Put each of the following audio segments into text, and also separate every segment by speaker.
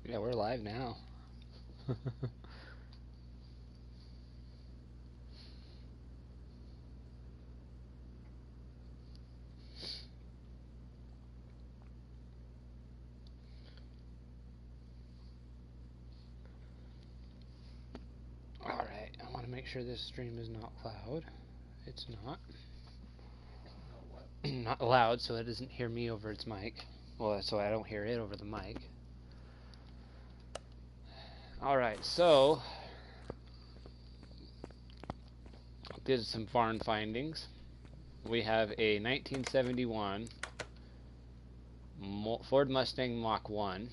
Speaker 1: Yeah, we're live now. Alright, I want to make sure this stream is not loud. It's not. Not loud, so it doesn't hear me over its mic. Well, so I don't hear it over the mic. Alright, so did some farm findings. We have a 1971 Ford Mustang Mach 1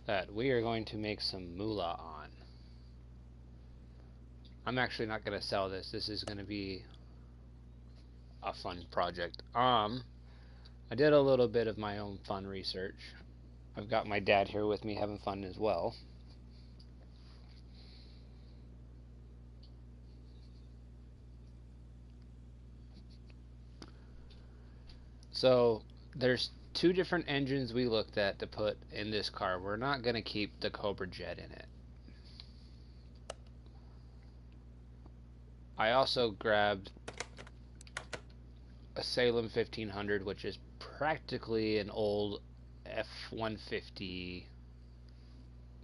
Speaker 1: that we are going to make some moolah on. I'm actually not going to sell this. This is going to be a fun project. I did a little bit of my own fun research. I've got my dad here with me having fun as well. So there's two different engines we looked at to put in this car. We're not going to keep the Cobra Jet in it. I also grabbed a Salem 1500, which is practically an old F-150,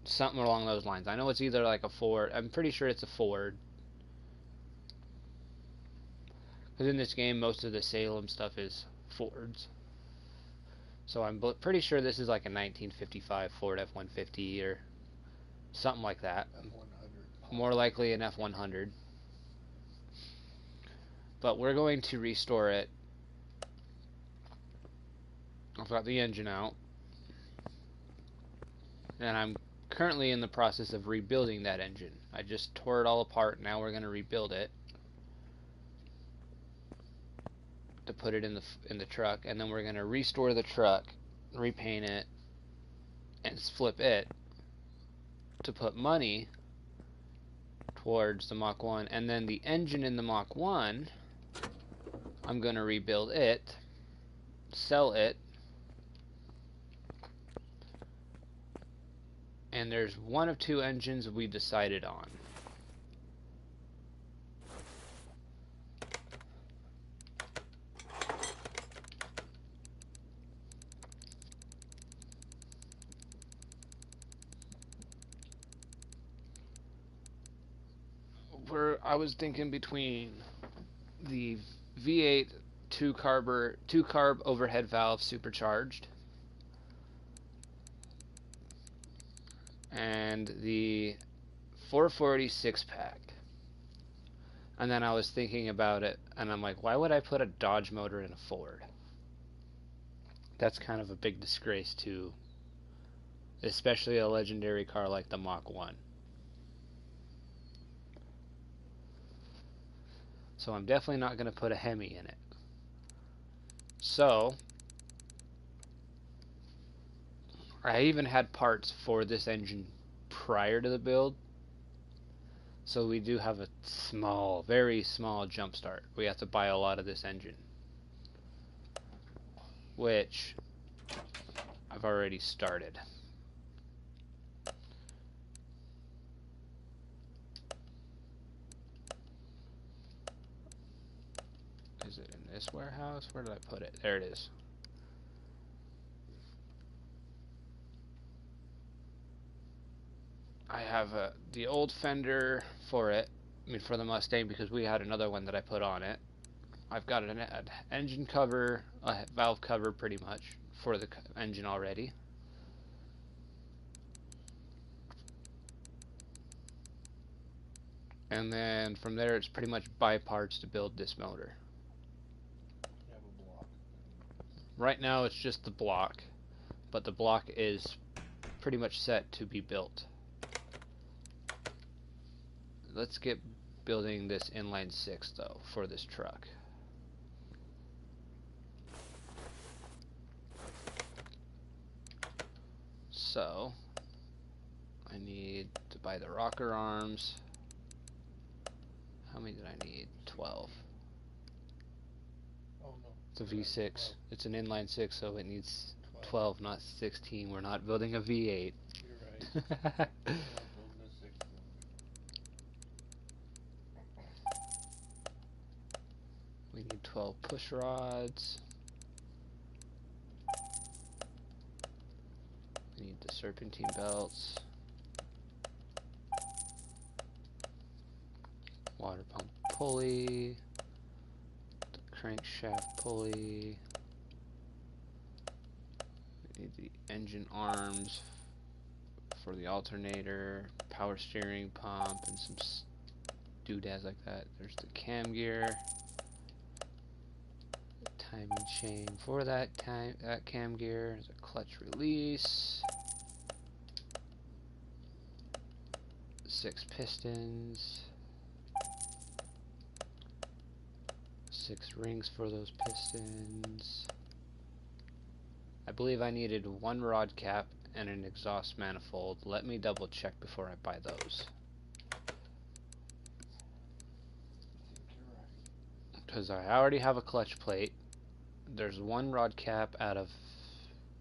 Speaker 1: something along those lines. I know it's either like a Ford. I'm pretty sure it's a Ford. Because in this game, most of the Salem stuff is Fords. So I'm pretty sure this is like a 1955 Ford F-150 or something like that. F-100. More likely an F-100. But we're going to restore it. I've got the engine out. And I'm currently in the process of rebuilding that engine. I just tore it all apart. Now we're going to rebuild it to put it in the truck, and then we're going to restore the truck, repaint it, and flip it to put money towards the Mach 1. And then the engine in the Mach 1, I'm going to rebuild it, sell it, and there's one of two engines we decided on. I was thinking between the V8 two carb overhead valve supercharged and the 440 6-pack. And then I was thinking about it, and I'm like, why would I put a Dodge motor in a Ford? That's kind of a big disgrace to especially a legendary car like the Mach 1. So I'm definitely not going to put a Hemi in it. So I even had parts for this engine prior to the build. So we do have a small, very small jump start. We have to buy a lot of this engine, which I've already started. Is it in this warehouse? Where did I put it? There it is. I have the old fender for it. I mean, for the Mustang, because we had another one that I put on it. I've got an engine cover, a valve cover pretty much, for the engine already. And then from there, it's pretty much buy parts to build this motor.
Speaker 2: You have a block.
Speaker 1: Right now, it's just the block, but the block is pretty much set to be built. Let's get building this inline 6 though for this truck. So I need to buy the rocker arms. How many did I need? 12.
Speaker 2: Oh no.
Speaker 1: It's a V6. It's an inline 6, so it needs 12, not 16. We're not building a V8.
Speaker 2: You're right. We're not building a 6 cylinder.
Speaker 1: We need 12 push rods. We need the serpentine belts. Water pump pulley. The crankshaft pulley. We need the engine arms for the alternator, power steering pump, and some doodads like that. There's the cam gear. Timing chain for that cam gear. There's a clutch release. 6 pistons. 6 rings for those pistons. I believe I needed 1 rod cap and an exhaust manifold. Let me double check before I buy those. Because I already have a clutch plate. There's 1 rod cap out of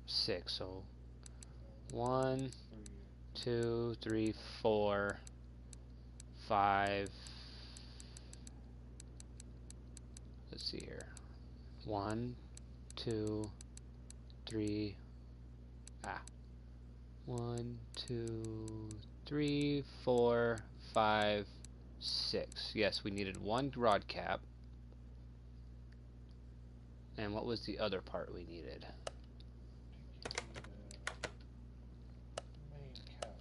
Speaker 1: 6, so 1, 2, 3, 4, 5. Let's see here. 1, 2, 3. 1, 2, 3, 4, 5, 6. Yes, we needed 1 rod cap. And what was the other part we needed?
Speaker 2: Main cap.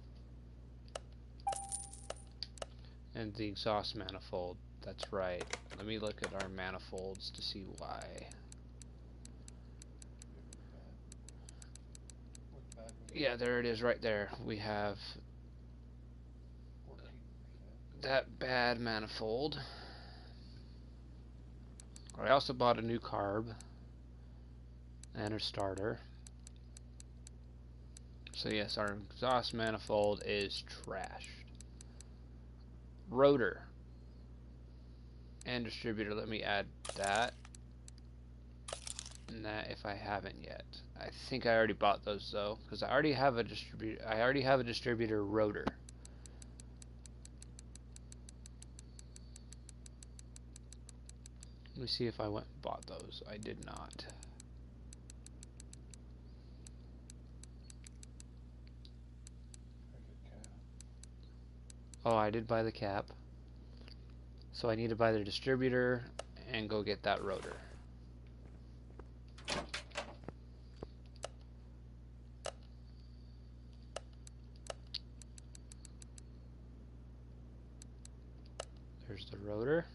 Speaker 1: And the exhaust manifold. That's right. Let me look at our manifolds to see why. Yeah, there it is right there. We have
Speaker 2: 14%.
Speaker 1: that bad manifold. I also bought a new carb and a starter. So yes, our exhaust manifold is trashed. Rotor and distributor, let me add that. And that if I haven't yet. I think I already bought those though, because I already have a distributor rotor. Let me see if I went and bought those. I did not. Oh, I did buy the cap. So I need to buy the distributor and go get that rotor. There's the rotor.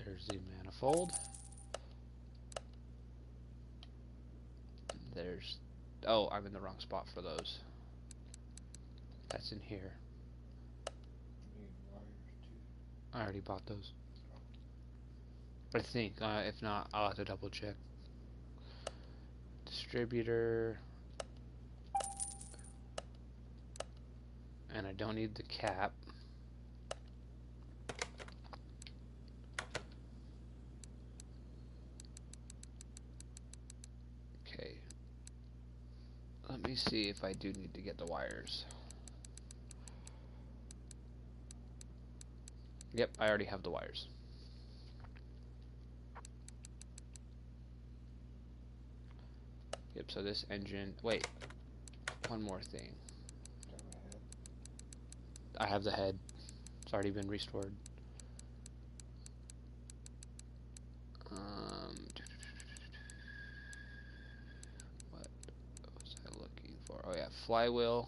Speaker 1: There's the manifold. There's... Oh, I'm in the wrong spot for those. That's in here. I already bought those. I think, if not, I'll have to double check. Distributor. And I don't need the cap. Okay. Let me see if I do need to get the wires. Yep, I already have the wires. Yep, so this engine... Wait. One more thing. I have the head. It's already been restored. What was I looking for? Oh yeah, flywheel.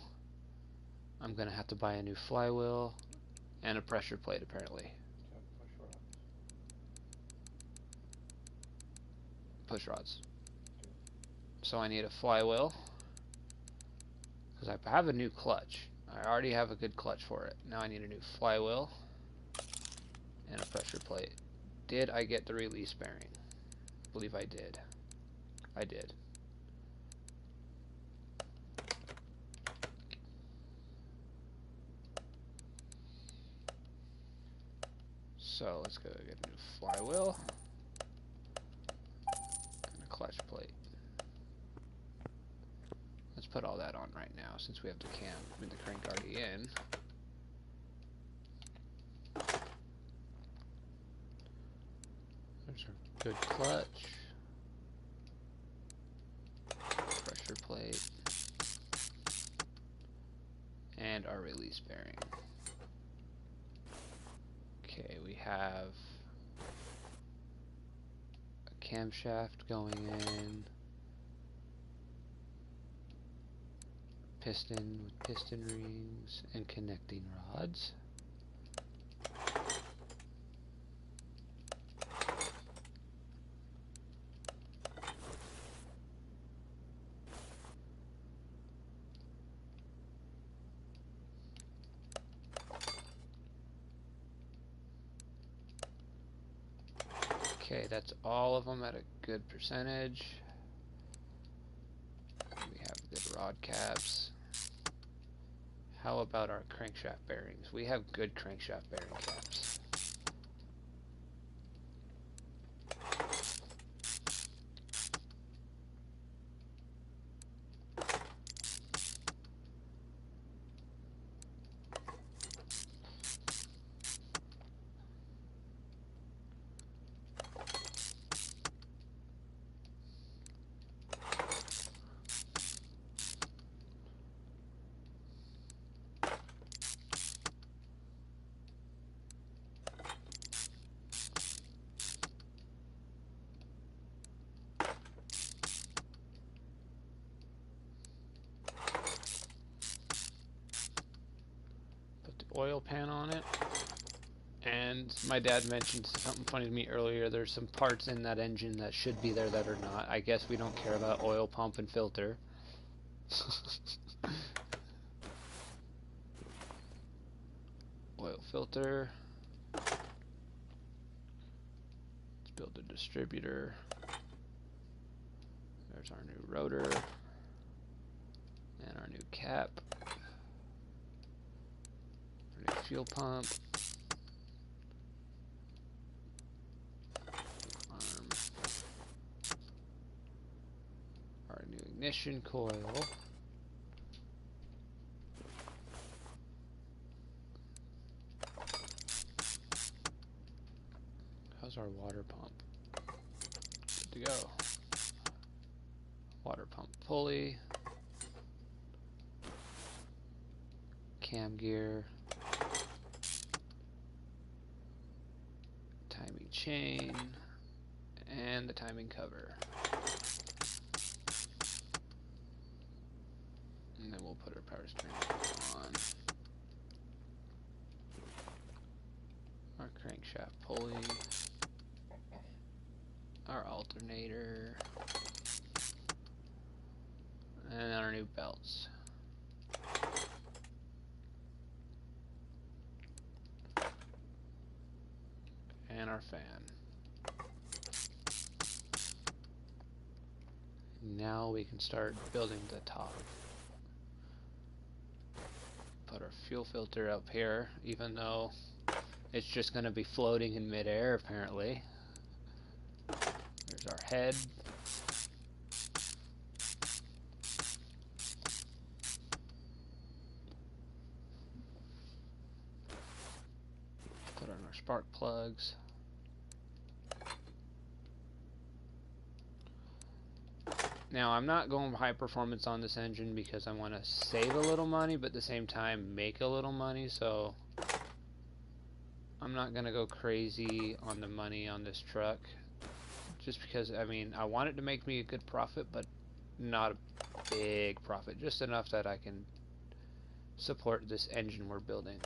Speaker 1: I'm gonna have to buy a new flywheel and a pressure plate apparently. Push rods. So I need a flywheel because I have a new clutch. I already have a good clutch for it. Now I need a new flywheel and a pressure plate. Did I get the release bearing? I believe I did. I did. So let's go get a new flywheel and a clutch plate. Let's put all that on right now since we have the crank already in. There's our good clutch, pressure plate, and our release bearing. Okay, we have a camshaft going in, piston with piston rings and connecting rods. Okay, that's all of them at a good percentage. We have good rod caps. How about our crankshaft bearings? We have good crankshaft bearing caps. Oil pan on it, and my dad mentioned something funny to me earlier. There's some parts in that engine that should be there that are not. I guess we don't care about oil pump and filter. Oil filter. Let's build a distributor. There's our new rotor and our new cap. Fuel pump, our new ignition coil, how's our water pump? Good to go. Water pump pulley, cam gear, timing chain, and the timing cover. And then we'll put our power steering on. Our crankshaft pulley, our alternator, and our new belts. And our fan. Now we can start building the top. Put our fuel filter up here, even though it's just going to be floating in midair apparently. There's our head. Put on our spark plugs. Now, I'm not going high performance on this engine because I want to save a little money, but at the same time make a little money, so I'm not going to go crazy on the money on this truck. Just because, I mean, I want it to make me a good profit, but not a big profit. Just enough that I can support this engine we're building.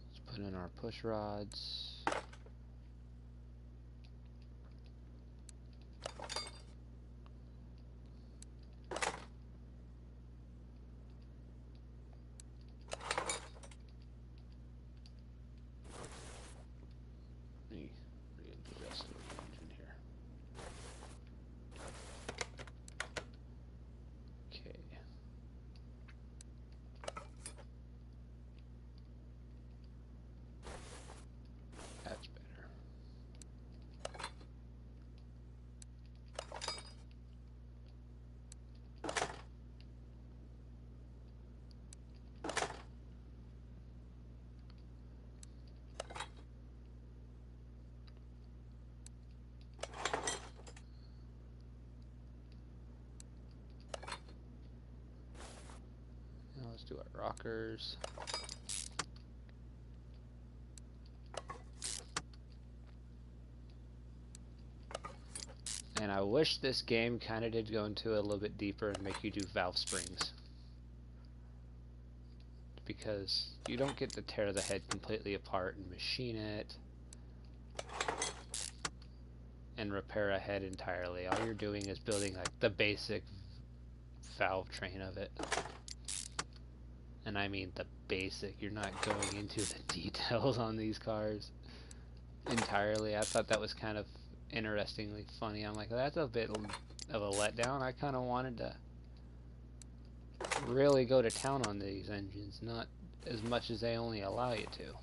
Speaker 1: Let's put in our push rods. Readjust the engine here. Okay. Let's do our rockers. And I wish this game kind of did go into a little bit deeper and make you do valve springs. Because you don't get to tear the head completely apart and machine it and repair a head entirely. All you're doing is building like the basic valve train of it. And I mean the basic. You're not going into the details on these cars entirely. I thought that was kind of interestingly funny. I'm like, that's a bit of a letdown. I kind of wanted to really go to town on these engines, not as much as they only allow you to.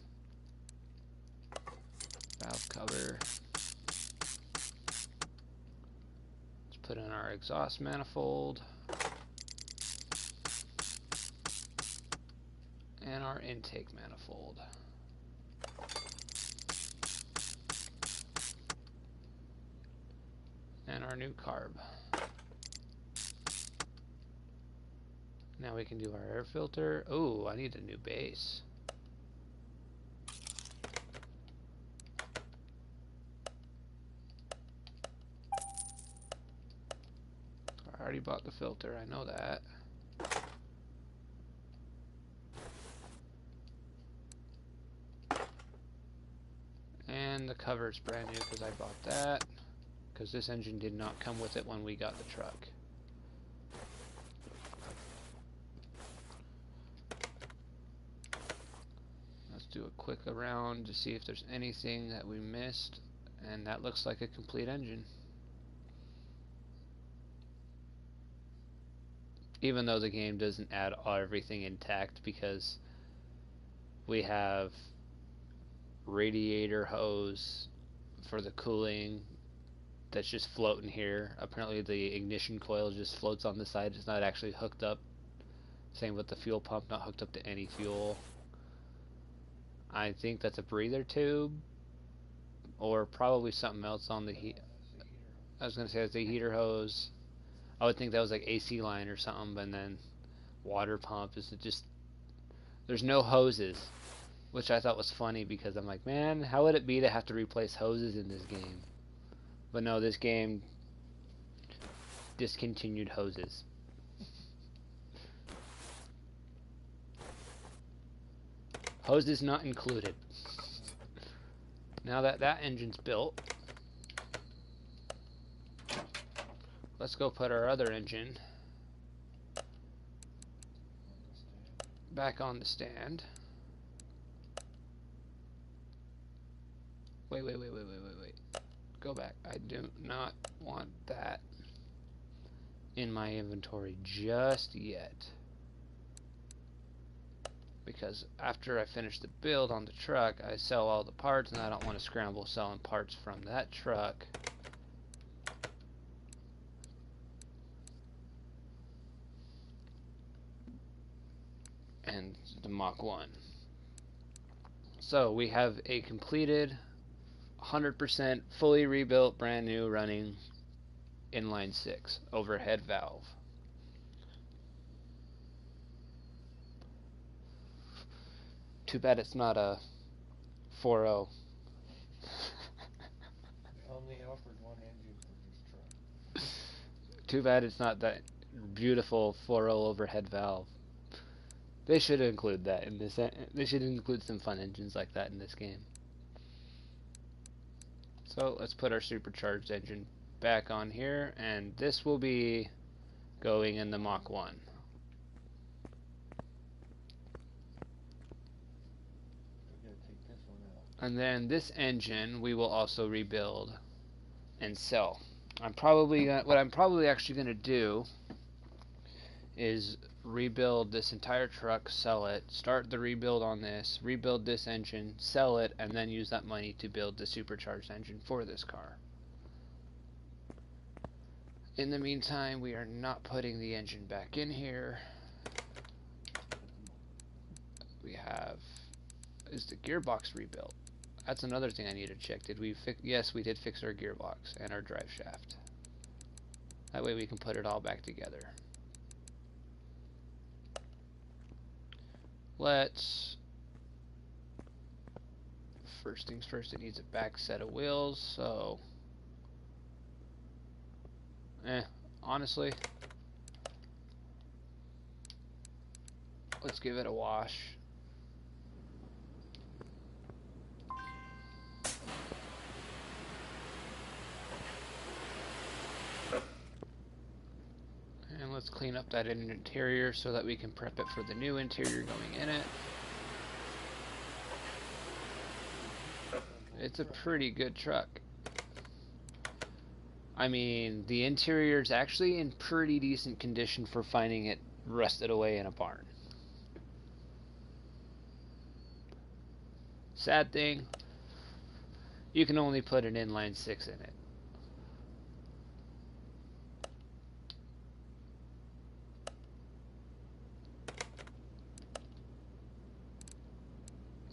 Speaker 1: Valve cover. Let's put in our exhaust manifold and our intake manifold. And our new carb. Now we can do our air filter. Oh, I need a new base. I already bought the filter, I know that. And the cover's brand new because I bought that. Because this engine did not come with it when we got the truck. Let's do a quick around to see if there's anything that we missed. And that looks like a complete engine. Even though the game doesn't add everything intact, because we have radiator hose for the cooling that's just floating here. Apparently the ignition coil just floats on the side. It's not actually hooked up. Same with the fuel pump, not hooked up to any fuel. I think that's a breather tube, or probably something else on the heat. I was going to say it's a heater hose. I would think that was like AC line or something, but then water pump is just, there's no hoses, which I thought was funny because I'm like, man, how would it be to have to replace hoses in this game? But no, this game discontinued hoses. Hoses not included. Now that that engine's built, let's go put our other engine back on the stand. Wait. Go back. I do not want that in my inventory just yet. Because after I finish the build on the truck, I sell all the parts, and I don't want to scramble selling parts from that truck. And the Mach 1. So we have a completed 100% fully rebuilt, brand new, running inline 6 overhead valve. Too bad it's not a 4.0.
Speaker 2: Only offered one engine for this truck.
Speaker 1: Too bad it's not that beautiful 4.0 overhead valve. They should include that in this. They should include some fun engines like that in this game. So let's put our supercharged engine back on here, and this will be going in the Mach 1. And then this engine we will also rebuild and sell. What I'm probably actually gonna do is rebuild this entire truck, sell it, start the rebuild on this, rebuild this engine, sell it, and then use that money to build the supercharged engine for this car. In the meantime, we are not putting the engine back in here. We have, is the gearbox rebuilt? That's another thing I need to check. Did we fix? Yes, we did fix our gearbox and our drive shaft. That way we can put it all back together. let's, first things first, it needs a back set of wheels, so honestly, let's give it a wash. And let's clean up that interior so that we can prep it for the new interior going in it. It's a pretty good truck. I mean, the interior is actually in pretty decent condition for finding it rusted away in a barn. Sad thing, you can only put an inline 6 in it.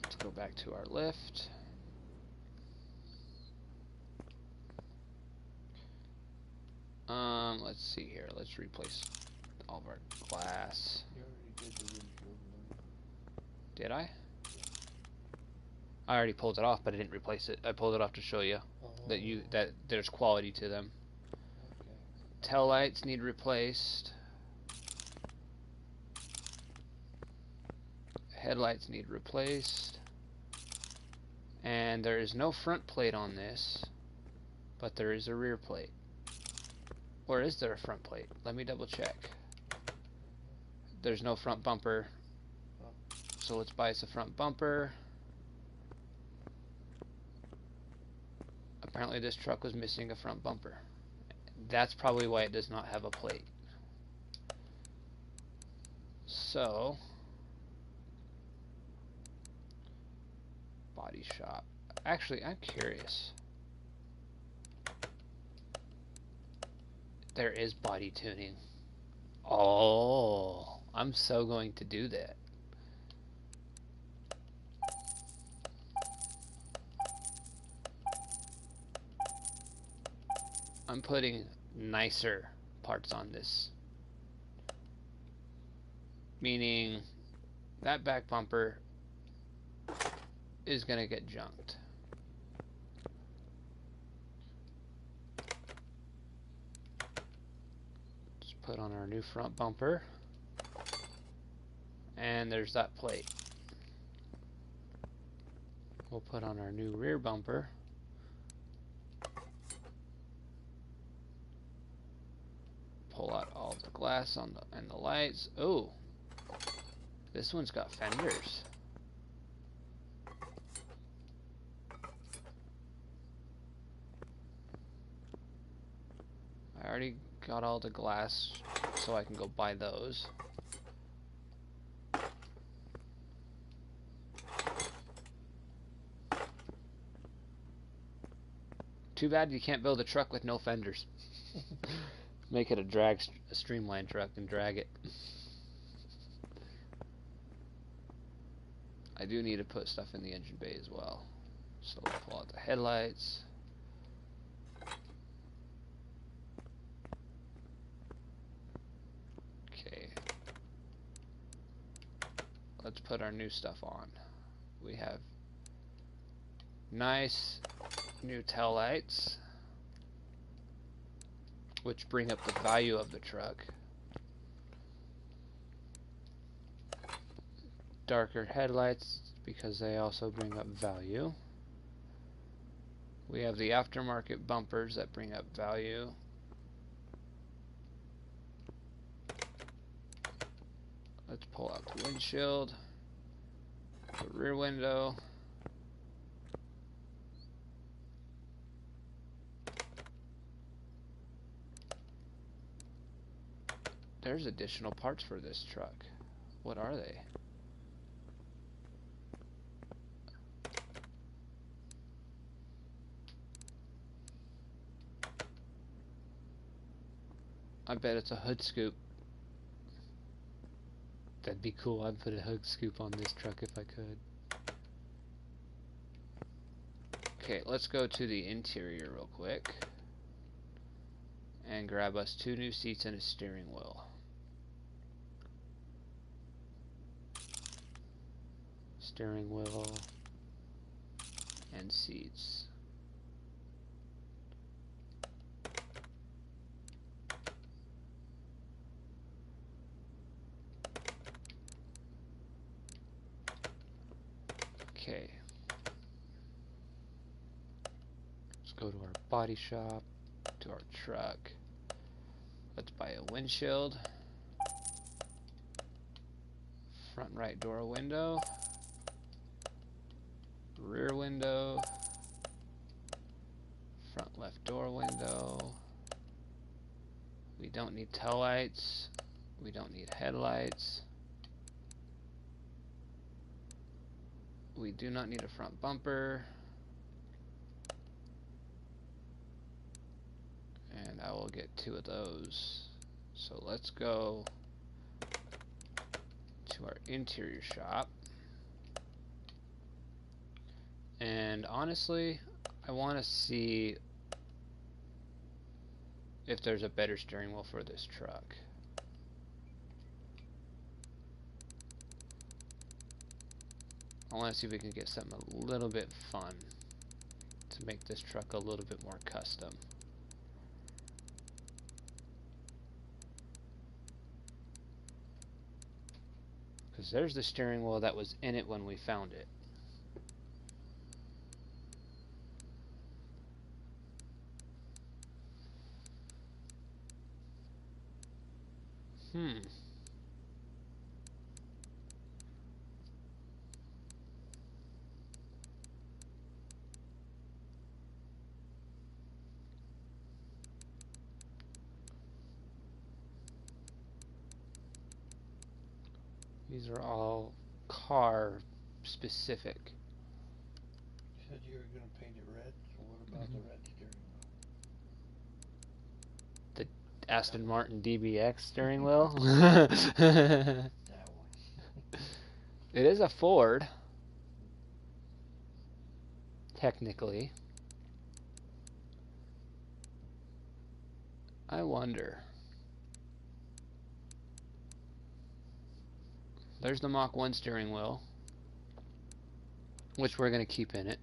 Speaker 1: Let's go back to our lift. Let's see here. Let's replace all of our glass.
Speaker 2: You already did the windshield,
Speaker 1: Did I? I already pulled it off, but I didn't replace it. I pulled it off to show you that there's quality to them.
Speaker 2: Okay.
Speaker 1: Tail lights need replaced. Headlights need replaced. And there is no front plate on this, but there is a rear plate. Or is there a front plate? Let me double check. There's no front bumper. So let's buy us a front bumper. Apparently this truck was missing a front bumper. That's probably why it does not have a plate. So, body shop. Actually, I'm curious. There is body tuning. Oh, I'm so going to do that. I'm putting nicer parts on this. Meaning that back bumper is going to get junked. Just put on our new front bumper. And there's that plate. We'll put on our new rear bumper. Pull out all the glass on and the lights. Oh, this one's got fenders. I already got all the glass, so I can go buy those. Too bad you can't build a truck with no fenders. Make it a streamlined truck and drag it. I do need to put stuff in the engine bay as well. So we'll pull out the headlights. Okay. Let's put our new stuff on. We have nice new tail lights, which bring up the value of the truck. Darker headlights because they also bring up value. We have the aftermarket bumpers that bring up value. Let's pull out the windshield, the rear window. There's additional parts for this truck. What are they? I bet it's a hood scoop. That'd be cool. I'd put a hood scoop on this truck if I could. Okay, let's go to the interior real quick and grab us 2 new seats and a steering wheel. steering wheel, and seats. Okay. Let's go to our body shop, to our truck. Let's buy a windshield. Front right door window. Rear window. Front left door window. We don't need tail lights. We don't need headlights. We do not need a front bumper. And I will get 2 of those. So let's go to our interior shop. And honestly, I want to see if there's a better steering wheel for this truck. I want to see if we can get something a little bit fun to make this truck a little bit more custom. Because there's the steering wheel that was in it when we found it. These are all car specific.
Speaker 2: You said you were going to paint it red, so what about the red steering wheel?
Speaker 1: The Aston Martin DBX steering wheel.
Speaker 2: That one.
Speaker 1: It is a Ford, technically. I wonder. There's the Mach 1 steering wheel, which we're going to keep in it.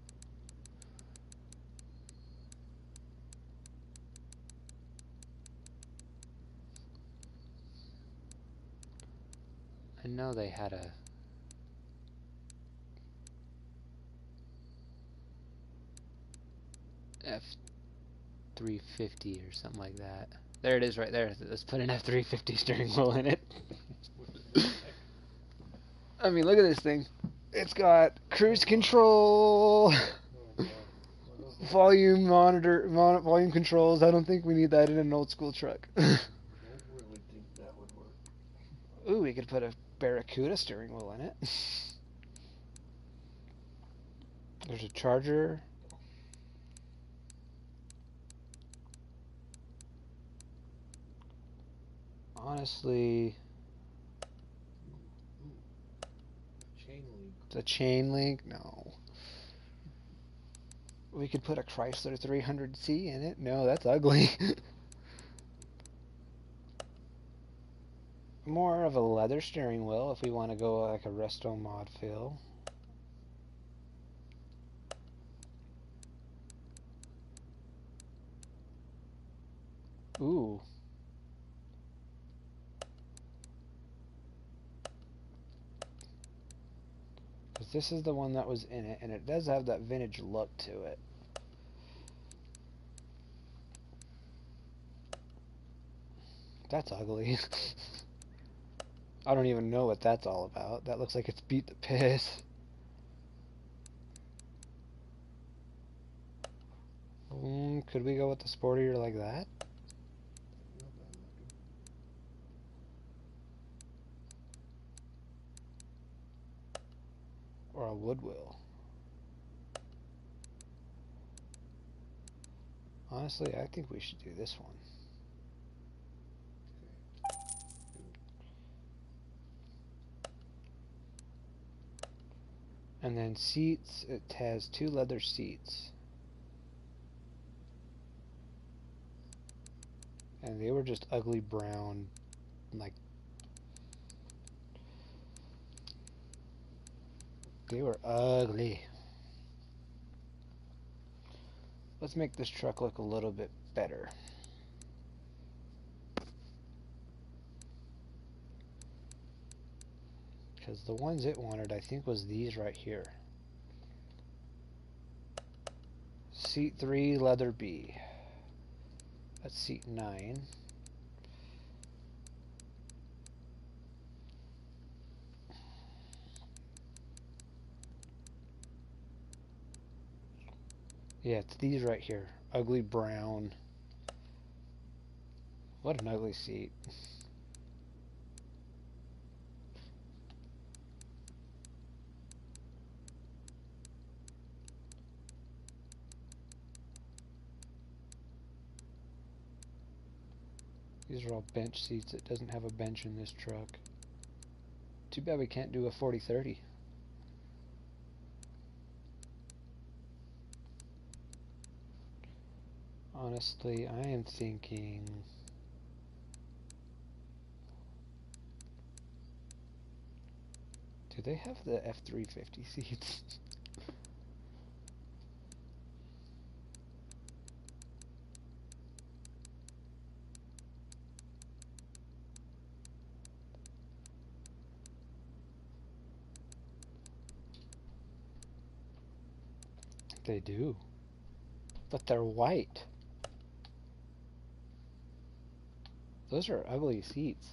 Speaker 1: I know they had a F350 or something like that. There it is right there. Let's put an F350 steering wheel in it. I mean, look at this thing. It's got cruise control, volume monitor, volume controls. I don't think we need that in an old school truck.
Speaker 2: I don't really think that would work.
Speaker 1: Ooh, we could put a Barracuda steering wheel in it. There's a charger. Honestly,
Speaker 2: Chain link.
Speaker 1: the chain link, no. We could put a Chrysler 300C in it. No, that's ugly. More of a leather steering wheel if we want to go like a resto mod feel. Ooh. Because this is the one that was in it, and it does have that vintage look to it. That's ugly. I don't even know what that's all about. That looks like it's beat the piss. Could we go with the sportier like that?
Speaker 2: Not bad looking.
Speaker 1: Or a wood wheel? Honestly, I think we should do this one. And then seats, it has 2 leather seats. And they were just ugly brown, like They were ugly. Let's make this truck look a little bit better. Because the ones it wanted, I think, was these right here. Seat 3, leather B. That's seat 9. Yeah, it's these right here. Ugly brown. What an ugly seat. These are all bench seats. It doesn't have a bench in this truck. Too bad we can't do a 40-30. Honestly, I am thinking... Do they have the F350 seats? They do. But they're white. Those are ugly seats.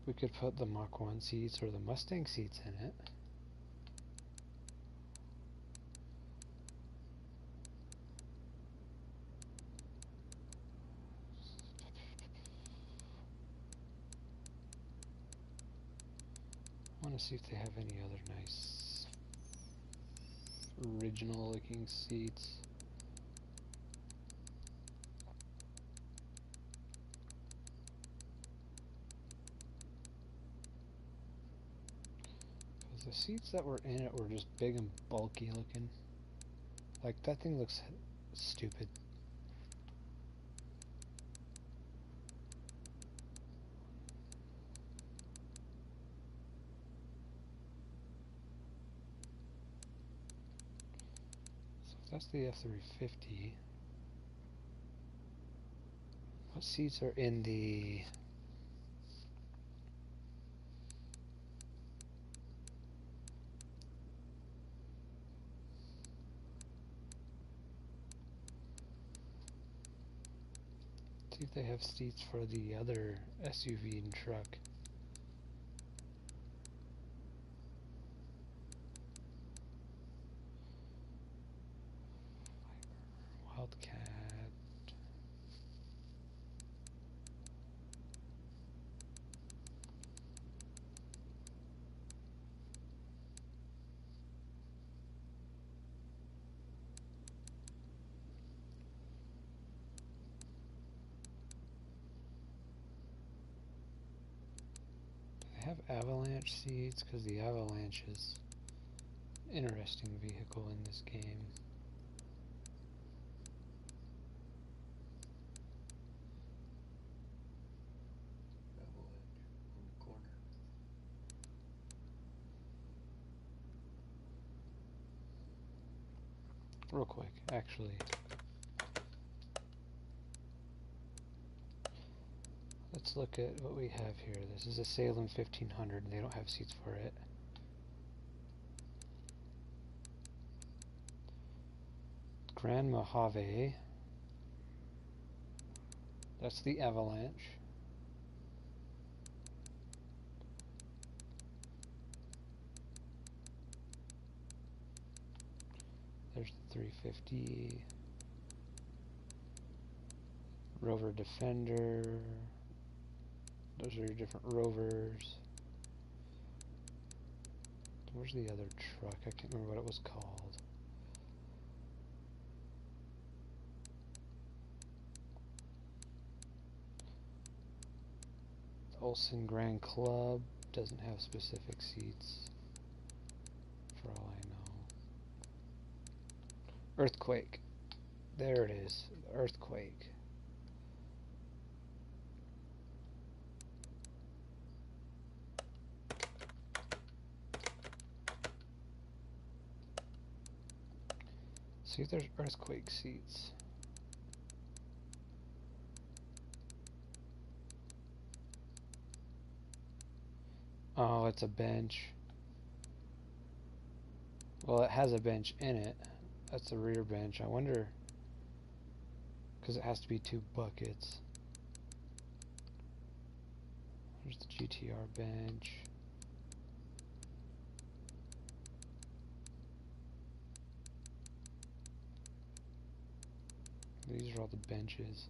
Speaker 1: We could put the Mach 1 seats or the Mustang seats in it. I want to see if they have any other nice original looking seats. Because the seats that were in it were just big and bulky looking. Like, that thing looks stupid. That's the F350. What seats are in the... See if they have seats for the other SUV and truck. Wildcat. They have Avalanche seats because the Avalanche is an interesting vehicle in this game.
Speaker 2: Avalanche on the corner.
Speaker 1: Real quick, actually. Let's look at what we have here. This is a Salem 1500 and they don't have seats for it. Grand Mojave. That's the Avalanche. There's the 350. Rover Defender. Those are your different Rovers. Where's the other truck? I can't remember what it was called. The Olsen Grand Club doesn't have specific seats, for all I know. Earthquake. There it is. Earthquake. See if there's earthquake seats. Oh, it's a bench. Well, it has a bench in it. That's the rear bench. I wonder, because it has to be 2 buckets. There's the GTR bench. These are all the benches.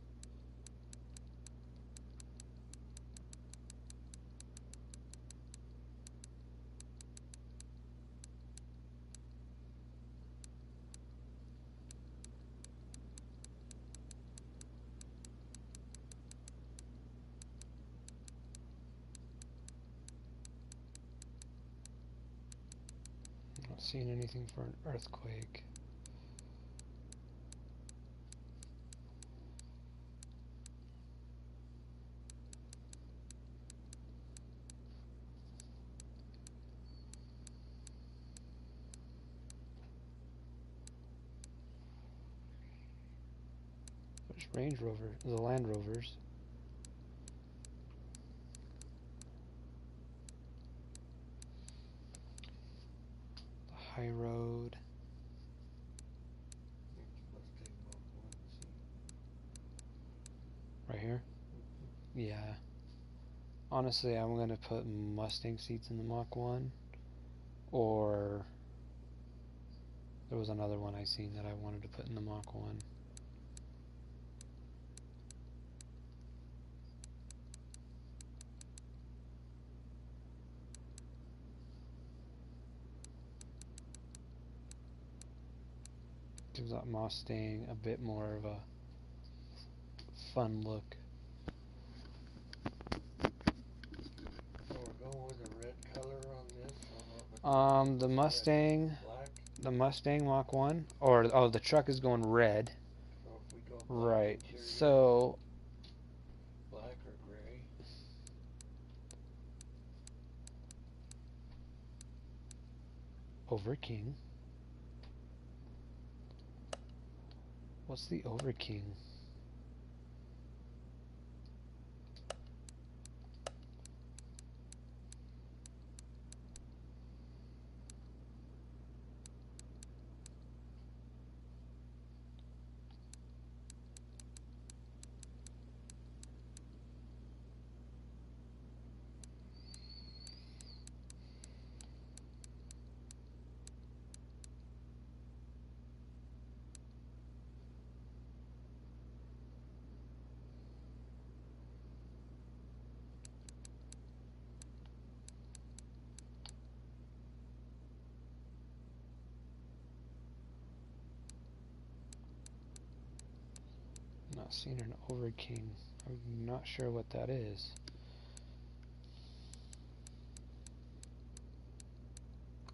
Speaker 1: I'm not seeing anything for an earthquake. There's Range Rover, the Land Rovers. The High Road.
Speaker 2: Mustang Mach 1 seat.
Speaker 1: Right here? Yeah. Honestly, I'm going to put Mustang seats in the Mach 1. Or there was another one I seen that I wanted to put in the Mach 1. Gives that Mustang a bit more of a fun look.
Speaker 2: So we're going with a red color on this?
Speaker 1: The Mustang,
Speaker 2: Black?
Speaker 1: the Mustang Mach 1, or, oh, the truck is going red.
Speaker 2: So if we go black
Speaker 1: Right,
Speaker 2: interior,
Speaker 1: so,
Speaker 2: black or gray?
Speaker 1: Over King. What's the Over King? Not seeing an Over King. I'm not sure what that is.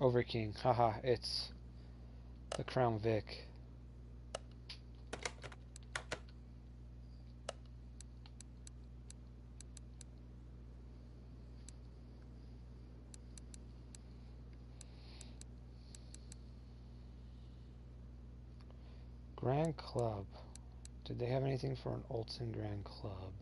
Speaker 1: Over King, haha, it's the Crown Vic. Grand Club. Did they have anything for an Olsen Grand Club?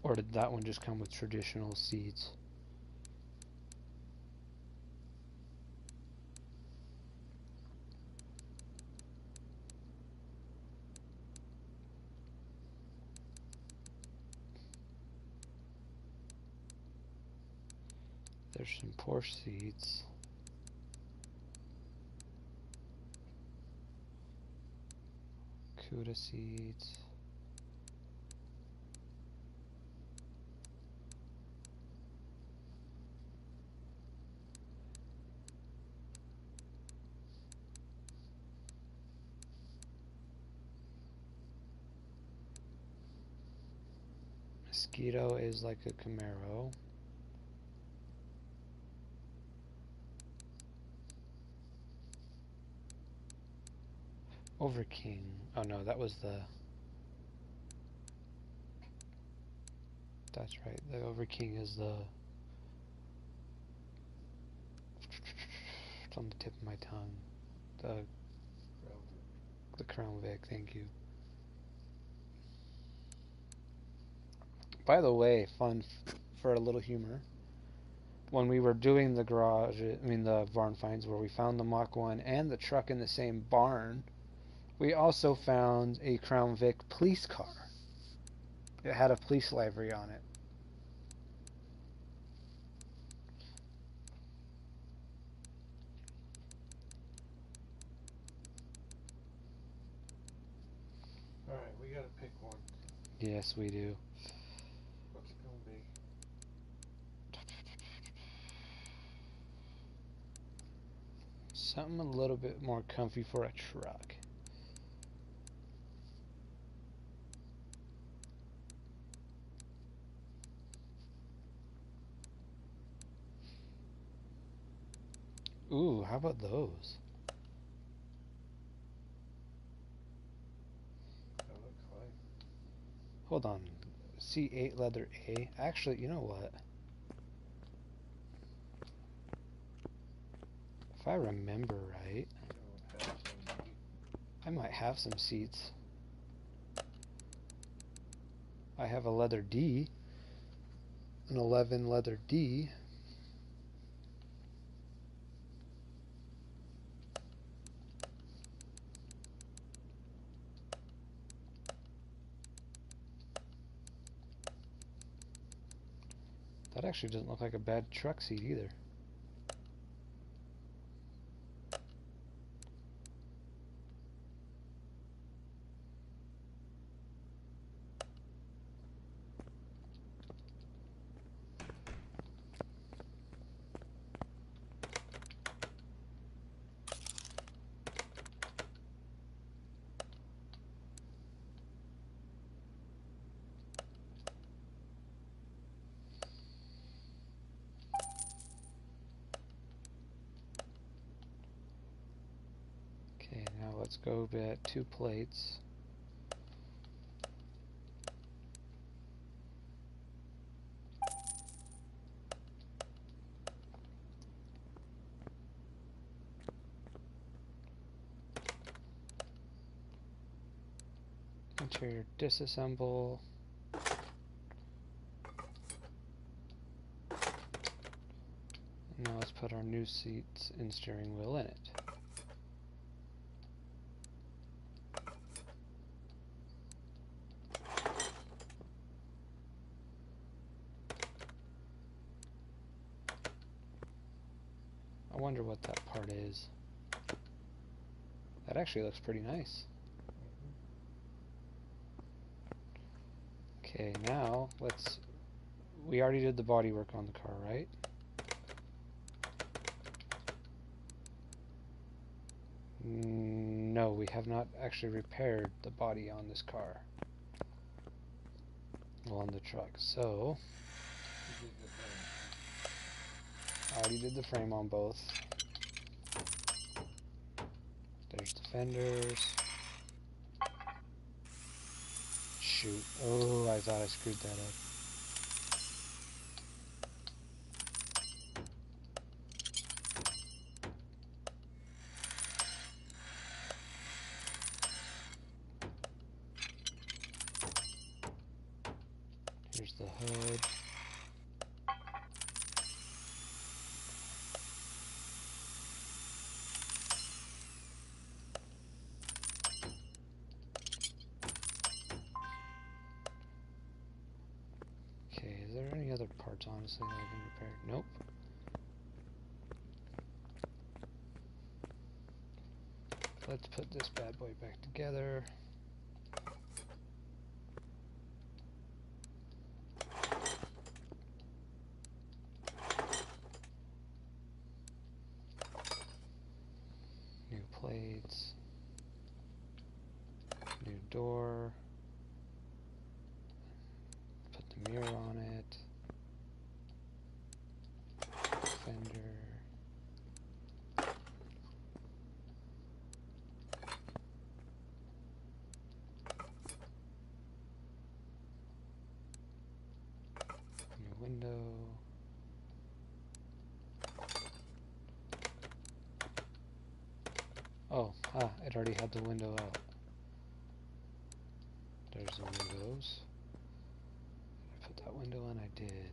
Speaker 1: Or did that one just come with traditional seats? There's some Porsche seats. CUDA seats. Mosquito is like a Camaro. Overking. Oh no, that was the... That's right, the Overking is the... It's on the tip of my tongue. The Crown Vic, thank you. By the way, for a little humor, when we were doing the the barn finds where we found the Mach 1 and the truck in the same barn, we also found a Crown Vic police car. It had a police livery on it.
Speaker 2: Alright, we gotta pick one.
Speaker 1: Yes, we do.
Speaker 2: What's it gonna be?
Speaker 1: Something a little bit more comfy for a truck. Ooh, how about those?
Speaker 2: That looks like.
Speaker 1: Hold on. C8 leather A. Actually, you know what? If I remember right,
Speaker 2: Don't have some.
Speaker 1: I might have some seats. I have a leather D. An 11 leather D. That actually doesn't look like a bad truck seat either. Okay, now let's go at 2 plates. Interior disassemble. Now let's put our new seats and steering wheel in it. I wonder what that part is. That actually looks pretty nice. Okay, now we already did the body work on the car, right? No, we have not actually repaired the body on this car. Well, on the truck. So, I already did the frame on both. There's the fenders. Shoot. Oh, I thought I screwed that up. Here's the hood. Okay, is there any other parts, honestly, that I can repair? Nope. Let's put this bad boy back together. New plates. New door. Put the mirror on it. Fender. New window. Oh, it already had the window out. There's the windows. Did I put that window in? I did.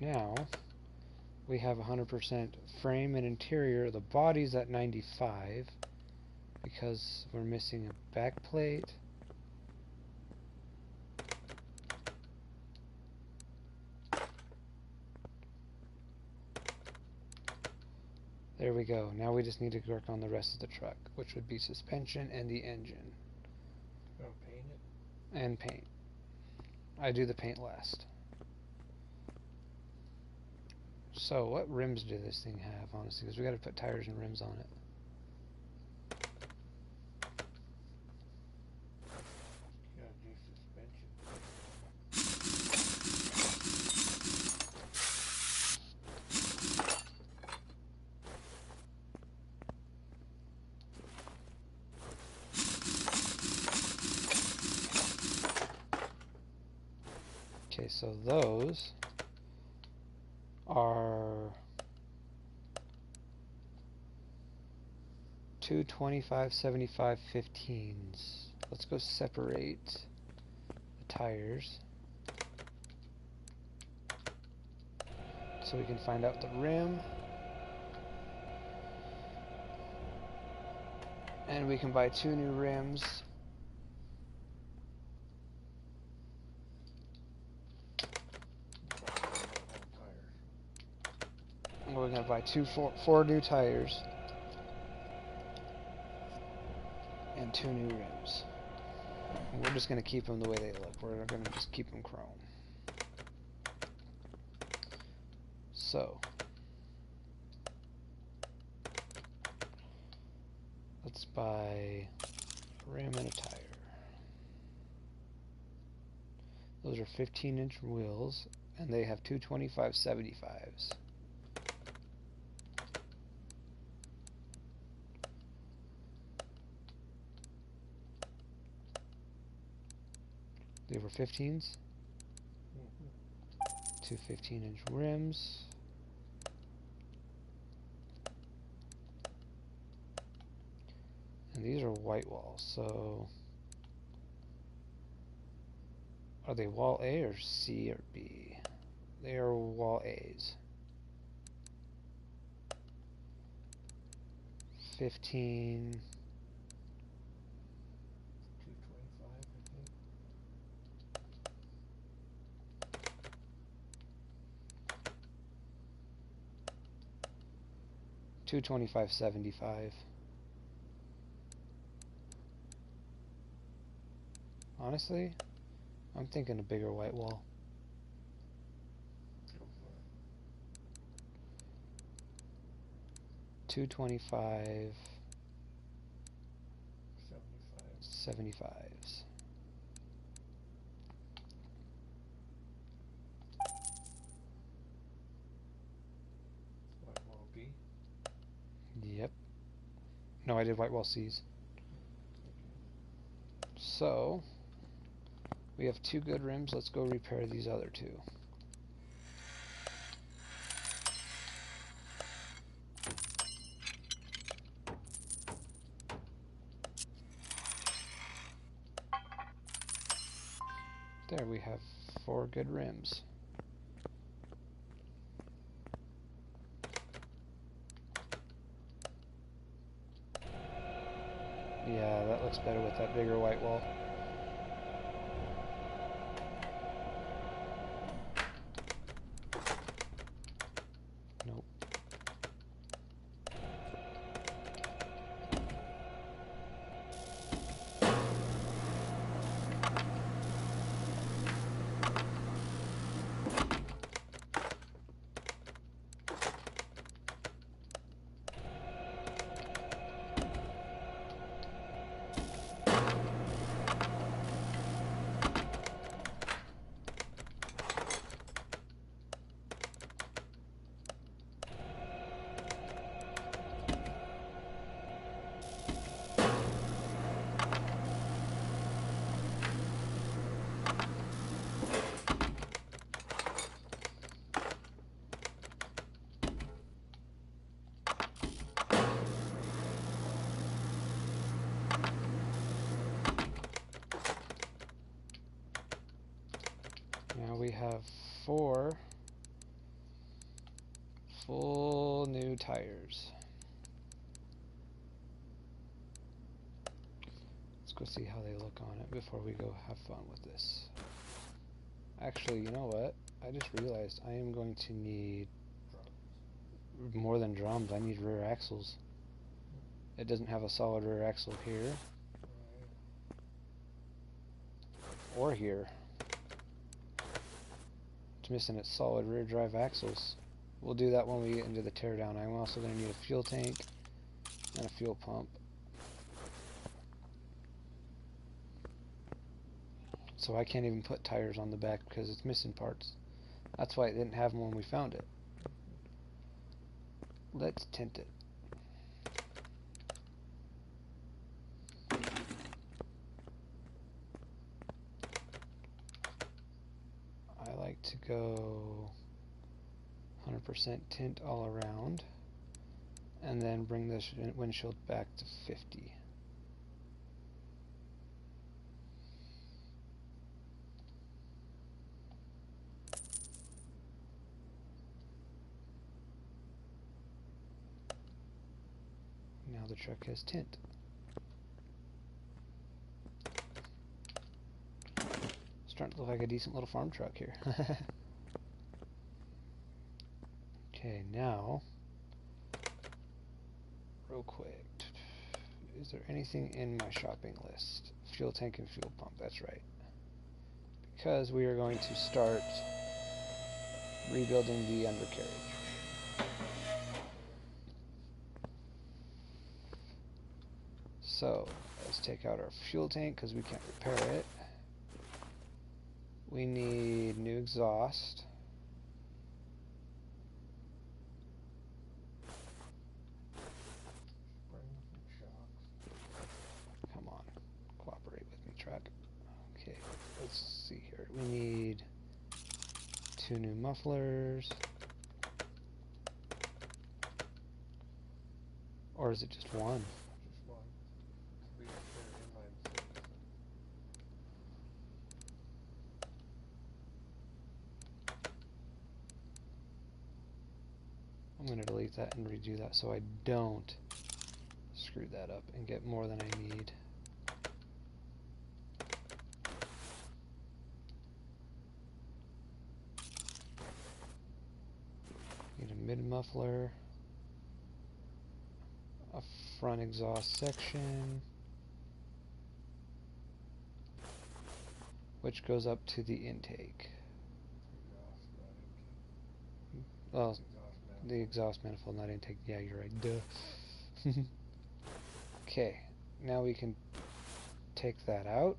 Speaker 1: Now, we have 100% frame and interior. The body's at 95 because we're missing a back plate. There we go. Now we just need to work on the rest of the truck, which would be suspension and the engine.
Speaker 2: Gonna paint it?
Speaker 1: And paint. I do the paint last. So, what rims do this thing have, honestly? Because we got to put tires and rims on it.
Speaker 2: You gotta do suspension.
Speaker 1: Okay, so those are 2 25/75 15s. Let's go separate the tires so we can find out the rim, and we can buy 2 new rims. We're going to buy 4 new tires and 2 new rims. And we're just going to keep them the way they look. We're going to just keep them chrome. So, let's buy a rim and a tire. Those are 15-inch wheels, and they have 2 25/75s. They were 15s. 2 15-inch rims. And these are white walls, so are they wall A or C or B? They are wall A's. 15.
Speaker 2: 225, I think.
Speaker 1: 2 25/75. Honestly, I'm thinking a bigger white wall.
Speaker 2: Go for it.
Speaker 1: 2 25/75s.
Speaker 2: 75. White wall B.
Speaker 1: Yep. No, I did white wall C's. So, we have 2 good rims. Let's go repair these other 2. There we have 4 good rims. Yeah, that looks better with that bigger white wall. Nope. 4 full new tires. Let's go see how they look on it before we go have fun with this. Actually, you know what? I just realized I am going to need more than drums. I need rear axles. It doesn't have a solid rear axle here or here. It's missing its solid rear drive axles. We'll do that when we get into the teardown. I'm also going to need a fuel tank and a fuel pump. So I can't even put tires on the back because it's missing parts. That's why it didn't have them when we found it. Let's tint it. I like to go 100% tint all around and then bring this windshield back to 50. Now the truck has tint. Starting to look like a decent little farm truck here. Okay, now, real quick, is there anything in my shopping list? Fuel tank and fuel pump, that's right. Because we are going to start rebuilding the undercarriage. So, let's take out our fuel tank because we can't repair it. We need new exhaust. Come on, cooperate with me, truck. Okay, let's see here. We need 2 new mufflers. Or is it just one?
Speaker 2: Just one. We got inline six.
Speaker 1: I'm going to delete that and redo that so I don't screw that up and get more than I need. Need a mid muffler, a front exhaust section, which goes up to the intake. Well, the exhaust manifold, not intake. Yeah, you're right. Duh. Okay, now we can take that out.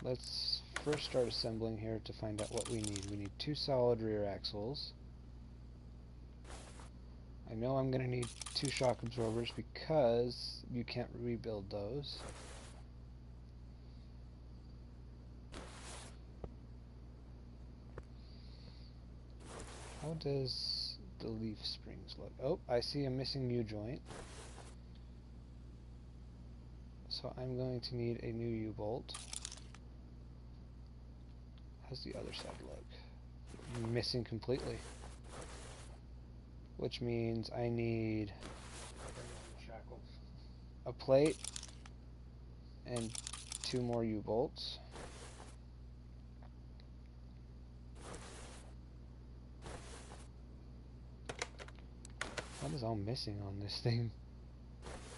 Speaker 1: Let's first start assembling here to find out what we need. We need 2 solid rear axles. I know I'm going to need 2 shock absorbers because you can't rebuild those. How does the leaf springs look? Oh, I see a missing U-joint. So I'm going to need a new U-bolt. How's the other side look? Missing completely. Which means I need a plate and 2 more U-bolts. What is all missing on this thing?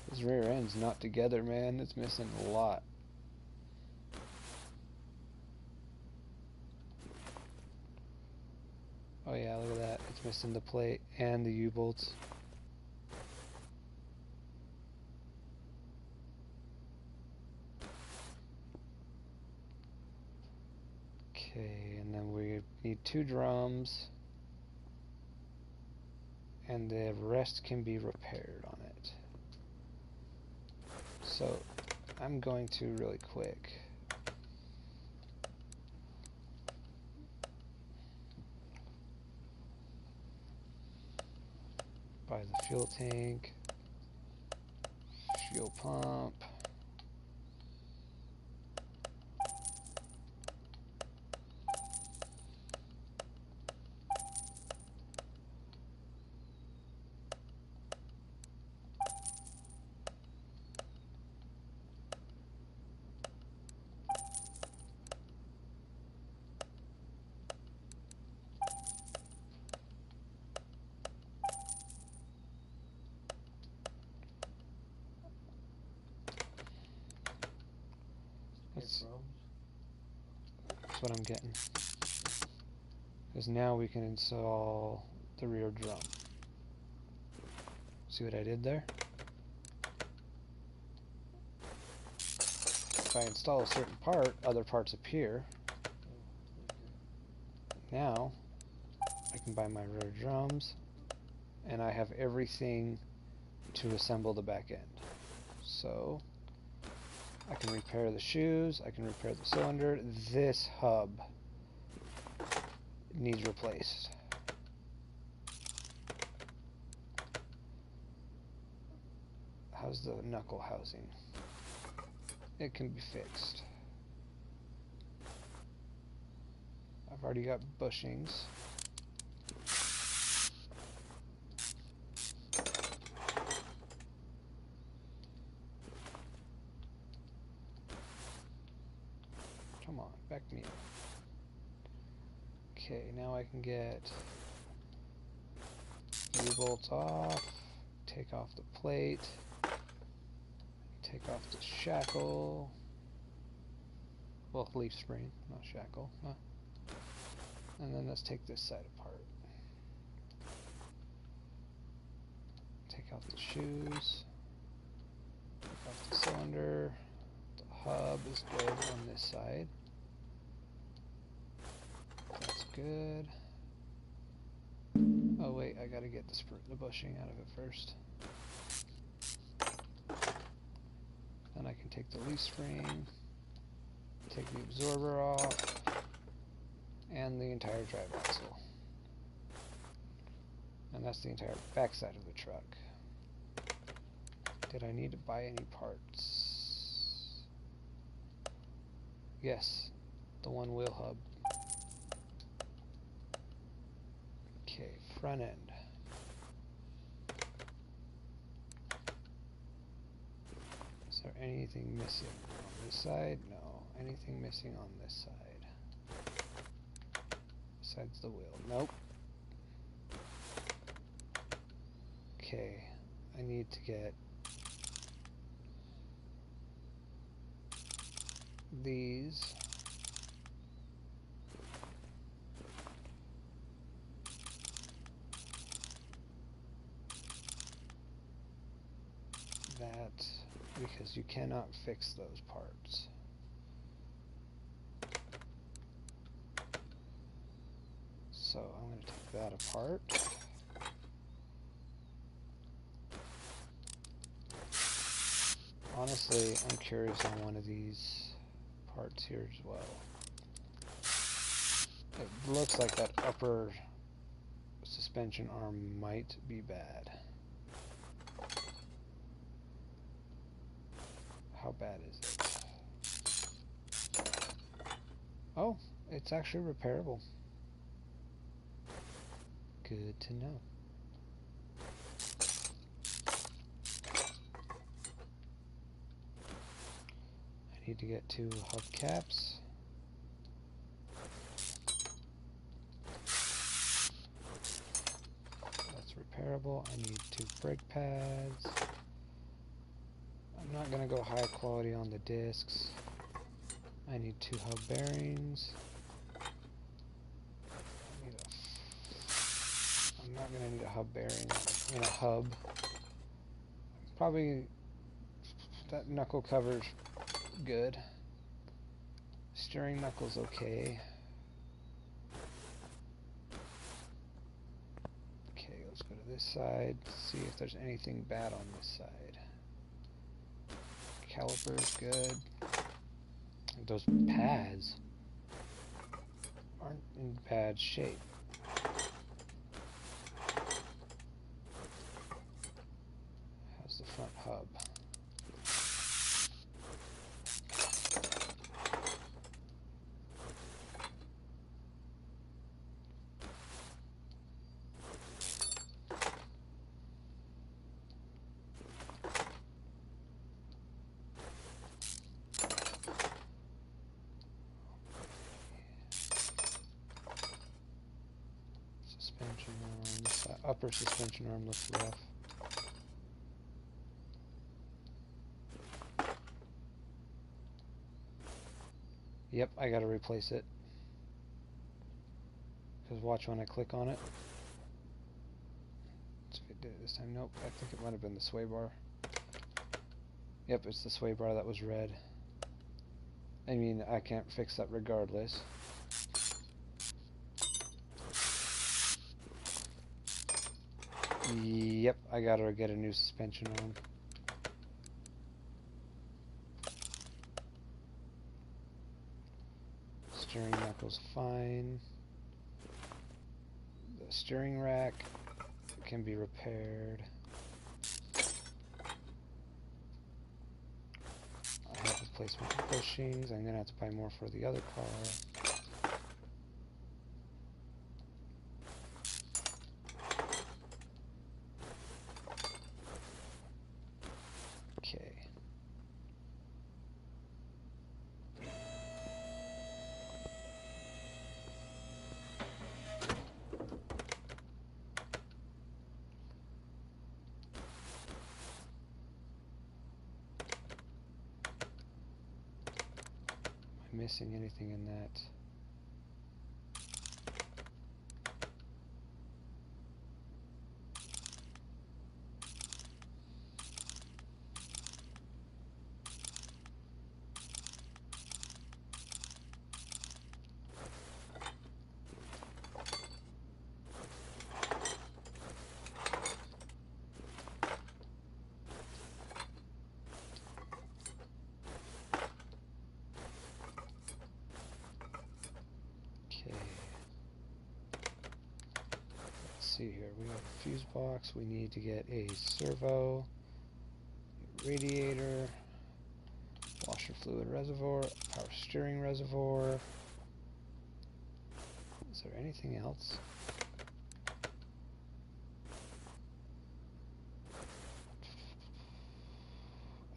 Speaker 1: This rear end's not together, man. It's missing a lot. Oh yeah, look at that. It's missing the plate and the U-bolts. Okay, and then we need 2 drums. And the rest can be repaired on it. So I'm going to really quick buy the fuel tank, fuel pump,
Speaker 2: drums?
Speaker 1: That's what I'm getting. Because now we can install the rear drum. See what I did there? If I install a certain part, other parts appear. Now, I can buy my rear drums, and I have everything to assemble the back end. So, I can repair the shoes, I can repair the cylinder. This hub needs replaced. How's the knuckle housing? It can be fixed. I've already got bushings. Come on, back me up. Okay, now I can get U-bolts off, take off the plate, take off the shackle, well, leaf spring, not shackle, huh? And then let's take this side apart. Take off the shoes, take off the cylinder, the hub is good on this side. That's good. Oh wait, I gotta get the bushing out of it first. Then I can take the leaf spring, take the absorber off, and the entire drive axle. And that's the entire back side of the truck. Did I need to buy any parts? Yes, the one wheel hub. Okay, front end. Is there anything missing on this side? No. Anything missing on this side? Besides the wheel? Nope. Okay, I need to get these. That, because you cannot fix those parts. So I'm going to take that apart. Honestly, I'm curious on one of these parts here as well. It looks like that upper suspension arm might be bad. How bad is it? Oh, it's actually repairable. Good to know. I need to get 2 hubcaps. That's repairable. I need 2 brake pads. I'm not going to go high quality on the discs. I need 2 hub bearings. I'm not going to need a hub bearing in a hub. Probably that knuckle cover's good. Steering knuckle's okay. Okay, let's go to this side, see if there's anything bad on this side. Caliper's good. Those pads aren't in bad shape. How's the front hub? Suspension arm, this upper suspension arm looks rough.
Speaker 3: Yep, I gotta replace it. Because watch when I click on it. Let's see if it did it this time. Nope, I think it might have been the sway bar. Yep, it's the sway bar that was red. I mean, I can't fix that regardless. Yep, I gotta get a new suspension on. Steering knuckle's fine. The steering rack can be repaired. I have replacement bushings. I'm gonna have to buy more for the other car. Okay. Am I missing anything in that? See here, we have a fuse box, we need to get a servo, radiator, washer fluid reservoir, power steering reservoir. Is there anything else?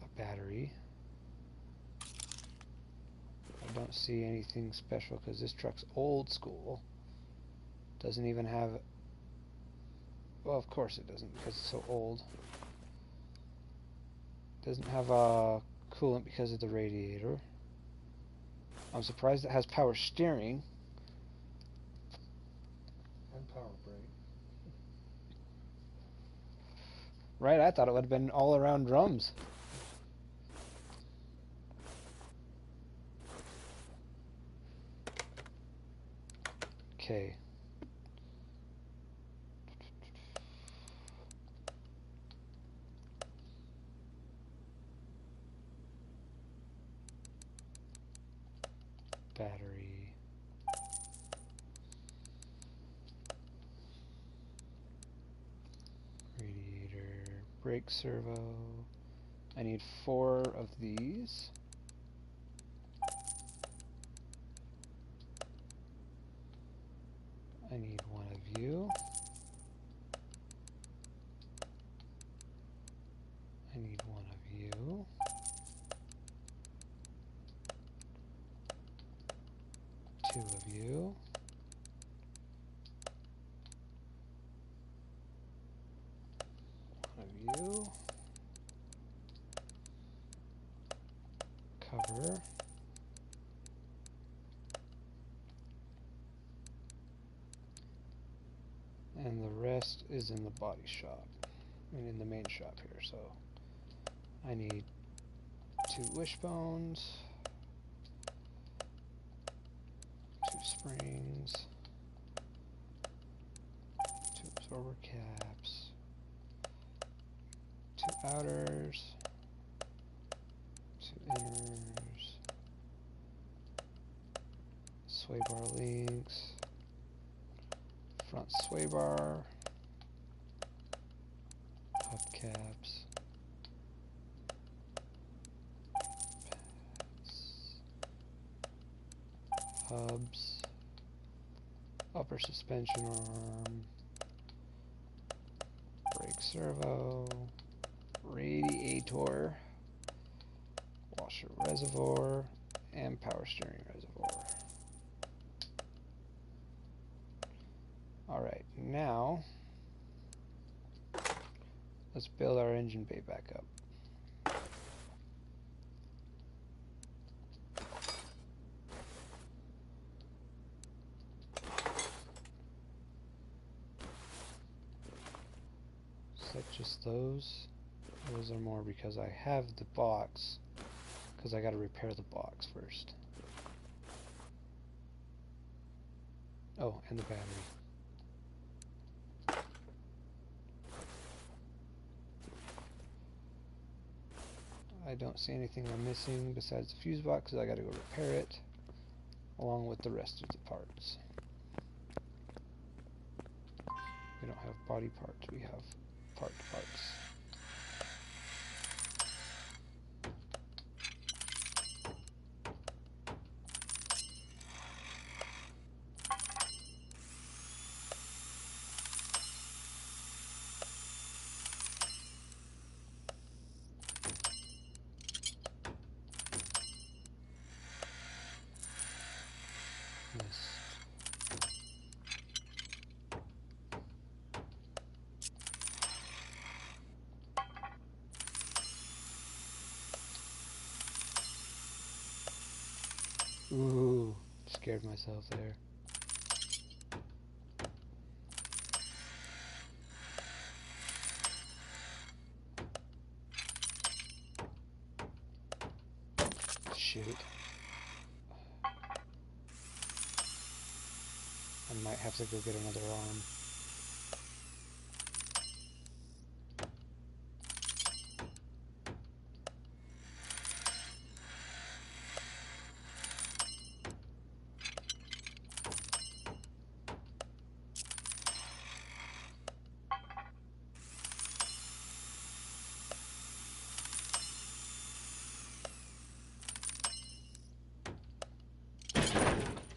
Speaker 3: A battery. I don't see anything special because this truck's old school. Doesn't even have... Well, of course it doesn't because it's so old. Doesn't have a coolant because of the radiator. I'm surprised it has power steering.
Speaker 2: And power brake.
Speaker 3: Right, I thought it would have been all around drums. Okay. Battery. Radiator. Brake servo. I need 4 of these. I need 1 of you. I need 1 of you. Two of you. One of you. Cover. And the rest is in the body shop. I mean, in the main shop here, so I need 2 wishbones, 2 springs, 2 absorber caps, 2 outers, 2 inners, sway bar links, front sway bar, hubcaps, hubs, upper suspension arm, brake servo, radiator, washer reservoir, and power steering reservoir. Alright, now let's build our engine bay back up. that just those? Those are more because I have the box. Because I gotta repair the box first. Oh, and the battery. I don't see anything I'm missing besides the fuse box, so I gotta go repair it, along with the rest of the parts. We don't have body parts, we have parts. Yes. Ooh, scared myself there. Shoot. I might have to go get another arm.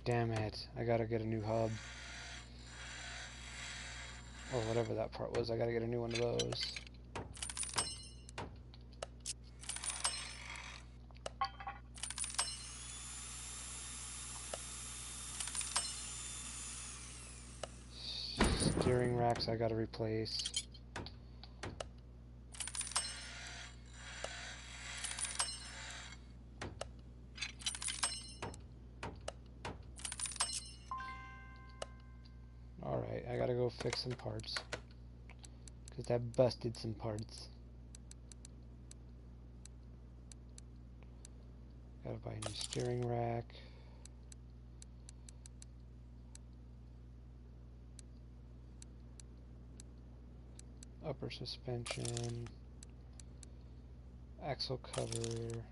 Speaker 3: Damn it, I gotta get a new hub. Or whatever that part was, I gotta get a new one of those. Steering racks I gotta replace. Alright, I gotta go fix some parts. Because that busted some parts. Gotta buy a new steering rack. Upper suspension. Axle cover.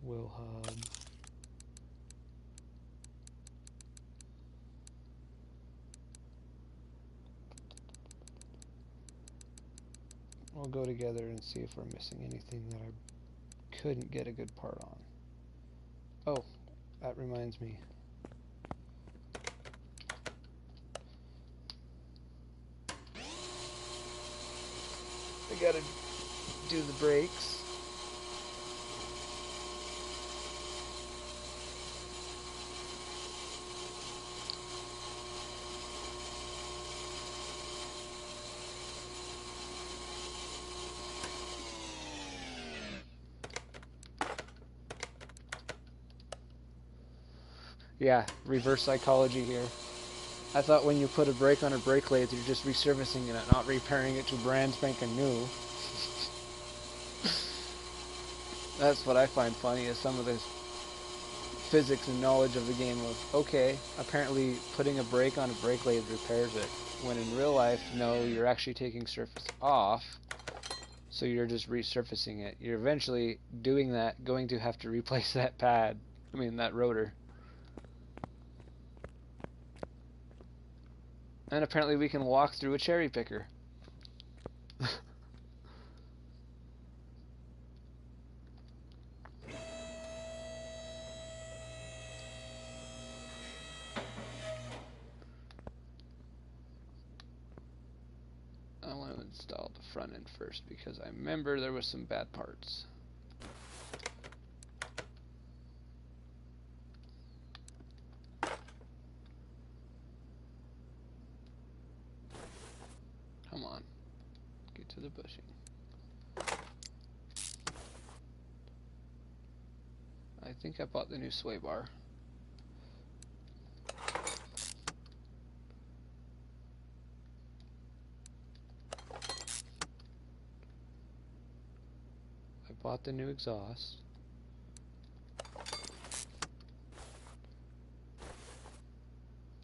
Speaker 3: Wheel hub. We'll go together and see if we're missing anything that I couldn't get a good part on. Oh, that reminds me. I gotta do the brakes. Yeah, reverse psychology here. I thought when you put a brake on a brake lathe, you're just resurfacing it, not repairing it to brand spanking new. That's what I find funny, is some of the physics and knowledge of the game of, okay, apparently putting a brake on a brake lathe repairs it, when in real life, no, you're actually taking surface off, so you're just resurfacing it. You're eventually doing that, going to have to replace that pad, that rotor. And apparently we can walk through a cherry picker. I want to install the front end first because I remember there was some bad parts.
Speaker 1: bushing. I think I bought the new sway bar. I bought the new exhaust.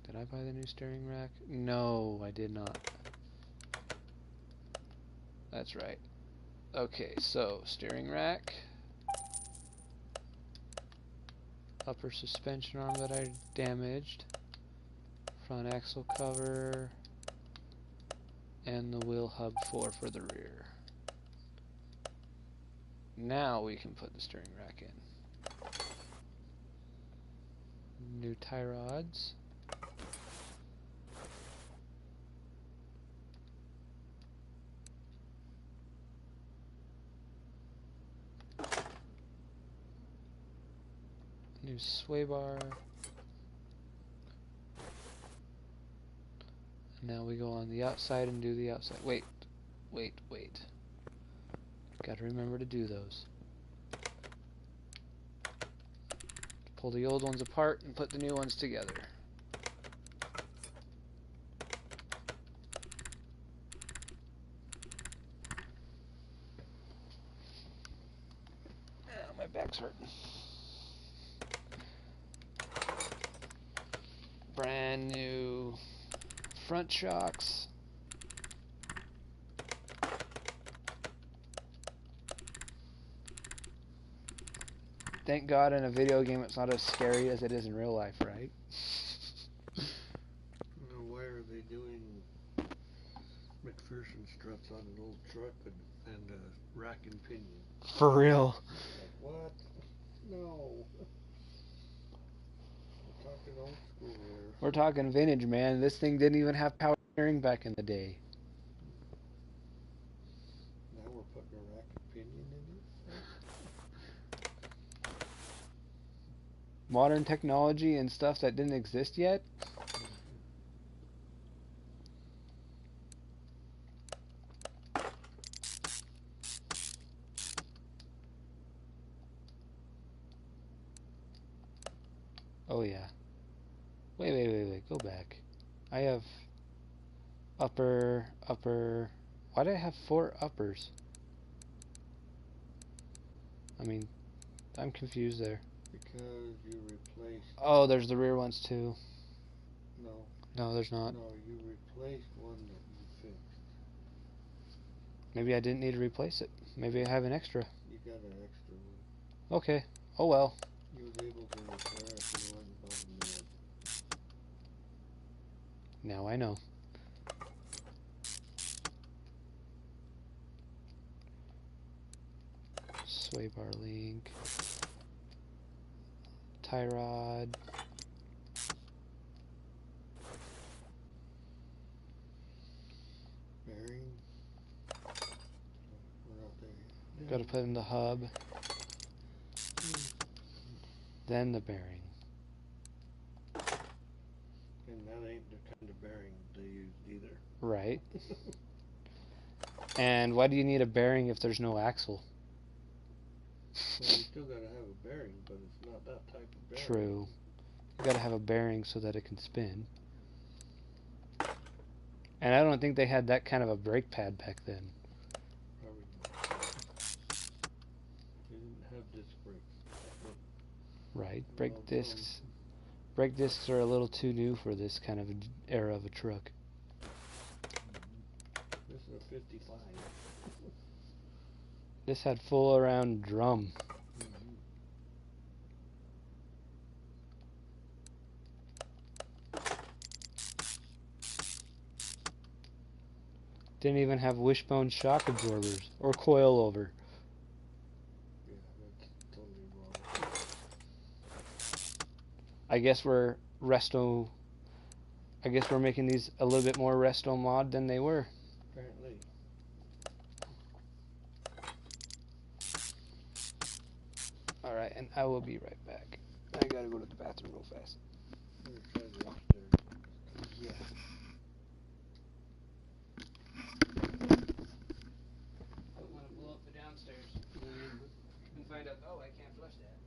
Speaker 1: Did I buy the new steering rack? No, I did not. That's right. Okay, so steering rack. Upper suspension arm that I damaged. Front axle cover. And the wheel hub 4 for the rear. Now we can put the steering rack in. New tie rods. New sway bar. Now we go on the outside and do the outside. Wait. Gotta remember to do those. Pull the old ones apart and put the new ones together. My back's hurting. Brand new front shocks. Thank God in a video game it's not as scary as it is in real life, right?
Speaker 2: Now, why are they doing McPherson struts on an old truck and a rack and pinion?
Speaker 1: For real.
Speaker 2: Like, what? No. We're talking old school here.
Speaker 1: We're talking vintage, man. This thing didn't even have power steering back in the day.
Speaker 2: Now we're putting a rack and pinion in it?
Speaker 1: Modern technology and stuff that didn't exist yet. Oh yeah. Wait, go back. I have upper. Why do I have 4 uppers? I mean, I'm confused there.
Speaker 2: Because you replaced...
Speaker 1: Oh, there's the rear ones too.
Speaker 2: No.
Speaker 1: No, there's not.
Speaker 2: No, you replaced one that you fixed.
Speaker 1: Maybe I didn't need to replace it. Maybe I have an extra.
Speaker 2: You got an extra one.
Speaker 1: Okay. Oh well.
Speaker 2: You was able to repair it and you went and bought a new one.
Speaker 1: Now I know. Sway bar link. Tie rod.
Speaker 2: Bearing. We're out there.
Speaker 1: Gotta put in the hub. Then the bearing.
Speaker 2: And that ain't the kind of bearing they used either.
Speaker 1: Right. And why do you need a bearing if there's no axle?
Speaker 2: Well, you still gotta have a bearing, but it's not that type of bearing.
Speaker 1: True. You gotta have a bearing so that it can spin. And I don't think they had that kind of a brake pad back then.
Speaker 2: Probably not. They didn't have disc brakes.
Speaker 1: Right. Brake discs are a little too new for this kind of era of a truck.
Speaker 2: This is a 55.
Speaker 1: This had full around drum. Didn't even have wishbone shock absorbers or coilover.
Speaker 2: Yeah, that's totally wrong.
Speaker 1: I guess we're making these a little bit more resto mod than they were.
Speaker 2: Apparently.
Speaker 1: Alright, and I will be right back. I gotta go to the bathroom real fast.
Speaker 2: Yeah.
Speaker 3: downstairs and find out, oh, I can't flush that.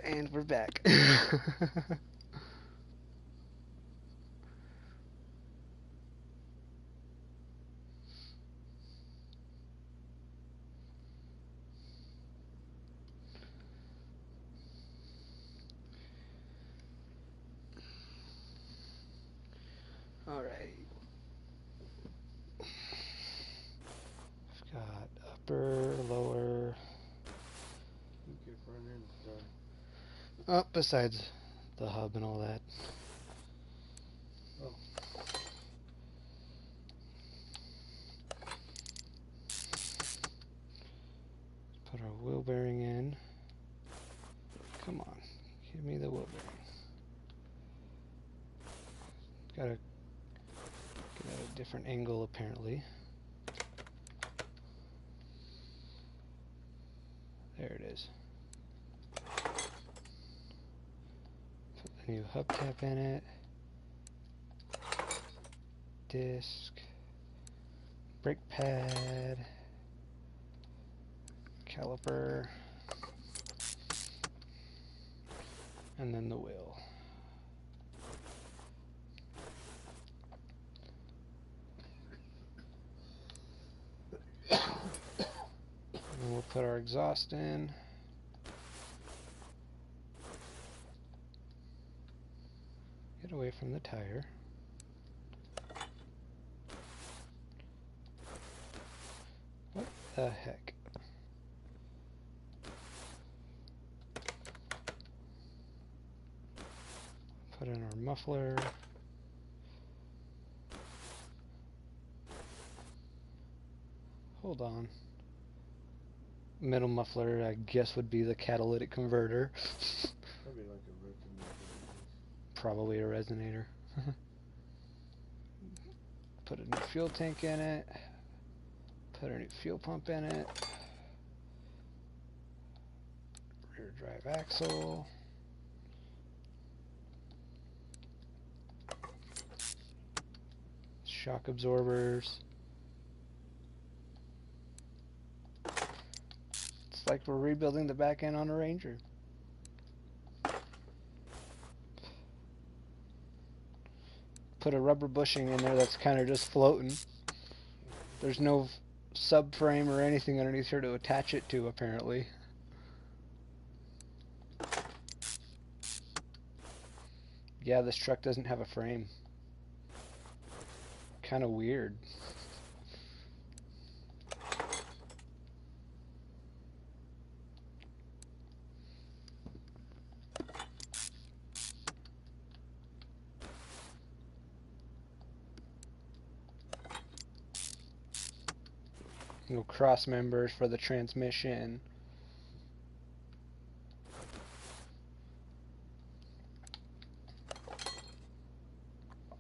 Speaker 3: And we're back. Alright. I've got upper, lower.
Speaker 2: You get front end done.
Speaker 3: Oh, besides the hub and all that.
Speaker 2: Oh.
Speaker 3: Put our wheel bearing in. Come on, give me the wheel bearing. Gotta get at a different angle apparently. There it is. Put the new hubcap in it. Disc. Brake pad. Caliper. And then the wheel. And we'll put our exhaust in. Get away from the tire. What the heck? Put in our muffler. Hold on. Middle muffler, I guess, would be the catalytic converter.
Speaker 2: Probably like a resonator.
Speaker 3: Probably a resonator. Put a new fuel tank in it. Put a new fuel pump in it. Rear drive axle. Shock absorbers. It's like we're rebuilding the back end on a Ranger. Put a rubber bushing in there that's kind of just floating. There's no subframe or anything underneath here to attach it to, apparently. Yeah, this truck doesn't have a frame. Kind of weird. No cross members for the transmission.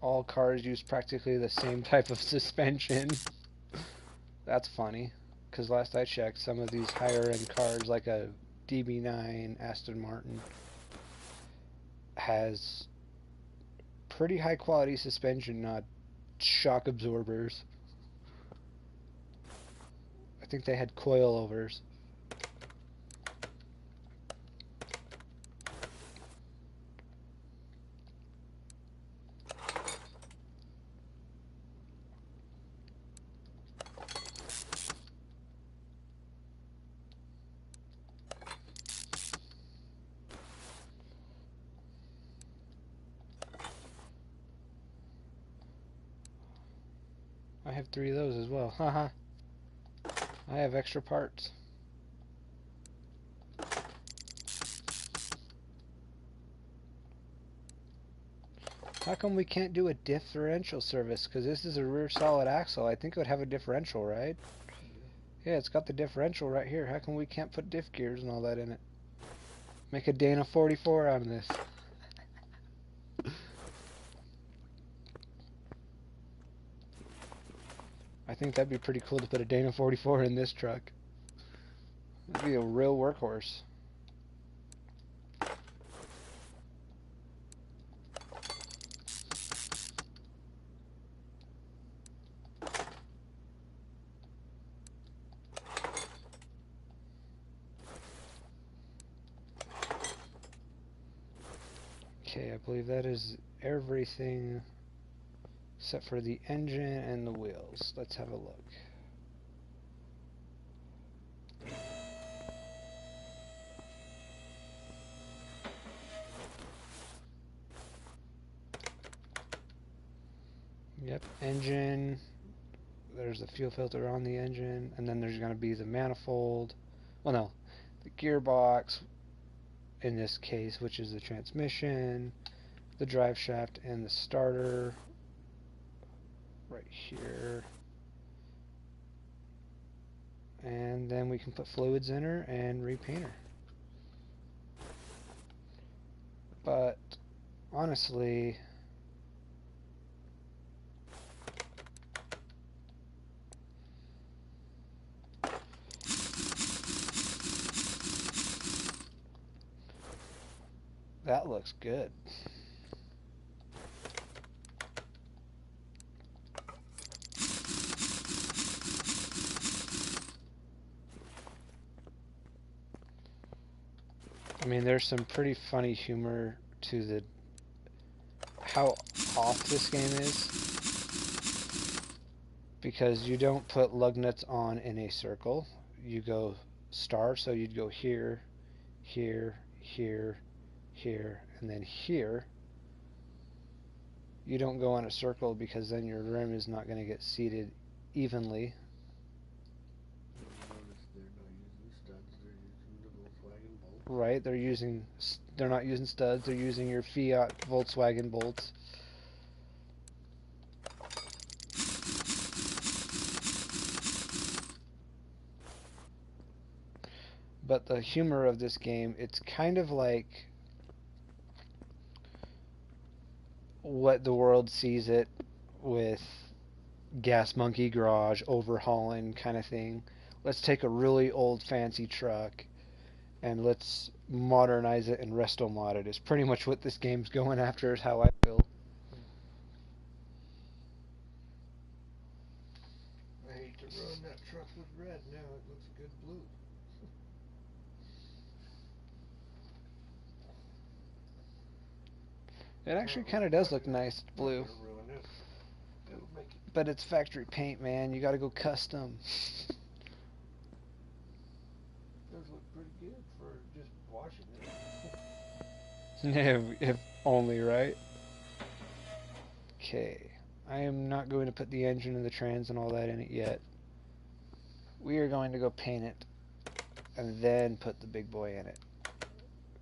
Speaker 3: All cars use practically the same type of suspension. That's funny, because last I checked, some of these higher end cars, like a DB9 Aston Martin, has pretty high quality suspension, not shock absorbers. I think they had coilovers. I have 3 of those as well. Haha. I have extra parts. How come we can't do a differential service? Because this is a rear solid axle. I think it would have a differential, right? Yeah, it's got the differential right here. How come we can't put diff gears and all that in it? Make a Dana 44 out of this. I think that'd be pretty cool to put a Dana 44 in this truck. That'd be a real workhorse. Okay, I believe that is everything except for the engine and the wheels. Let's have a look. Yep, engine. There's the fuel filter on the engine, and then there's going to be the manifold. Well, no, the gearbox in this case, which is the transmission, the drive shaft, and the starter right here. And then we can put fluids in her and repaint her. But honestly, that looks good. I mean, there's some pretty funny humor to the how off this game is, because you don't put lug nuts on in a circle. You go star, so you'd go here, here, here, here, and then here. You don't go on a circle because then your rim is not going to get seated evenly.
Speaker 2: Notice they're not using studs, they're using the Volkswagen bolt.
Speaker 3: Right, they're not using studs, they're using your Fiat Volkswagen bolts. But the humor of this game, it's kind of like what the world sees it with Gas Monkey Garage overhauling kind of thing. Let's take a really old fancy truck and let's modernize it and resto mod it is pretty much what this game's going after, is how I feel.
Speaker 2: I hate to run that truck with red, now it looks good blue.
Speaker 3: It actually kind of does look nice blue.
Speaker 2: Not gonna ruin it. It'll make it.
Speaker 3: But it's factory paint, man. You gotta go custom.
Speaker 2: Does look pretty good for just washing it.
Speaker 3: if only, right? Okay. I am not going to put the engine and the trans and all that in it yet. We are going to go paint it and then put the big boy in it,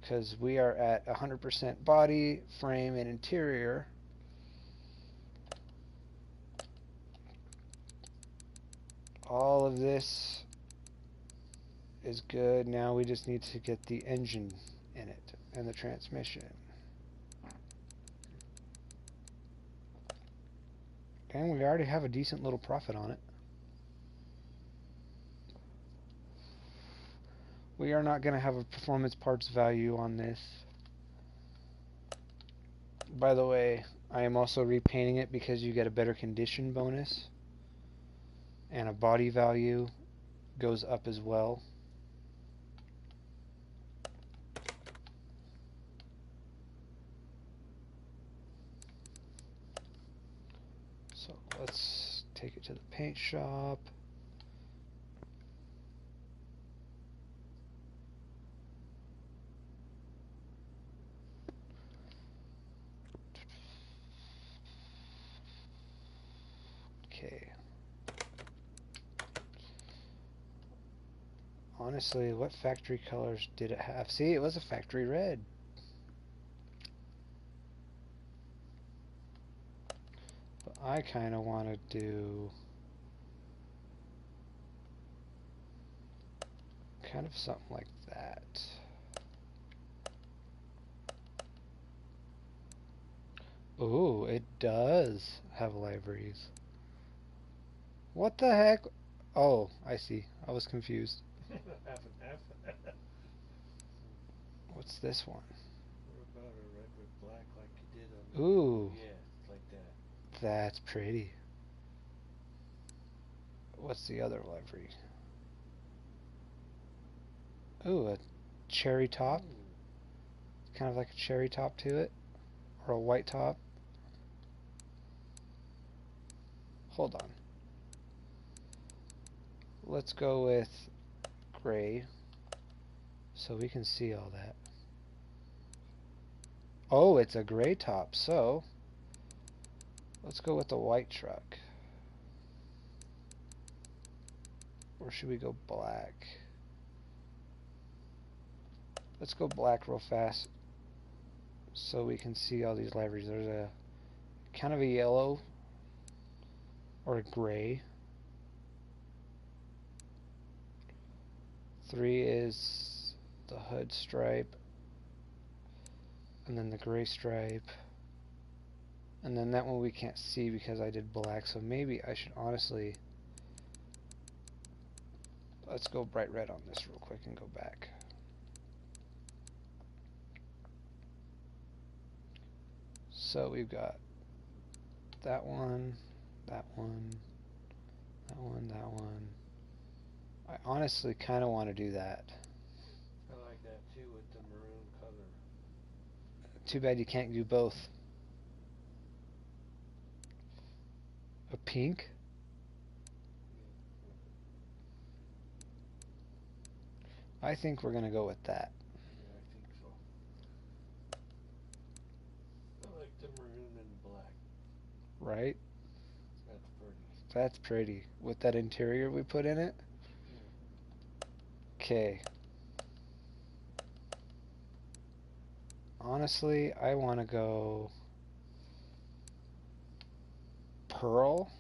Speaker 3: because we are at 100% body, frame, and interior. All of this is good. Now we just need to get the engine in it and the transmission. And we already have a decent little profit on it. We are not going to have a performance parts value on this. By the way, I am also repainting it because you get a better condition bonus, and a body value goes up as well. So let's take it to the paint shop. Okay. Honestly, what factory colors did it have? See, it was a factory red. But I kind of want to do kind of something like that. Ooh, it does have liveries. What the heck? Oh, I see. I was confused.
Speaker 2: Half and half.
Speaker 3: What's this one?
Speaker 2: What about a red with black like you did on the...
Speaker 3: Ooh,
Speaker 2: Yeah, it's like that.
Speaker 3: that's pretty. What's the other livery? Ooh, a cherry top.
Speaker 2: Ooh.
Speaker 3: Kind of like a cherry top to it. or a white top. Hold on. Let's go with gray so we can see all that. Oh, it's a gray top, so let's go with the white truck. Or should we go black? Let's go black real fast so we can see all these liveries. There's a kind of a yellow or a gray. 3 is the hood stripe, and then the gray stripe, and then that one we can't see because I did black, so maybe I should honestly, let's go bright red on this real quick and go back. So we've got that one, that one, that one, that one. I honestly kind of want to do that.
Speaker 2: I like that too with the maroon color.
Speaker 3: Too bad you can't do both. A pink? I think we're going to go with that.
Speaker 2: Yeah, I think so. I like the maroon and black.
Speaker 3: Right?
Speaker 2: That's pretty.
Speaker 3: That's pretty. With that interior we put in it? Okay. Honestly, I want to go pearl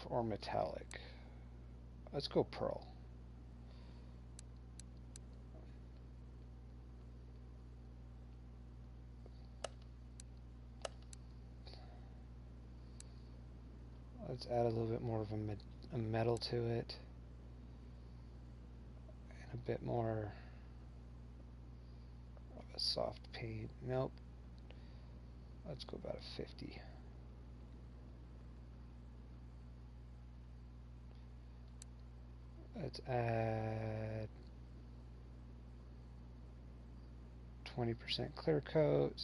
Speaker 3: or metallic. Let's go pearl. Let's add a little bit more of a metal to it. And a bit more of a soft paint. Nope. Let's go about a 50. Let's add 20% clear coat.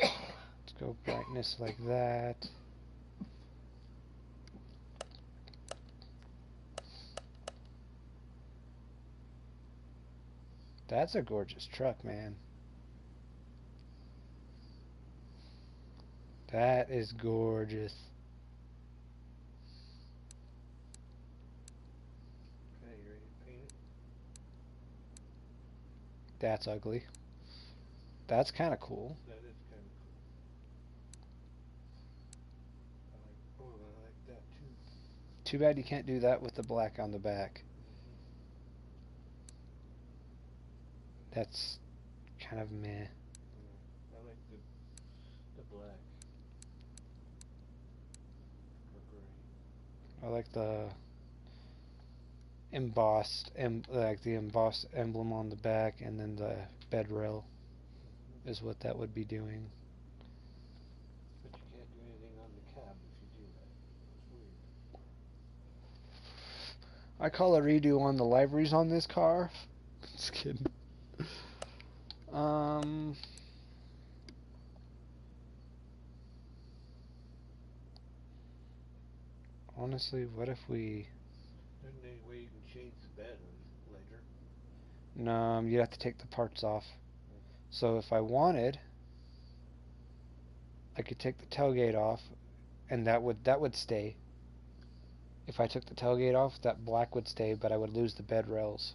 Speaker 3: Let's go brightness like that. That's a gorgeous truck, man. That is gorgeous.
Speaker 2: Okay, you ready to paint it?
Speaker 3: That's ugly. That's kind of cool.
Speaker 2: That is kind of cool. I like that too.
Speaker 3: Too bad you can't do that with the black on the back. That's kind of meh.
Speaker 2: Yeah, I like the black or gray.
Speaker 3: I like the embossed emblem on the back, and then the bed rail is what that would be doing.
Speaker 2: But you can't do anything on the cab if you do that. It's weird.
Speaker 3: I call a redo on the liveries on this car. Just kidding. Honestly, what if we...
Speaker 2: There's any way you can change the bed later.
Speaker 3: No, you'd have to take the parts off. So if I wanted, I could take the tailgate off, and that would stay. If I took the tailgate off, that black would stay, but I would lose the bed rails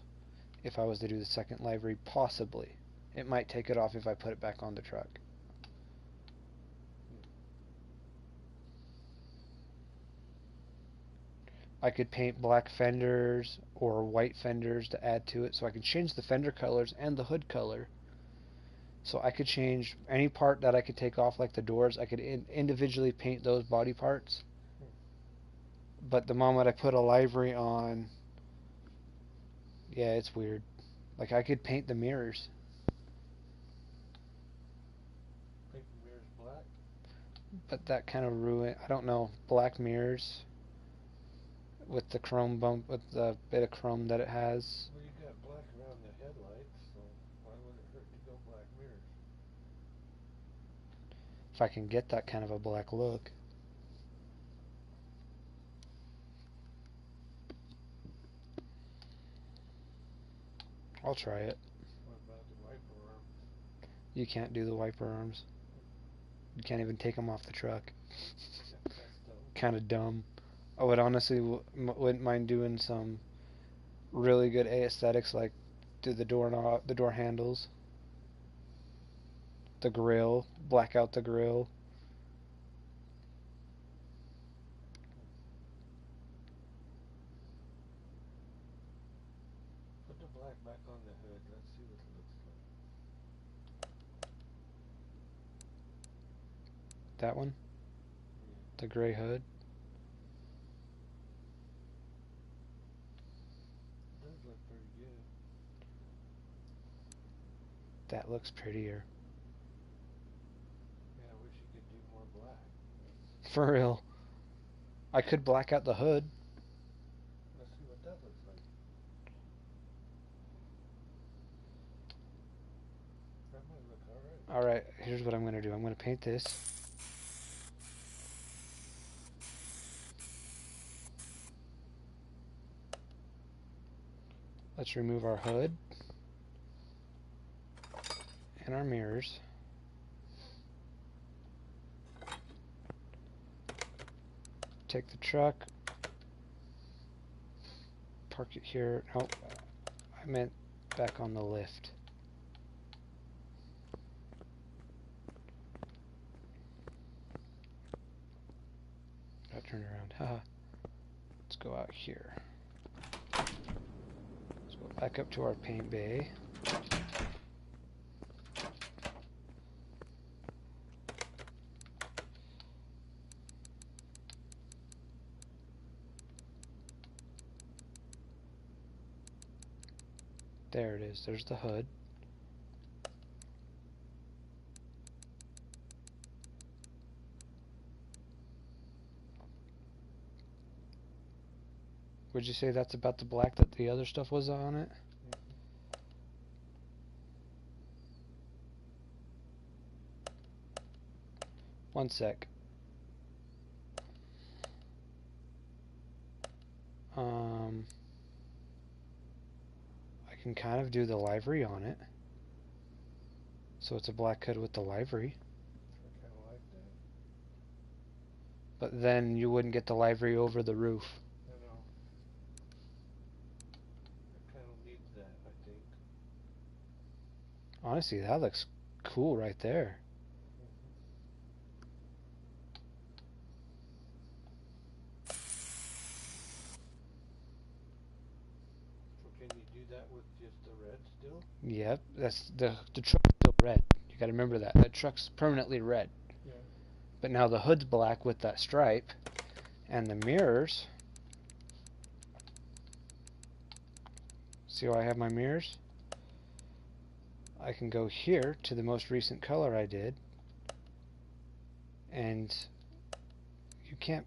Speaker 3: if I was to do the second livery, possibly. It might take it off if I put it back on the truck. I could paint black fenders or white fenders to add to it, so I could change the fender colors and the hood color. So I could change any part that I could take off, like the doors. I could individually paint those body parts. But the moment I put a livery on, yeah, it's weird. Like, I could paint the mirrors.
Speaker 2: Paint the mirrors black?
Speaker 3: but that kind of ruined. I don't know. Black mirrors with the chrome bump, with the bit of chrome that it has.
Speaker 2: Well, you got black around the headlights, so why would it hurt to go black mirrors?
Speaker 3: If I can get that kind of a black look. I'll try it.
Speaker 2: What about the wiper arms?
Speaker 3: You can't do the wiper arms. You can't even take them off the truck.
Speaker 2: That's dumb.
Speaker 3: Kind of dumb. I would honestly wouldn't mind doing some really good aesthetics, like do the door handles, the grill, black out the grill.
Speaker 2: Put the black back on the hood. Let's see what it looks like.
Speaker 3: That one,
Speaker 2: Yeah.
Speaker 3: the gray hood.
Speaker 2: It does look pretty good.
Speaker 3: That looks prettier.
Speaker 2: Yeah, I wish you could do more black.
Speaker 3: For real. I could black out the hood.
Speaker 2: Let's see what that looks like. That might look alright.
Speaker 3: Alright, here's what I'm going to do. I'm going to paint this. Let's remove our hood and our mirrors. Take the truck, park it here. Nope, I meant back on the lift. Got turned around. Haha. Let's go out here. Let's go back up to our paint bay. There it is. There's the hood. Would you say that's about the black that the other stuff was on it? One sec. I can kind of do the livery on it. So it's a black hood with the livery.
Speaker 2: I kind of like that.
Speaker 3: But then you wouldn't get the livery over the roof.
Speaker 2: I know. It kind of needs that, I think.
Speaker 3: Honestly, that looks cool right there.
Speaker 2: So can you do that with just the red still?
Speaker 3: Yep, that's the truck's still red. You gotta remember that. That truck's permanently red.
Speaker 2: Yeah.
Speaker 3: But now the hood's black with that stripe, and the mirrors. See how I have my mirrors? I can go here to the most recent color I did, and you can't.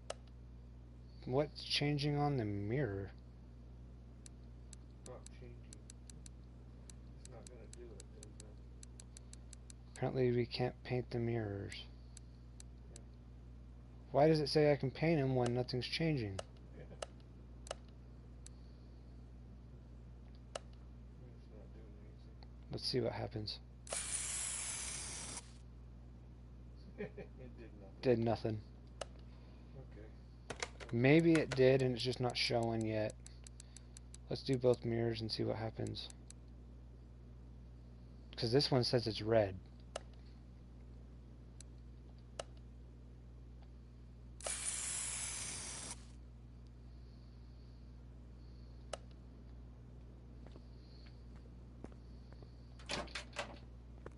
Speaker 3: What's changing on the mirror?
Speaker 2: Not changing. It's not gonna do it, is it?
Speaker 3: Apparently we can't paint the mirrors.
Speaker 2: Yeah.
Speaker 3: Why does it say I can paint them when nothing's changing?
Speaker 2: Yeah. It's not doing anything.
Speaker 3: Let's see what happens.
Speaker 2: It did nothing.
Speaker 3: Did nothing.
Speaker 2: Okay.
Speaker 3: Maybe it did and it's just not showing yet. Let's do both mirrors and see what happens. Because this one says it's red.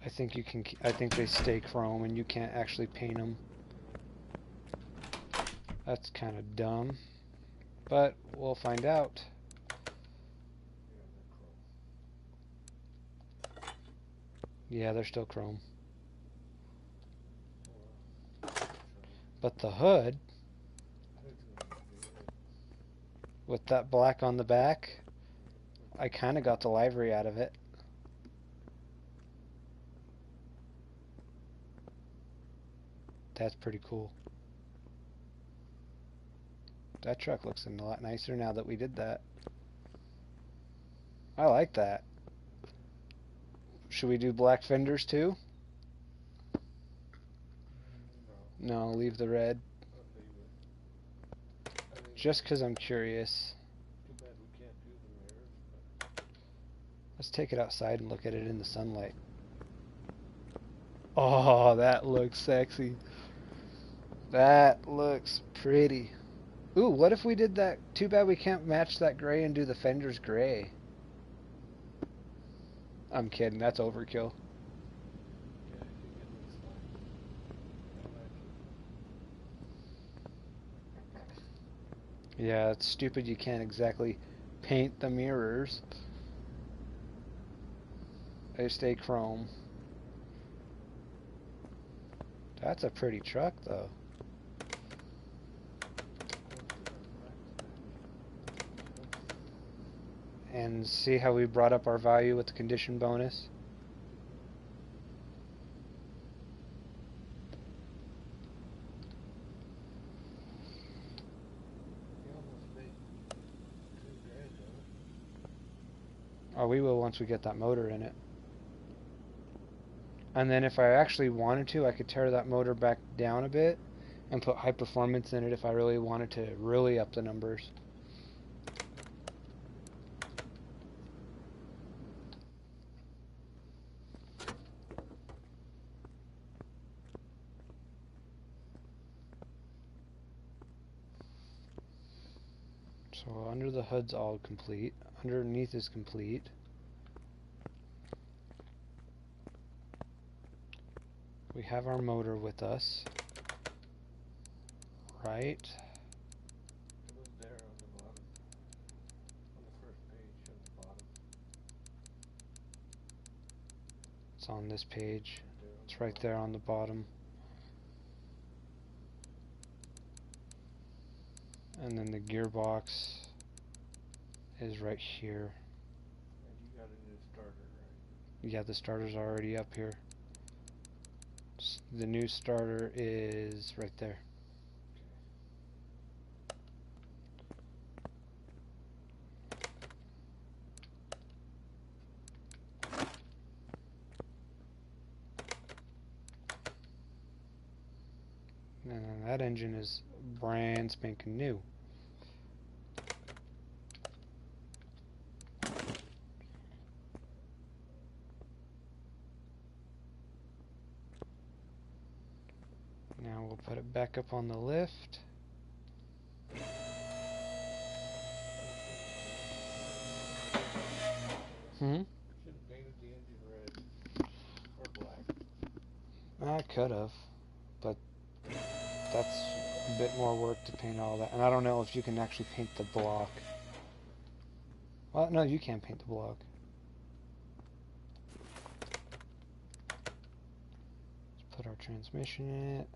Speaker 3: I think you can. I think they stay chrome and you can't actually paint them. That's kind of dumb, but we'll find out.
Speaker 2: Yeah, they're chrome.
Speaker 3: Yeah, they're still chrome.
Speaker 2: Try
Speaker 3: But the hood,
Speaker 2: I think it's gonna be good.
Speaker 3: with that black on the back, I kind of got the livery out of it. That's pretty cool. That truck looks a lot nicer now that we did that. I like that. Should we do black fenders too?
Speaker 2: No,
Speaker 3: No, leave the red.
Speaker 2: I'll leave it. I think
Speaker 3: Just because I'm curious.
Speaker 2: too bad we can't do the mirrors, but
Speaker 3: Let's take it outside and look at it in the sunlight. Oh, that looks sexy. That looks pretty. Ooh, what if we did that? Too bad we can't match that gray and do the fenders gray. I'm kidding, that's overkill.
Speaker 2: yeah, I think it looks fine. I like it.
Speaker 3: Yeah, it's stupid you can't exactly paint the mirrors. They stay chrome. That's a pretty truck though. And see how we brought up our value with the condition bonus?
Speaker 2: You almost made $2,000 on it.
Speaker 3: Oh, we will once we get that motor in it. And then if I actually wanted to, I could tear that motor back down a bit and put high performance in it if I really wanted to really up the numbers. So under the hood's all complete. Underneath is complete. We have our motor with us. Right.
Speaker 2: It was there on the bottom. On the first page on the bottom.
Speaker 3: It's on this page.
Speaker 2: There on
Speaker 3: It's
Speaker 2: the
Speaker 3: right
Speaker 2: bottom.
Speaker 3: there on the bottom. And then the gearbox is right here.
Speaker 2: And you got a new starter, right?
Speaker 3: Yeah, the starter's already up here. The new starter is right there. And then that engine is brand spanking new. Now we'll put it back up on the lift. Hmm?
Speaker 2: Should have painted the engine red or black.
Speaker 3: I could have, but that's a bit more work to paint all that. And I don't know if you can actually paint the block. Well, no, you can paint the block. Let's put our transmission in it.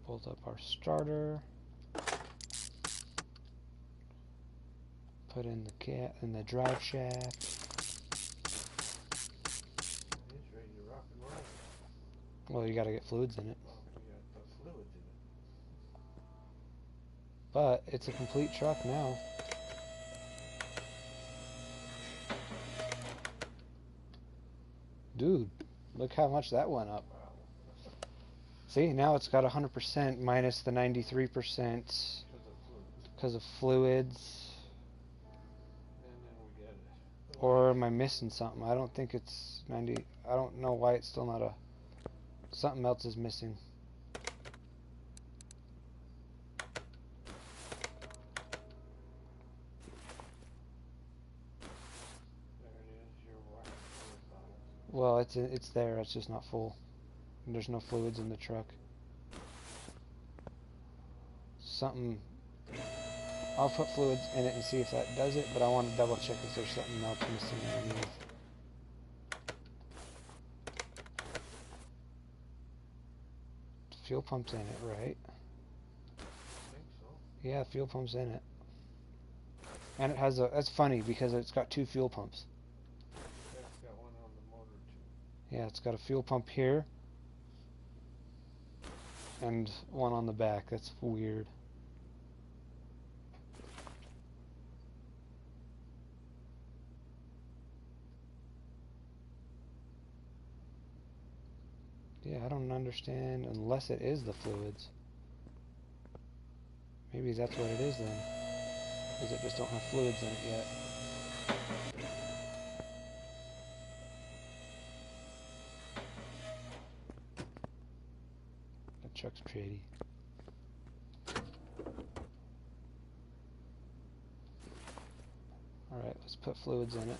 Speaker 3: Bolt up our starter. Put in the drive shaft.
Speaker 2: It's ready to rock and roll.
Speaker 3: Well, you got to get fluids in it.
Speaker 2: Oh, we got the fluids in it.
Speaker 3: But it's a complete truck now. Dude, look how much that went up.
Speaker 2: Wow.
Speaker 3: See, now it's got 100% minus the 93% because of fluids.
Speaker 2: And then we get it.
Speaker 3: Or am I missing something? I don't think it's 90. I don't know why it's still not a. Something else is missing.
Speaker 2: There it is, your wire fluid bottle.
Speaker 3: Well, it's there. It's just not full. And there's no fluids in the truck. Something. I'll put fluids in it and see if that does it, but I want to double check if there's something else missing underneath. Fuel pump's in it, right?
Speaker 2: I think so.
Speaker 3: Yeah, fuel pump's in it. And it has a, that's funny because it's got two fuel pumps.
Speaker 2: Yeah, it's got one on the motor too.
Speaker 3: Yeah, it's got a fuel pump here and one on the back. That's weird. Yeah, I don't understand unless it is the fluids. Maybe that's what it is then. Is it just don't have fluids in it yet? That truck's pretty. Alright, let's put fluids in it.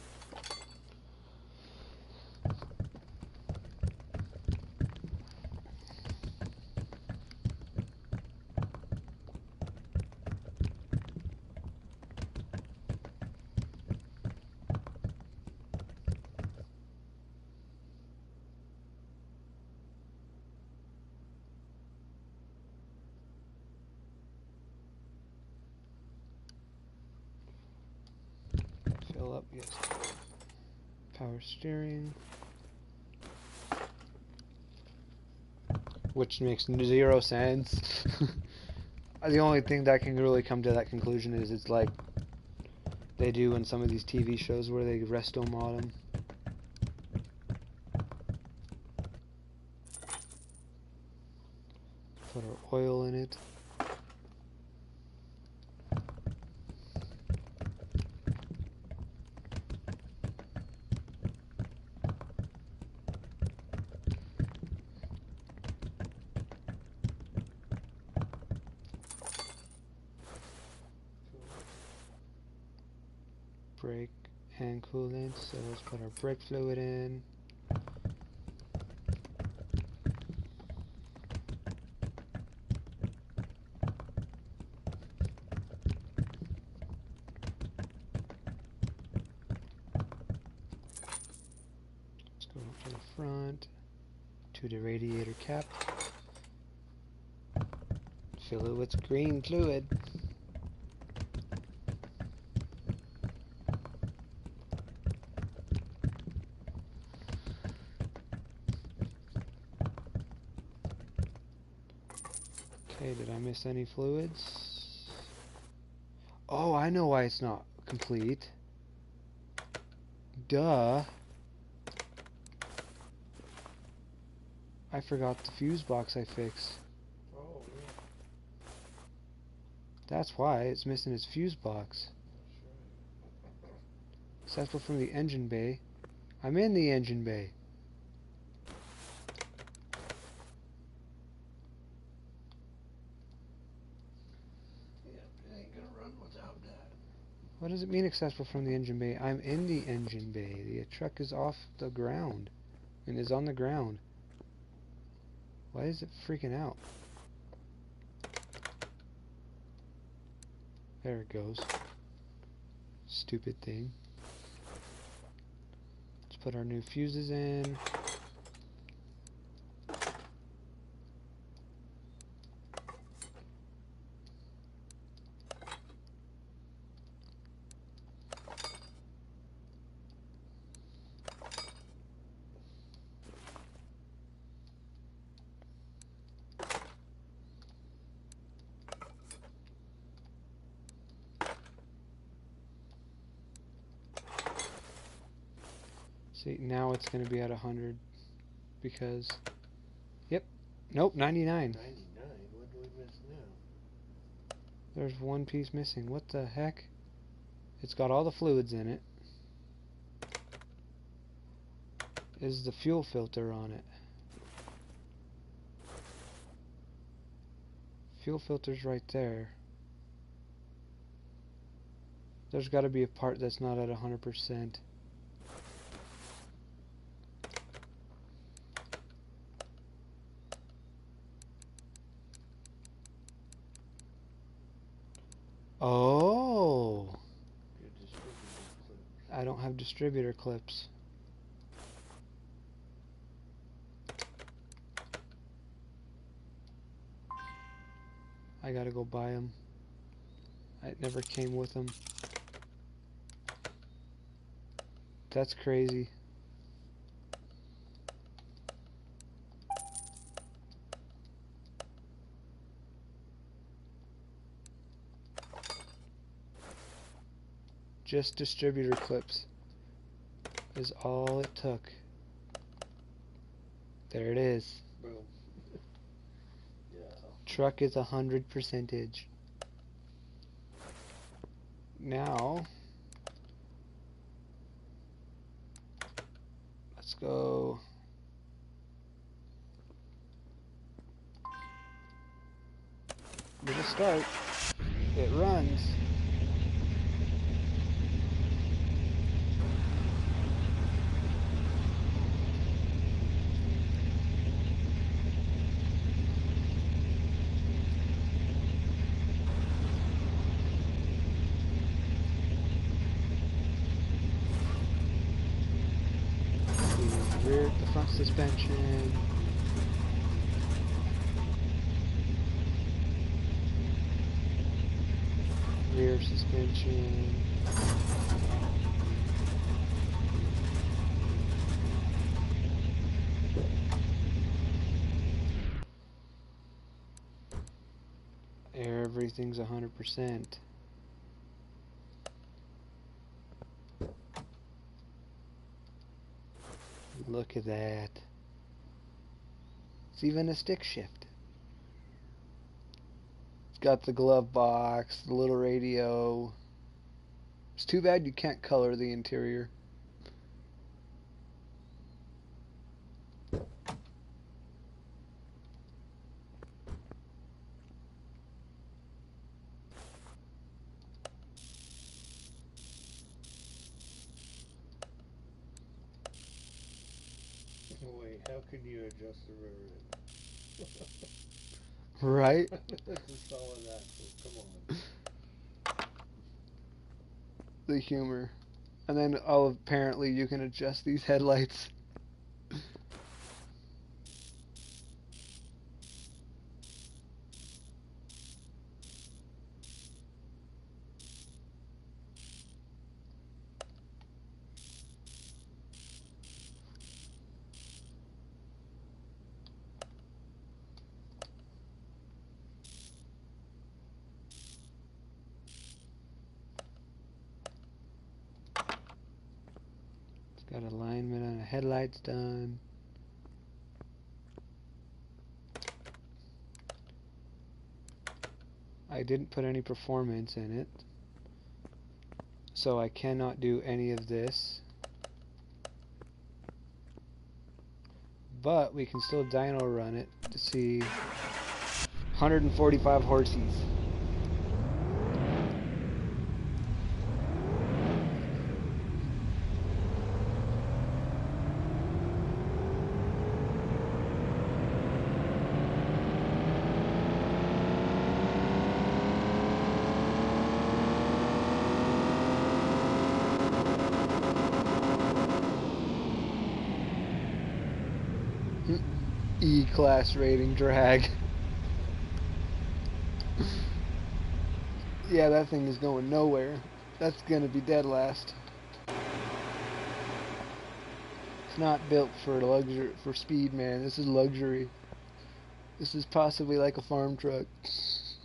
Speaker 3: Fill up, yes. Power steering. Which makes zero sense. The only thing that can really come to that conclusion is it's like they do in some of these TV shows where they resto mod them. Put our oil in it. Brake and coolant, so let's put our brake fluid in. Let's go up to the front, to the radiator cap. Fill it with green fluid. Okay, did I miss any fluids? Oh, I know why it's not complete. Duh. I forgot the fuse box I fixed.
Speaker 2: Oh, yeah.
Speaker 3: That's why it's missing its fuse box.
Speaker 2: That's right.
Speaker 3: Accessible from the engine bay. I'm in the engine bay.
Speaker 2: Yeah, it ain't gonna run without that.
Speaker 3: What does it mean accessible from the engine bay? I'm in the engine bay. The truck is off the ground and is on the ground. Why is it freaking out? There it goes. Stupid thing. Let's put our new fuses in. See, now it's going to be at 100 because, yep, nope, 99.
Speaker 2: 99? What do we miss now?
Speaker 3: There's one piece missing. What the heck? It's got all the fluids in it. Is the fuel filter on it? Fuel filter's right there. There's got to be a part that's not at 100%. Oh,
Speaker 2: Your distributor clip.
Speaker 3: I don't have distributor clips. I gotta go buy them. It never came with them. That's crazy. Just distributor clips is all it took. There it is.
Speaker 2: Boom. Yeah.
Speaker 3: Truck is 100%. Now, let's go. Little start. It runs. The front suspension. Rear suspension. Everything's 100%. Look at that. It's even a stick shift. It's got the glove box, the little radio. It's too bad you can't color the interior.
Speaker 2: Wait, how can you adjust the rear end?
Speaker 3: Right?
Speaker 2: That's a solid axle. Come on.
Speaker 3: The humor. And then, oh, apparently you can adjust these headlights. Got alignment on the headlights done. I didn't put any performance in it, so I cannot do any of this. But we can still dyno run it to see 145 horses. E-class rating drag. Yeah, that thing is going nowhere. That's gonna be dead last. It's not built for luxury, for speed, man. This is luxury. This is possibly like a farm truck. It's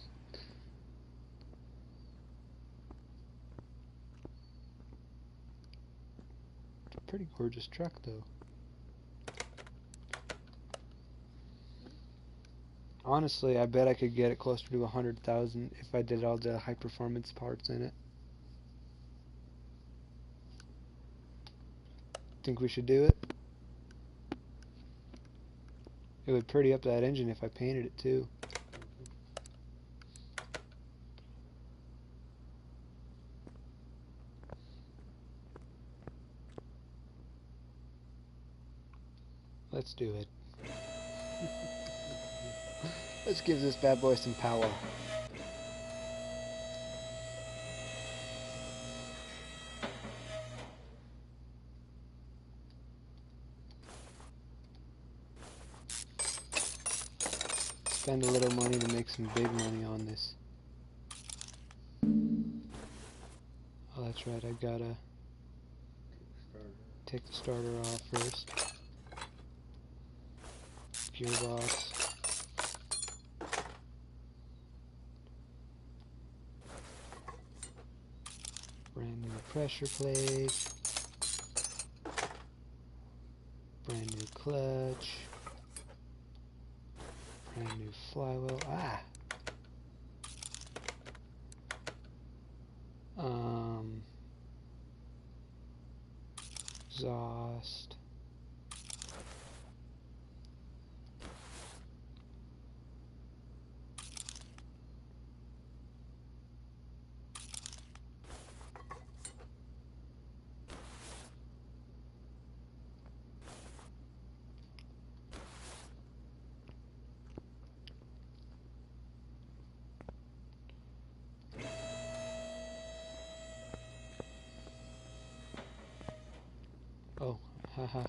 Speaker 3: a pretty gorgeous truck, though. Honestly, I bet I could get it closer to 100,000 if I did all the high performance parts in it. Think we should do it? It would pretty up that engine if I painted it too. Let's do it. Let's give this bad boy some power. spend a little money to make some big money on this. Oh, that's right, I gotta take the starter off first. Gearbox. Brand new pressure plate. Brand new clutch. Brand new flywheel. Ah! Exhaust. Oh, haha.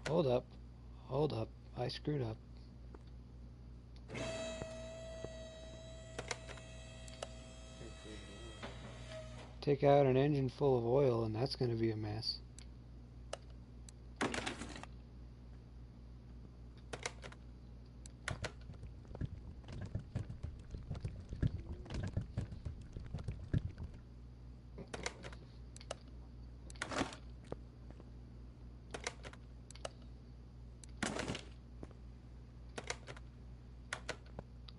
Speaker 3: Hold up. Hold up. I screwed up. Take out an engine full of oil and that's going to be a mess.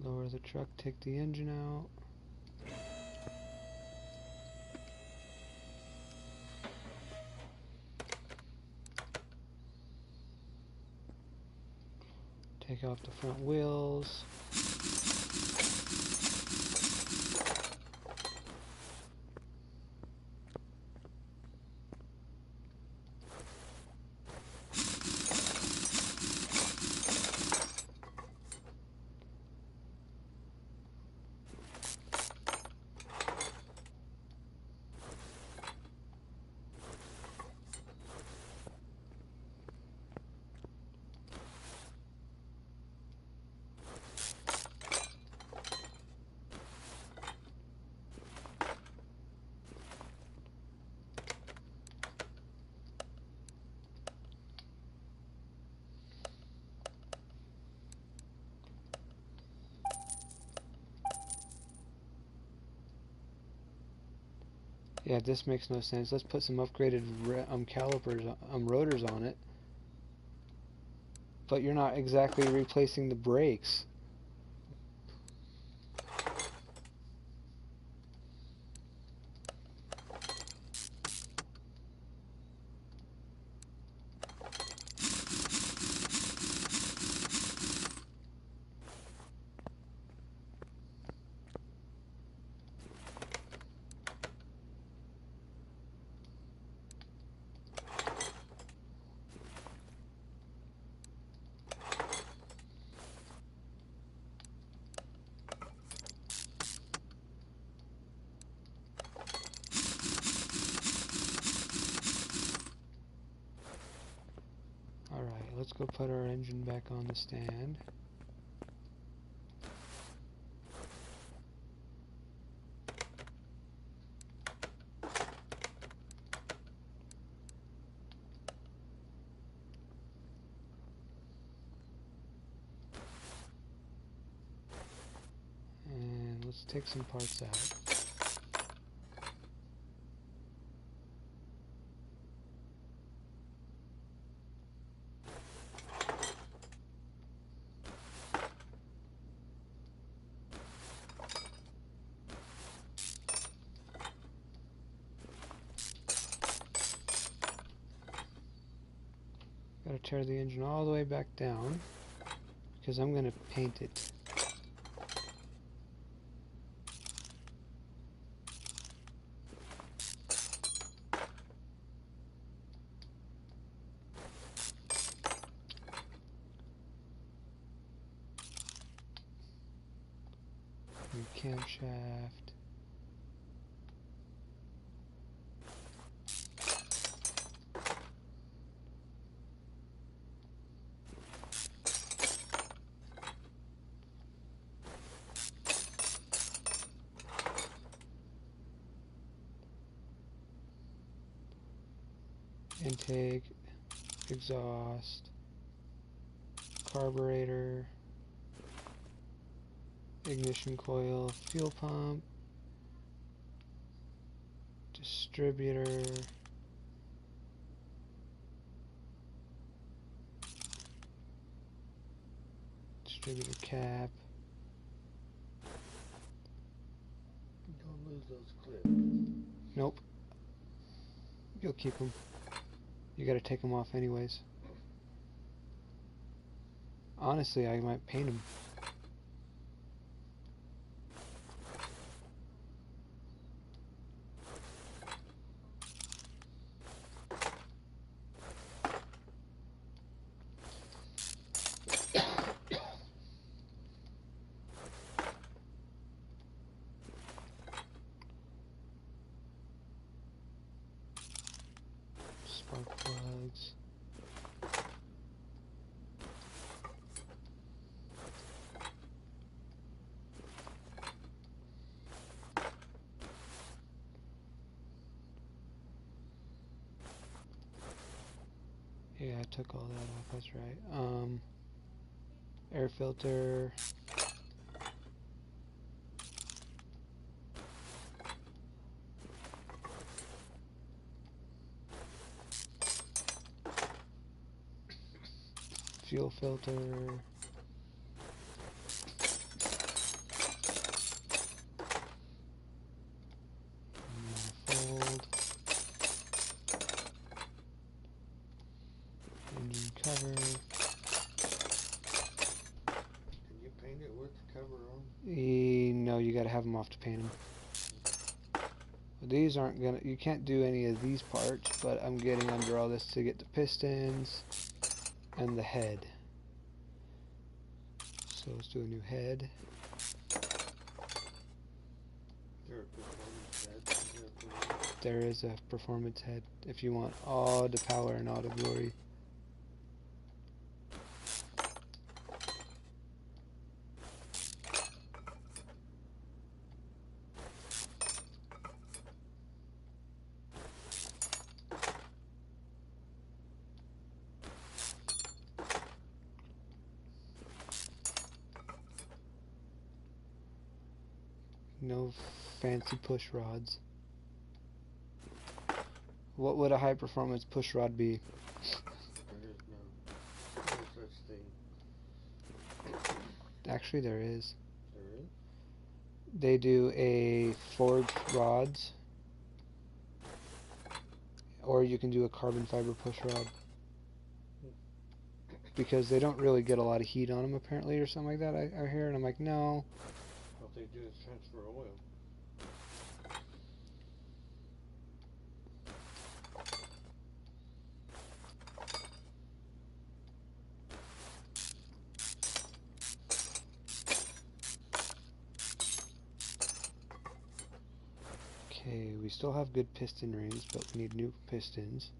Speaker 3: Lower the truck, take the engine out. Take off the front wheels. Yeah, this makes no sense. Let's put some upgraded calipers, rotors on it. But you're not exactly replacing the brakes. Alright, let's go put our engine back on the stand. And let's take some parts out. Gotta tear the engine all the way back down because I'm gonna paint it. New camshaft. intake, exhaust, carburetor, ignition coil, fuel pump, distributor, distributor cap.
Speaker 2: Don't lose those clips.
Speaker 3: Nope. You'll keep them. You gotta take them off anyways. Honestly, I might paint them. Spark plugs. Yeah, I took all that off, that's right. Air filter. Fuel filter. Manifold. Engine cover.
Speaker 2: Can you paint it with the cover on?
Speaker 3: No, you gotta have them off to paint them. These aren't gonna, you can't do any of these parts, but I'm getting under all this to get the pistons and the head. So let's do a new head.
Speaker 2: There a performance head?
Speaker 3: There is a performance head if you want all the power and all the glory. No fancy push rods. What would a high performance push rod be?
Speaker 2: There is no such thing.
Speaker 3: Actually, there is.
Speaker 2: There is?
Speaker 3: They do a forged rods, or you can do a carbon fiber push rod. Because they don't really get a lot of heat on them, apparently, or something like that. I hear, and I'm like, no.
Speaker 2: What they do is transfer oil.
Speaker 3: Okay, we still have good piston rings, but we need new pistons.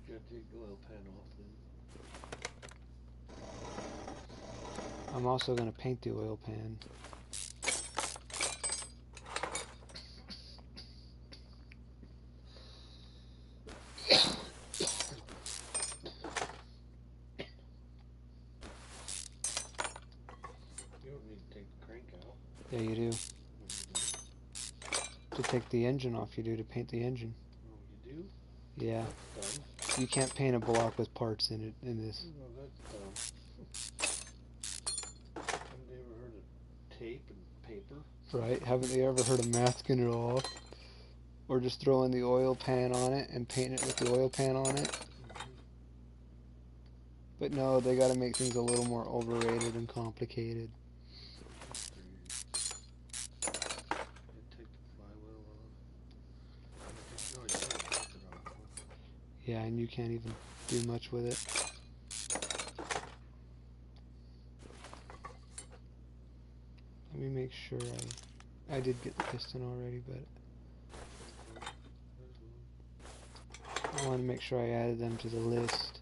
Speaker 2: You gotta take the oil pan off then.
Speaker 3: I'm also going to paint the oil pan.
Speaker 2: You don't need to take the crank out.
Speaker 3: Yeah, you do. To take the engine off, you do to paint the engine.
Speaker 2: Oh, you do?
Speaker 3: Yeah.
Speaker 2: Dumb.
Speaker 3: You can't paint a block with parts in it in this.
Speaker 2: Oh, that's dumb. Haven't they ever heard of tape and paper?
Speaker 3: Right? Haven't they ever heard of masking it off? Or just throwing the oil pan on it and painting it with the oil pan on it? But no, they gotta make things a little more overrated and complicated.
Speaker 2: You take the flywheel off. No, you can't take it off.
Speaker 3: Yeah, and you can't even do much with it. Let me make sure I did get the piston already, but I want to make sure I added them to the list.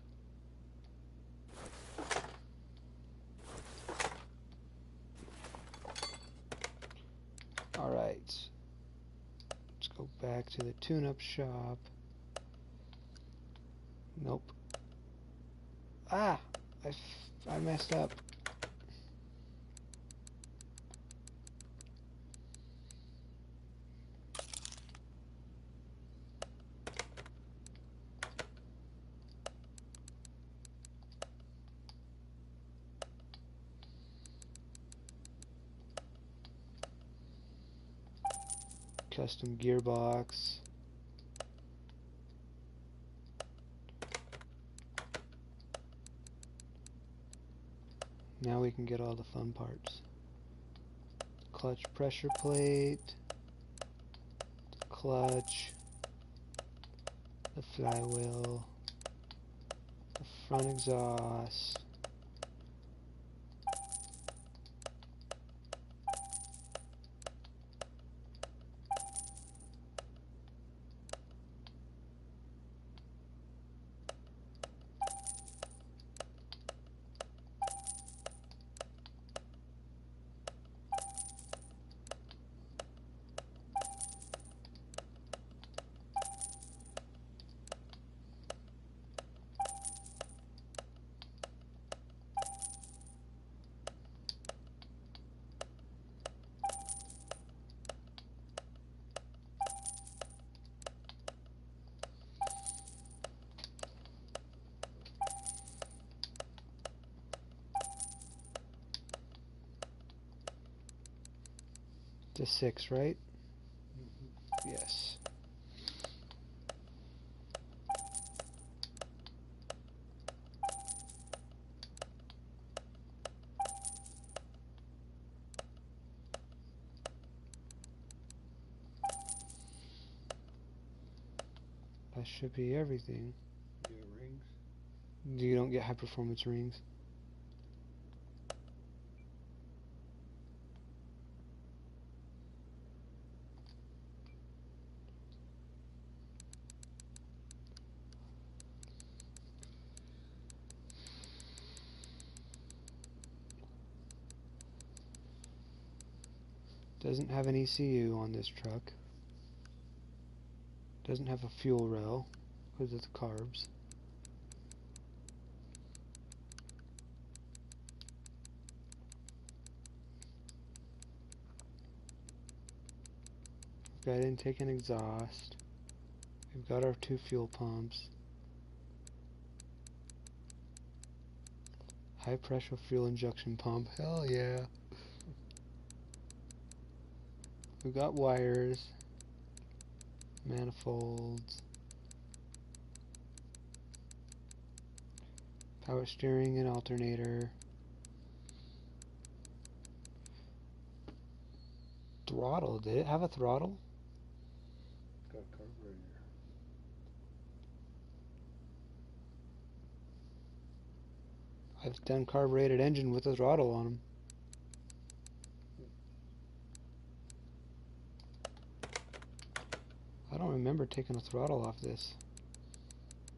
Speaker 3: Alright, let's go back to the tune-up shop. Nope. Ah! I messed up. Custom gearbox. Now we can get all the fun parts. Clutch pressure plate, clutch, the flywheel, the front exhaust, to 6, right? Yes. That should be everything.
Speaker 2: You get rings?
Speaker 3: You don't get high performance rings. Doesn't have an ECU on this truck. Doesn't have a fuel rail because of the carbs. We've got intake and exhaust. We've got our 2 fuel pumps. High pressure fuel injection pump. Hell yeah. We've got wires, manifolds, power steering and alternator, throttle. Did it have a throttle?
Speaker 2: Got a carburetor.
Speaker 3: I've done carbureted engine with a throttle on them. I don't remember taking a throttle off this.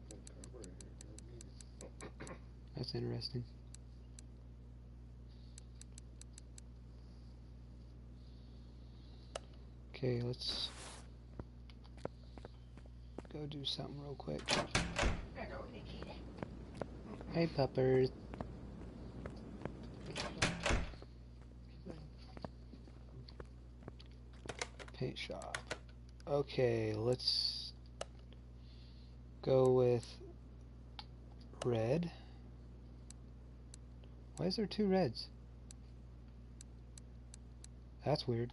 Speaker 2: Got a carburetor. Don't need it.
Speaker 3: That's interesting. Okay, let's go do something real quick.
Speaker 4: Hello, WiKKiD.
Speaker 3: Hey, puppers. Paint shop. Okay, let's go with red. Why is there 2 reds? That's weird.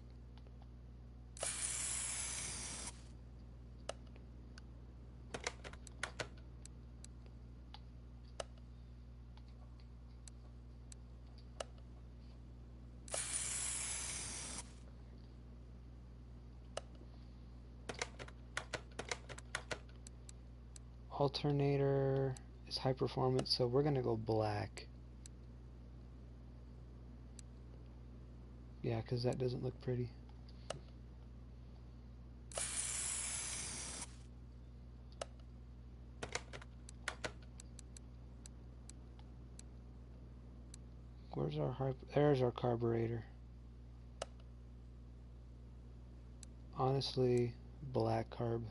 Speaker 3: Alternator is high performance, so we're gonna go black. Yeah, because that doesn't look pretty. Where's our there's our carburetor. Honestly, black carb.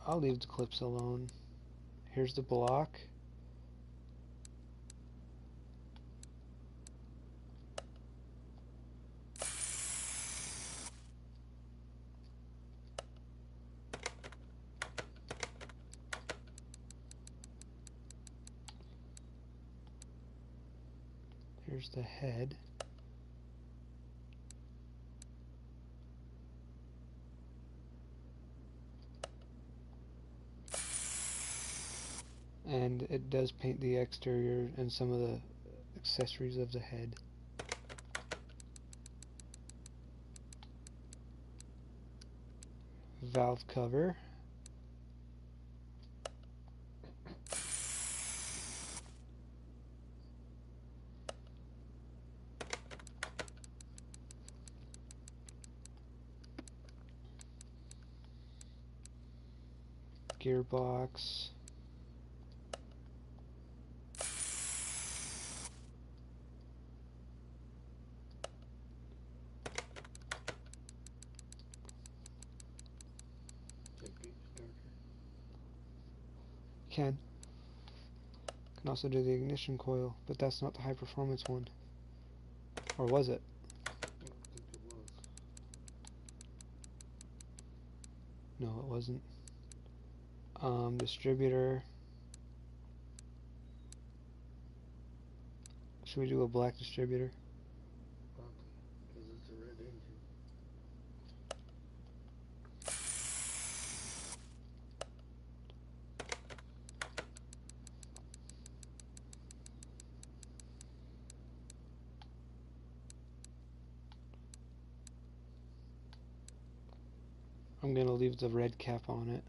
Speaker 3: I'll leave the clips alone. Here's the block. Here's the head. And it does paint the exterior and some of the accessories of the head. Valve cover. Gearbox. Can also do the ignition coil, but that's not the high performance one. Or was it?
Speaker 2: I don't think it was.
Speaker 3: No, it wasn't. Distributor. Should we do a black distributor?
Speaker 2: Because it's a red engine.
Speaker 3: I'm gonna leave the red cap on it.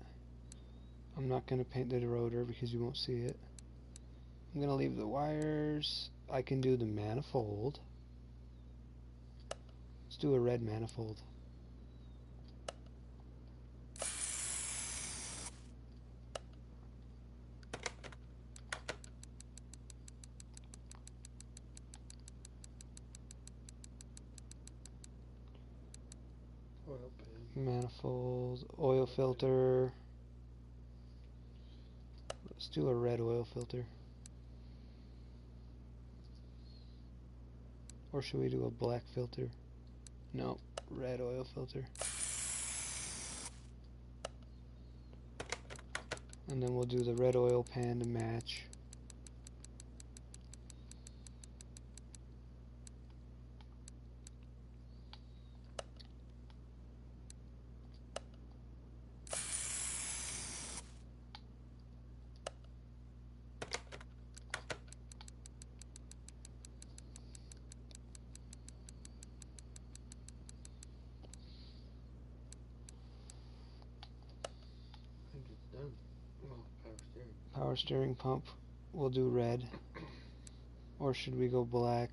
Speaker 3: I'm not gonna paint the rotor because you won't see it. I'm gonna leave the wires. I can do the manifold. Let's do a red manifold.
Speaker 2: Oil pan.
Speaker 3: Manifold, oil filter. Let's do a red oil filter. Or should we do a black filter? No, red oil filter. And then we'll do the red oil pan to match.
Speaker 2: I think it's done. Oh, power steering.
Speaker 3: Power steering pump, we'll do red. Or should we go black?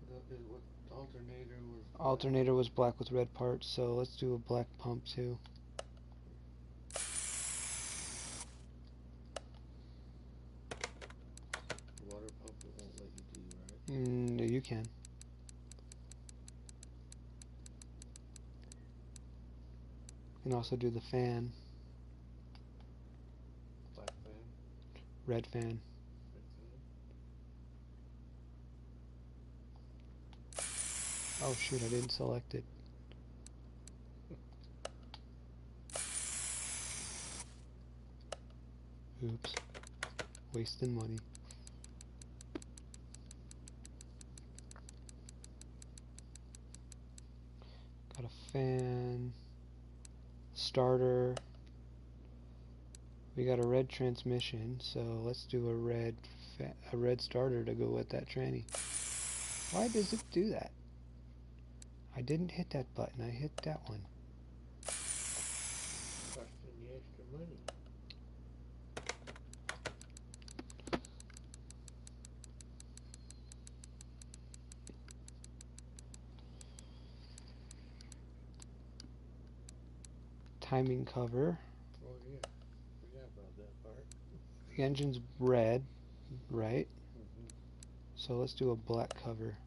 Speaker 2: That is what alternator was.
Speaker 3: Alternator was black with red parts, so let's do a black pump too.
Speaker 2: Water pump it won't let you do, right?
Speaker 3: No, you can. You can also do the fan,
Speaker 2: Black fan.
Speaker 3: red fan.
Speaker 2: Red fan.
Speaker 3: Oh shoot, I didn't select it. Oops. Wasting money. Got a fan. Starter. We got a red transmission, so let's do a red starter to go with that tranny. Why does it do that? I didn't hit that button, I hit that one.
Speaker 2: Costing you extra money.
Speaker 3: Timing cover.
Speaker 2: Oh yeah. Forgot about that part.
Speaker 3: The engine's red, right?
Speaker 2: Mm-hmm.
Speaker 3: So let's do a black cover.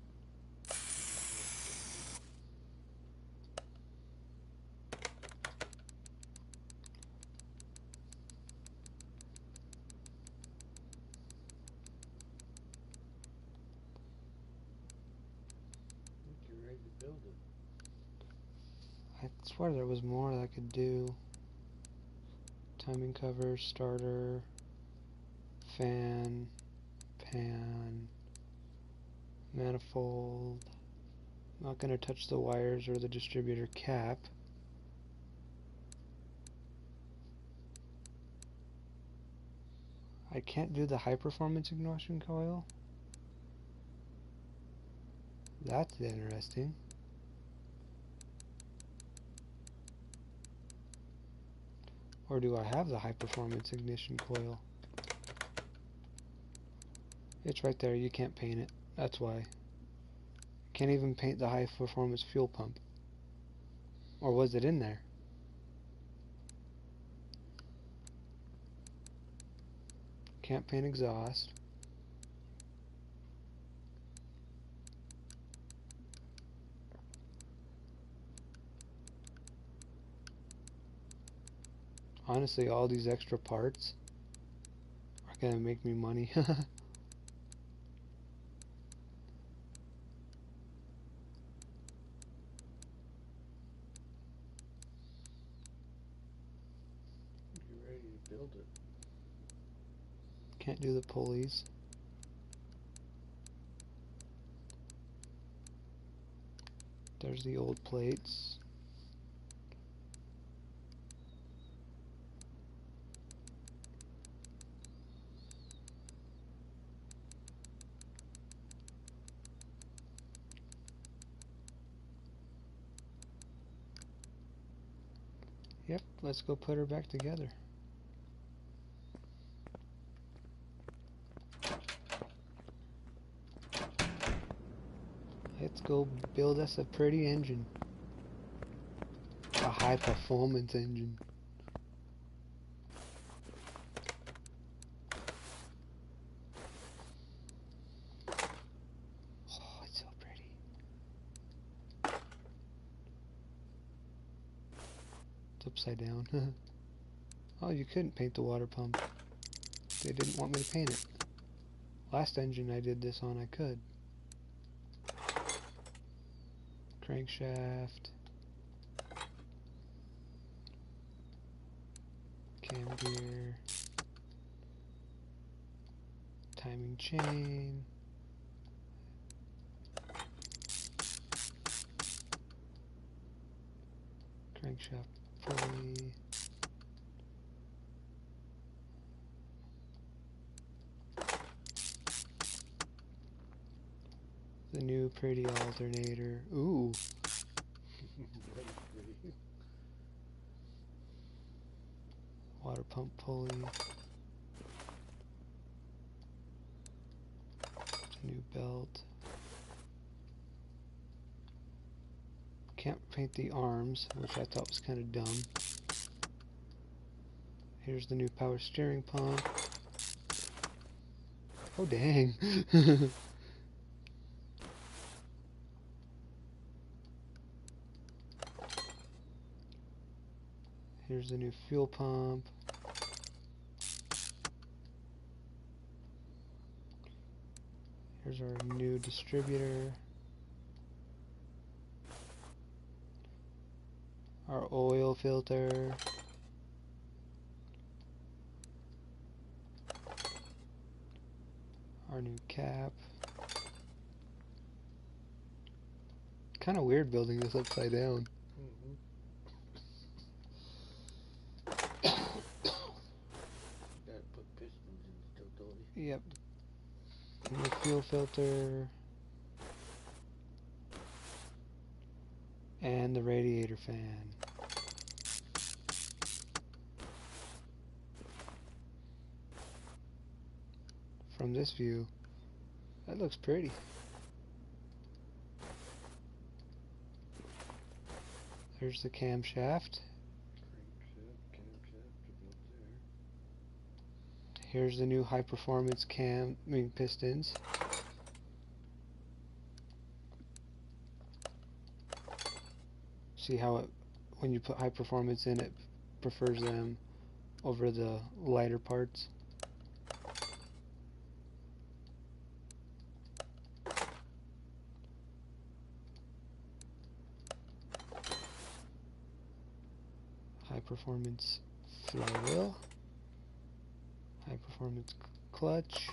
Speaker 3: I swear there was more that I could do. Timing cover, starter, fan, pan, manifold. Not going to touch the wires or the distributor cap. I can't do the high performance ignition coil. That's interesting. Or do I have the high performance ignition coil? It's right there, you can't paint it. That's why. Can't even paint the high performance fuel pump. Or was it in there? Can't paint exhaust. Honestly, all these extra parts are gonna make me money.
Speaker 2: You ready to build it?
Speaker 3: Can't do the pulleys. There's the old plates. Yep, let's go put her back together. Let's go build us a pretty engine. A high performance engine. Oh, it's so pretty. It's upside down. Oh, you couldn't paint the water pump. They didn't want me to paint it. Last engine I did this on, I could. Crankshaft. Cam gear. Timing chain. Crankshaft pulley. The new pretty alternator. Ooh. Water pump pulley. A new belt. Can't paint the arms, which I thought was kind of dumb. Here's the new power steering pump. Oh dang. Here's the new fuel pump. Here's our new distributor. Our oil filter. Our new cap. Kind of weird building this upside down.
Speaker 2: Gotta put pistons in still, don't you?
Speaker 3: Yep. New fuel filter. And the radiator fan. From this view, that looks pretty. There's the camshaft.
Speaker 2: Camshaft about there.
Speaker 3: Here's the new high performance pistons. See how it, when you put high performance in, it prefers them over the lighter parts. high performance flywheel, high performance clutch,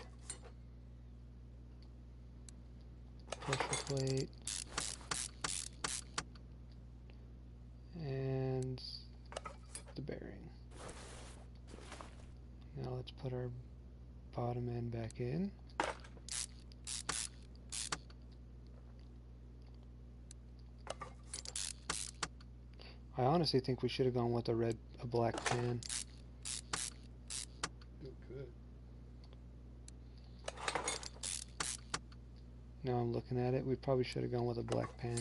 Speaker 3: pressure plate, and the bearing. Now let's put our bottom end back in. I honestly think we should have gone with a black pan.
Speaker 2: You could.
Speaker 3: Now I'm looking at it, we probably should have gone with a black pan.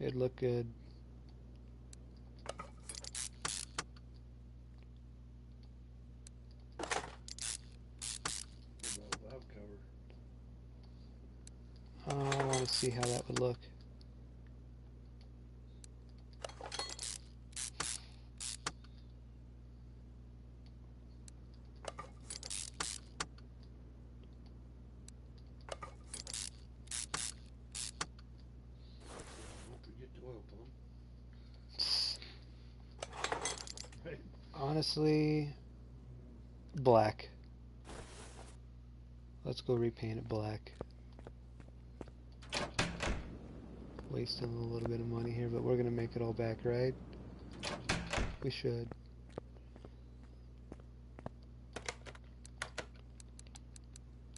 Speaker 3: It'd look good.
Speaker 2: What about a valve cover?
Speaker 3: I want to see how that would look.
Speaker 2: Don't forget the oil pump. Right.
Speaker 3: Honestly, black. Let's go repaint it black. Wasting a little bit of money here, but we're gonna make it all back, right? We should.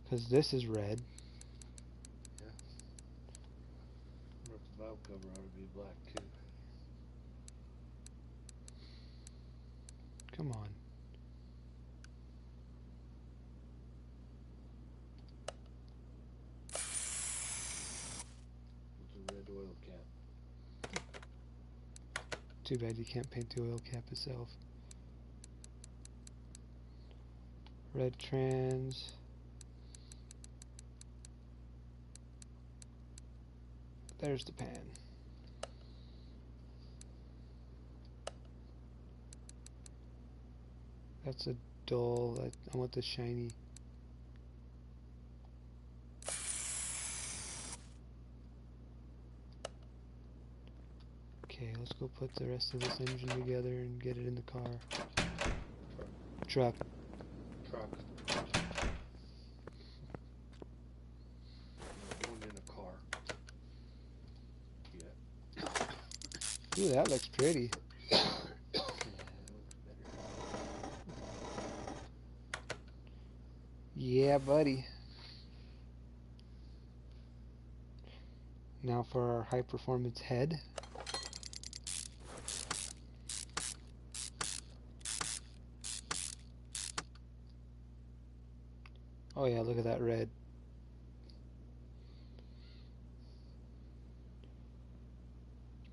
Speaker 3: Because this is red.
Speaker 2: Or if the valve cover ought to be black too.
Speaker 3: Come on.
Speaker 2: With a red oil cap.
Speaker 3: Too bad you can't paint the oil cap itself. Red trans. There's the pan. That's a dull. I want the shiny. Okay, let's go put the rest of this engine together and get it in the car. Truck.
Speaker 2: Truck. Going in a car. Yeah.
Speaker 3: Ooh, that looks pretty.
Speaker 2: Yeah, that looks better.
Speaker 3: Yeah, buddy. Now for our high performance head. Oh yeah, look at that red.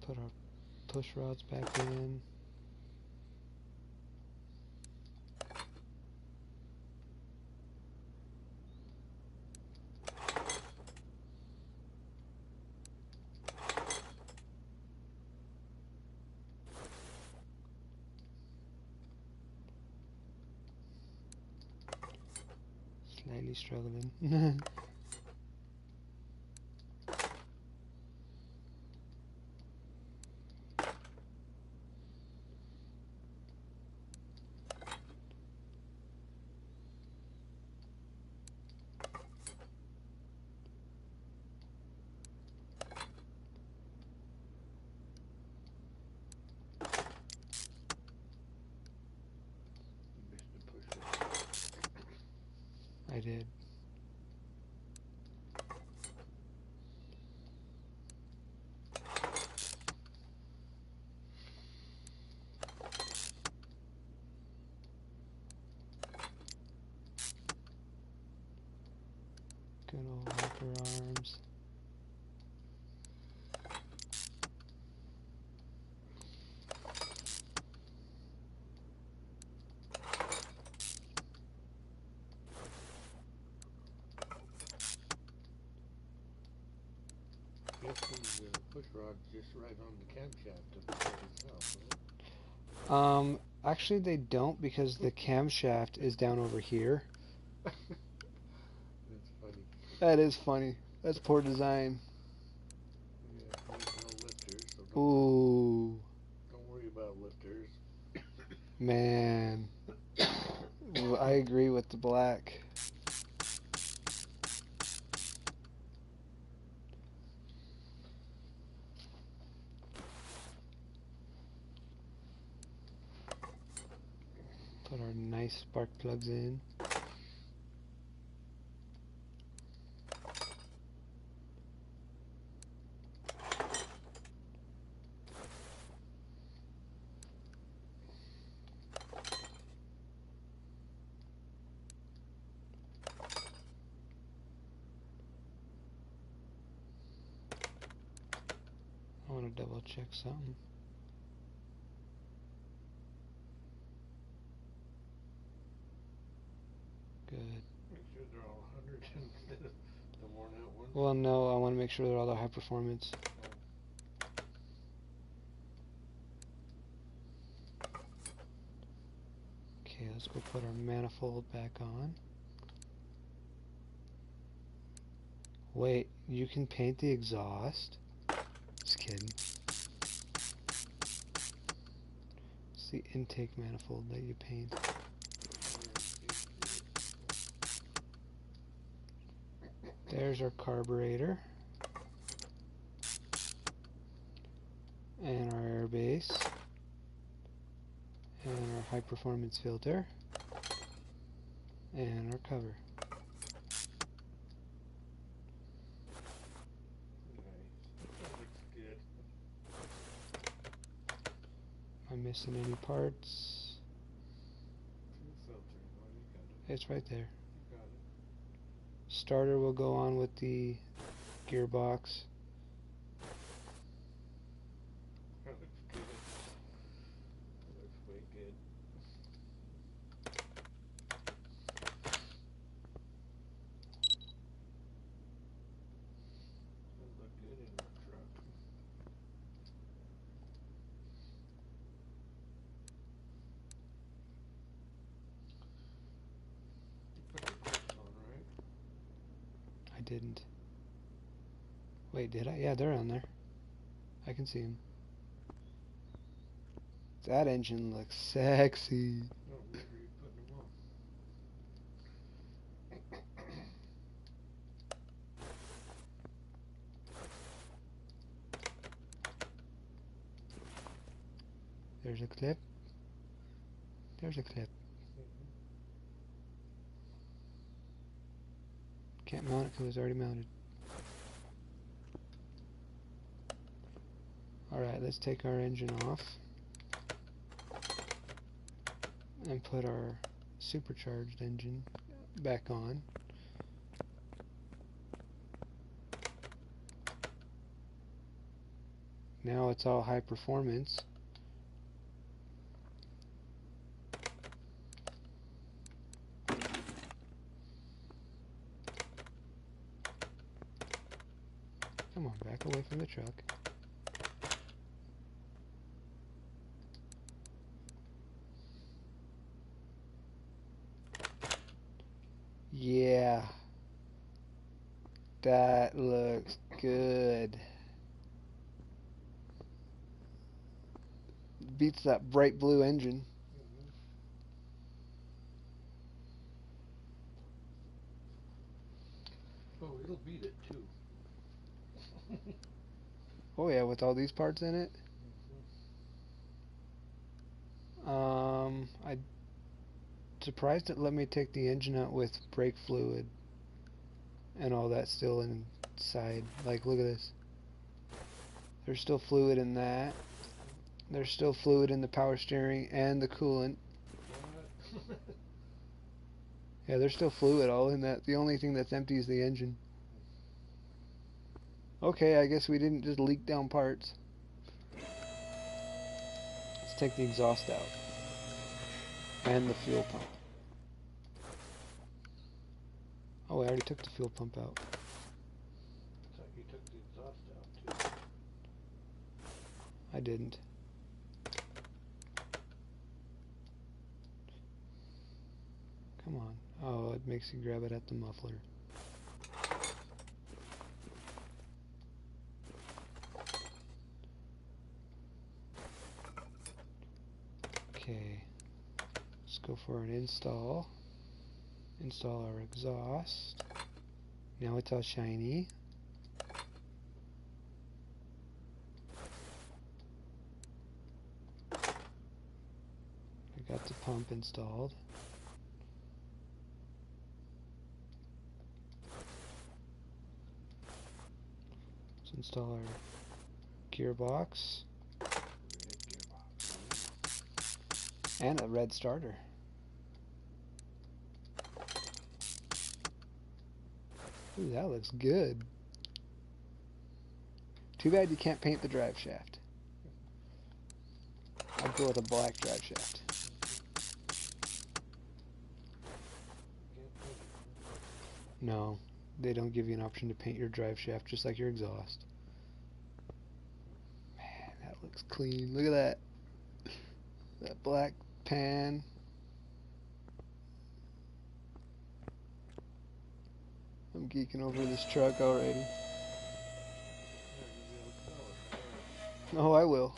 Speaker 3: Put our push rods back in. Slightly struggling.
Speaker 2: You missed the push rod.
Speaker 3: I did. Good old rocker arms.
Speaker 2: Guess the push rod's just right on the camshaft of the head itself, right?
Speaker 3: Actually they don't, because the camshaft is down over here.
Speaker 2: That's funny.
Speaker 3: That is funny. That's poor design.
Speaker 2: Yeah, there's no lifters, so no.
Speaker 3: Ooh. Man, I agree with the black. Put our nice spark plugs in. I want to double check something. Good.
Speaker 2: Make sure they're all 100 instead of the worn out ones.
Speaker 3: Well, no, I want to make sure they're all the high performance. Okay, let's go put our manifold back on. Wait, you can paint the exhaust? Just kidding. It's the intake manifold that you paint. There's our carburetor. And our air base. And our high performance filter. And our cover.
Speaker 2: That looks good.
Speaker 3: Am I missing any parts?
Speaker 2: Filter. Well, you got it.
Speaker 3: It's right there.
Speaker 2: You got it.
Speaker 3: Starter will go on with the gearbox.
Speaker 2: That looks good. That looks way good. That look good in the truck. You put the clips on, right?
Speaker 3: I didn't. Wait, did I? Yeah, they're on there. I can see them. That engine looks sexy.
Speaker 2: No, where are you putting them on?
Speaker 3: There's a clip. There's a clip. Can't mount it because it's already mounted. Alright, let's take our engine off and put our supercharged engine back on. Now it's all high performance. Come on, back away from the truck. Yeah. That looks good. Beats that bright blue engine.
Speaker 2: Oh, it'll beat it too.
Speaker 3: Oh yeah, with all these parts in it. I'm surprised it let me take the engine out with brake fluid and all that still inside. Like, look at this. There's still fluid in that. There's still fluid in the power steering and the coolant.
Speaker 2: What?
Speaker 3: Yeah, there's still fluid all in that. The only thing that's empty is the engine. Okay, I guess we didn't just leak down parts. Let's take the exhaust out. And the fuel pump. Oh, I already took the fuel pump out.
Speaker 2: I thought you took the exhaust out too.
Speaker 3: I didn't. Come on. Oh, it makes you grab it at the muffler. Okay. go for an install. Install our exhaust. Now it's all shiny. I got the pump installed. Let's install our gearbox. And a red starter. Ooh, that looks good. Too bad you can't paint the drive shaft. I'd go with a black drive shaft. No, they don't give you an option to paint your drive shaft just like your exhaust. Man, that looks clean. Look at that. That black pan. I'm geeking over this truck already. Oh, I will.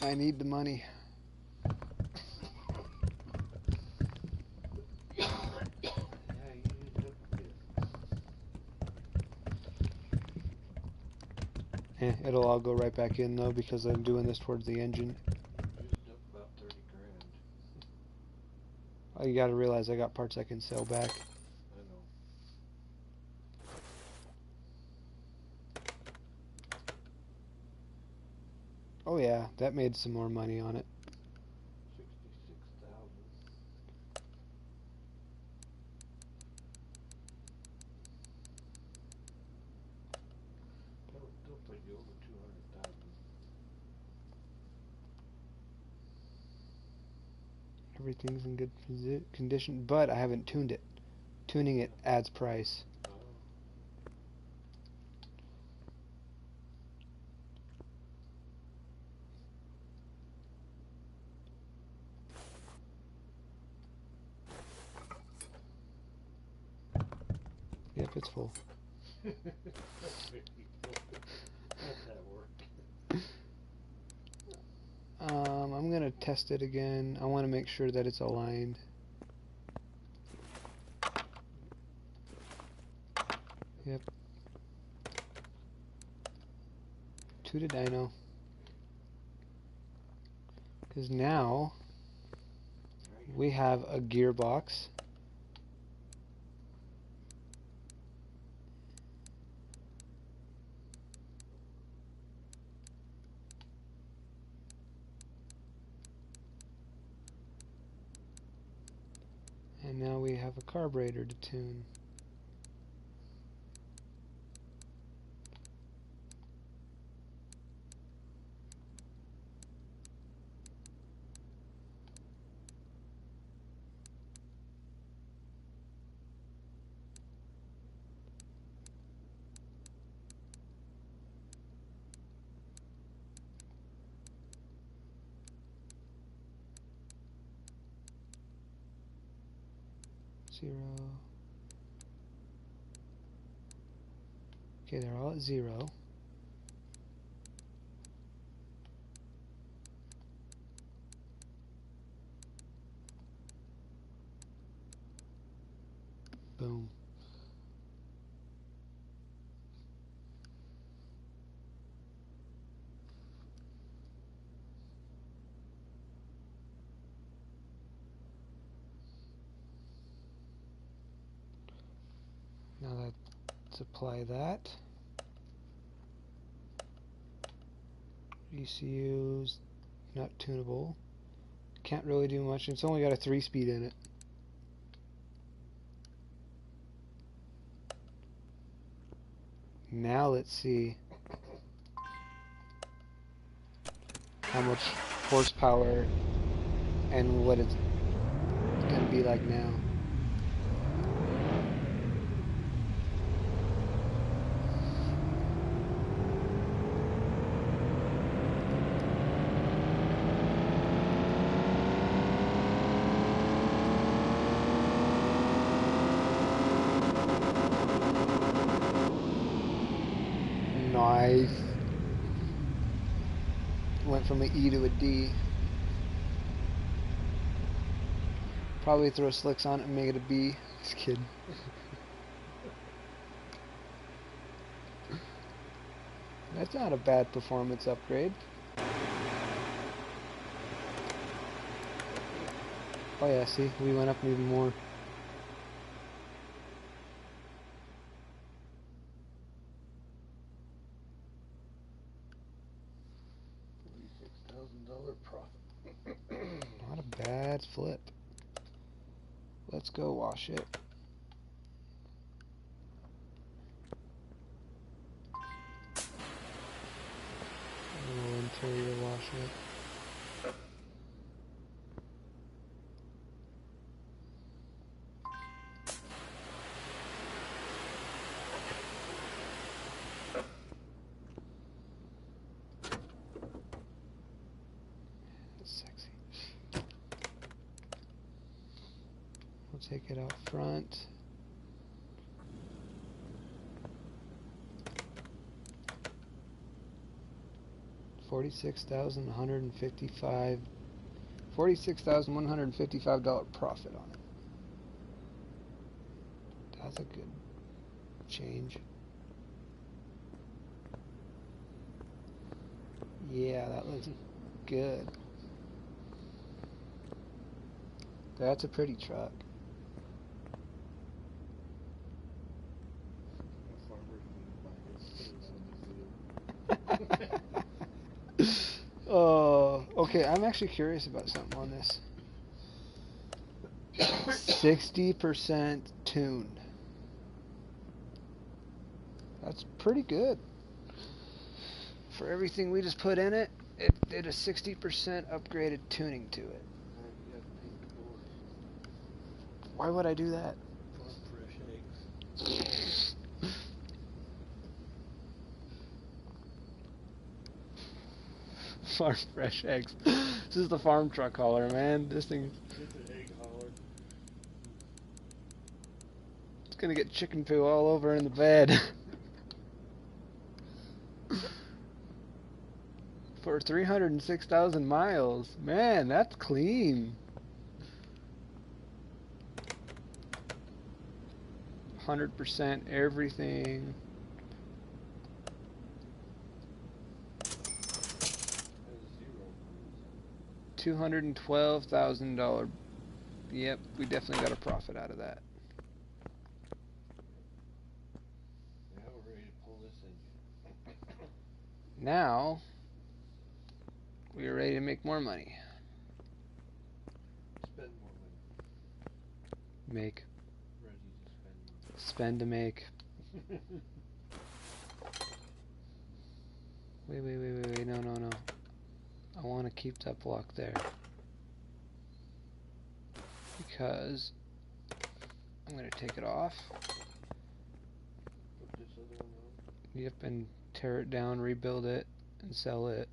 Speaker 3: I need the money. It'll all go right back in though because I'm doing this towards the engine.
Speaker 2: Used up about 30 grand.
Speaker 3: Oh, you gotta realize I got parts I can sell back.
Speaker 2: I know.
Speaker 3: Oh yeah, that made some more money on it.
Speaker 2: 66,000. That would still put you over 200,000.
Speaker 3: Everything's in good condition, but I haven't tuned it. Tuning it adds price.
Speaker 2: Oh.
Speaker 3: Yep, it's full.
Speaker 2: That's that work.
Speaker 3: I'm gonna test it again. I want to make sure that it's aligned. Yep. To the dyno. Because now we have a gearbox. And now we have a carburetor to tune. Zero. Okay, they're all at 0. Boom. Now let's apply that. ECU's not tunable. Can't really do much. It's only got a 3-speed in it. Now let's see how much horsepower and what it's going to be like now. Nice. Went from an E to a D. Probably throw slicks on it and make it a B. Just kidding. That's not a bad performance upgrade. Oh yeah, see, we went up even more.
Speaker 2: $46,000 profit.
Speaker 3: Not a bad flip. Let's go wash it. Interior wash it. That's sexy. We'll take it out front. $46,155 profit on it. That's a good change. Yeah, that looks good. That's a pretty truck. Oh, okay. I'm actually curious about something on this. 60% tuned. That's pretty good. For everything we just put in it, it did a 60% upgraded tuning to it. Why would I do that?
Speaker 2: Fresh eggs.
Speaker 3: Farm fresh eggs. This is the farm truck hauler, man. This thing,
Speaker 2: It's an egg hauler.
Speaker 3: it's gonna get chicken poo all over in the bed. For 306,000 miles. Man, that's clean. 100% everything. $212,000. Yep, we definitely got a profit out of that.
Speaker 2: Now we're ready to pull this engine.
Speaker 3: Now, we are ready to make more money.
Speaker 2: Spend more money.
Speaker 3: Make.
Speaker 2: Ready to
Speaker 3: Spend to make.
Speaker 2: spend
Speaker 3: Wait, no. I want to keep that block there. Because I'm going to take it off.
Speaker 2: Put this other one on.
Speaker 3: Yep, and tear it down, rebuild it, and sell it.